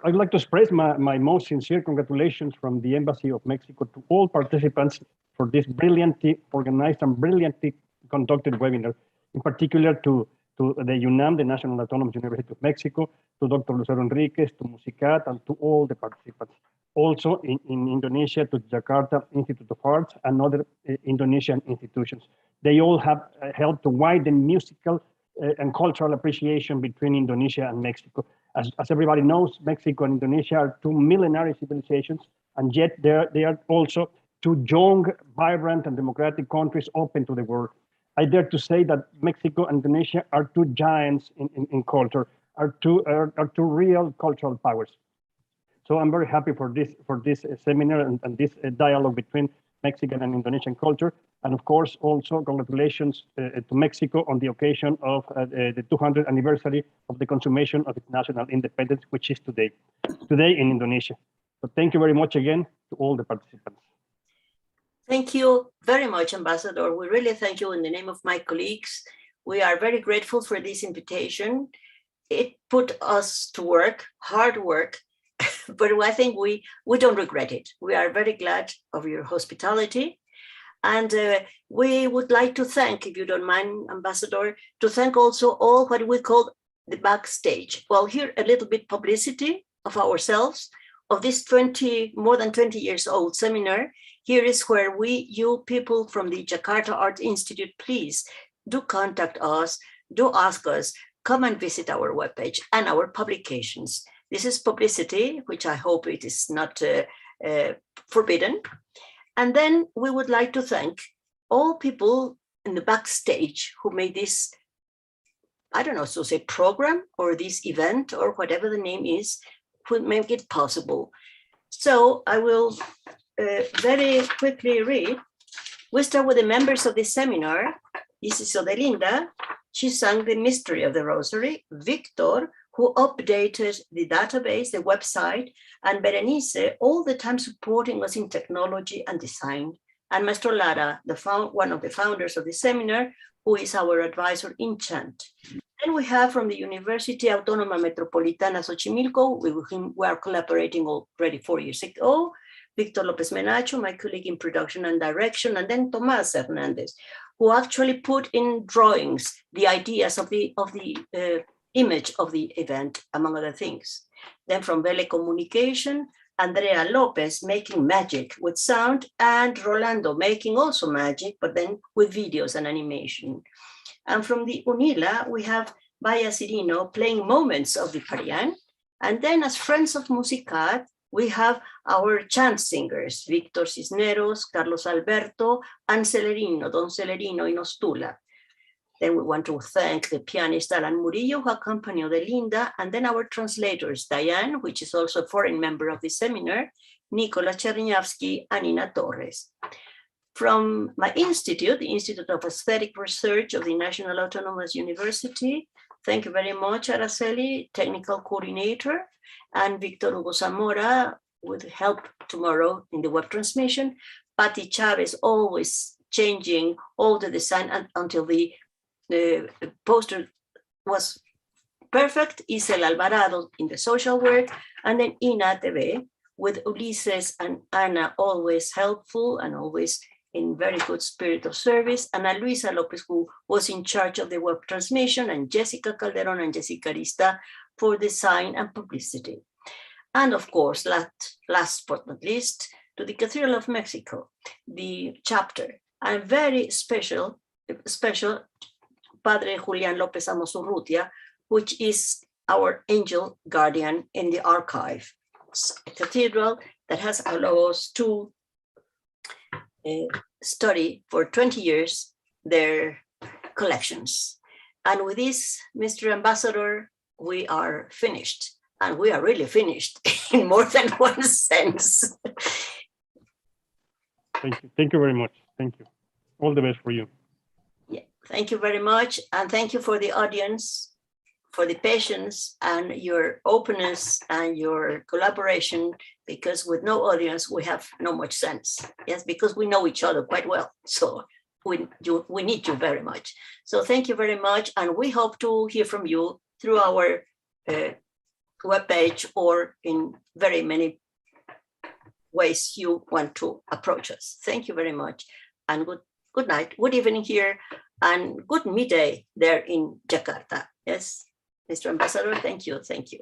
I'd like to express my most sincere congratulations from the Embassy of Mexico to all participants for this brilliantly organized and brilliantly conducted webinar, in particular to the UNAM, the National Autonomous University of Mexico, to Dr. Lucero Enríquez, to Musicat, and to all the participants. Also in Indonesia, to Jakarta Institute of Arts and other Indonesian institutions. They all have helped to widen musical and cultural appreciation between Indonesia and Mexico. As everybody knows, Mexico and Indonesia are two millenary civilizations, and yet they are also two young, vibrant, and democratic countries open to the world. I dare to say that Mexico and Indonesia are two giants in culture, are two real cultural powers. So I'm very happy for this seminar and this dialogue between Mexican and Indonesian culture. And of course, also congratulations to Mexico on the occasion of the 200th anniversary of the consummation of its national independence, which is today in Indonesia. So thank you very much again to all the participants. Thank you very much, Ambassador. We really thank you in the name of my colleagues. We are very grateful for this invitation. It put us to work, hard work, but I think we don't regret it. We are very glad of your hospitality. And we would like to thank, if you don't mind, Ambassador, to thank also all what we call the backstage. Well, here a little bit publicity of ourselves, of this more than 20 years old seminar. Here is where you people from the Jakarta Art Institute, please do contact us, do ask us, come and visit our webpage and our publications. This is publicity, which I hope it is not forbidden. And then we would like to thank all people in the backstage who made this, I don't know, so say program or this event or whatever the name is, who make it possible. So I will very quickly read. We start with the members of the seminar. This is Odelinda. She sang the Mystery of the Rosary. Victor, who updated the database, the website, and Berenice, all the time supporting us in technology and design. And Maestro Lara, one of the founders of the seminar, who is our advisor in chant. Then we have from the University Autónoma Metropolitana Xochimilco, with whom we are collaborating already 4 years ago, Victor Lopez Menacho, my colleague in production and direction, and then Tomás Hernández, who actually put in drawings the ideas of the image of the event, among other things. Then from Vele Communication, Andrea Lopez making magic with sound, and Rolando making also magic, but then with videos and animation. And from the UNILA, we have Baya Cirino playing moments of the Parian. And then as friends of Musicat, we have our chant singers, Victor Cisneros, Carlos Alberto, and Celerino, Don Celerino in Ostula. Then we want to thank the pianist Alan Murillo, who accompanied Odelinda, and then our translators, Diane, which is also a foreign member of the seminar, Nicola Cherñavsky, and Ina Torres. From my institute, the Institute of Aesthetic Research of the National Autonomous University, thank you very much, Araceli, technical coordinator, and Victor Hugo Zamora with help tomorrow in the web transmission. Patti Chavez always changing all the design until the poster was perfect. Isel Alvarado in the social work, and then Ina TV with Ulises and Ana always helpful and always in very good spirit of service, and Luisa Lopez, who was in charge of the web transmission, and Jessica Calderon and Jessica Arista for design and publicity. And of course, last but not least, to the Cathedral of Mexico, the chapter, and very special Padre Julian Lopez Amos Urrutia, which is our angel guardian in the archive. It's a cathedral that has allowed us to study for 20 years their collections. And with this, Mr. Ambassador, we are finished. And we are really finished in more than one sense. Thank you. Thank you very much. Thank you. All the best for you. Yeah, thank you very much. And thank you for the audience, for the patience and your openness and your collaboration, because with no audience, we have no much sense. Yes, because we know each other quite well. So we need you very much. So thank you very much. And we hope to hear from you through our webpage or in very many ways you want to approach us. Thank you very much. And good night, good evening here, and good midday there in Jakarta. Yes, Mr. Ambassador, thank you, thank you.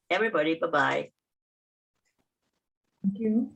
Everybody, bye-bye. Thank you.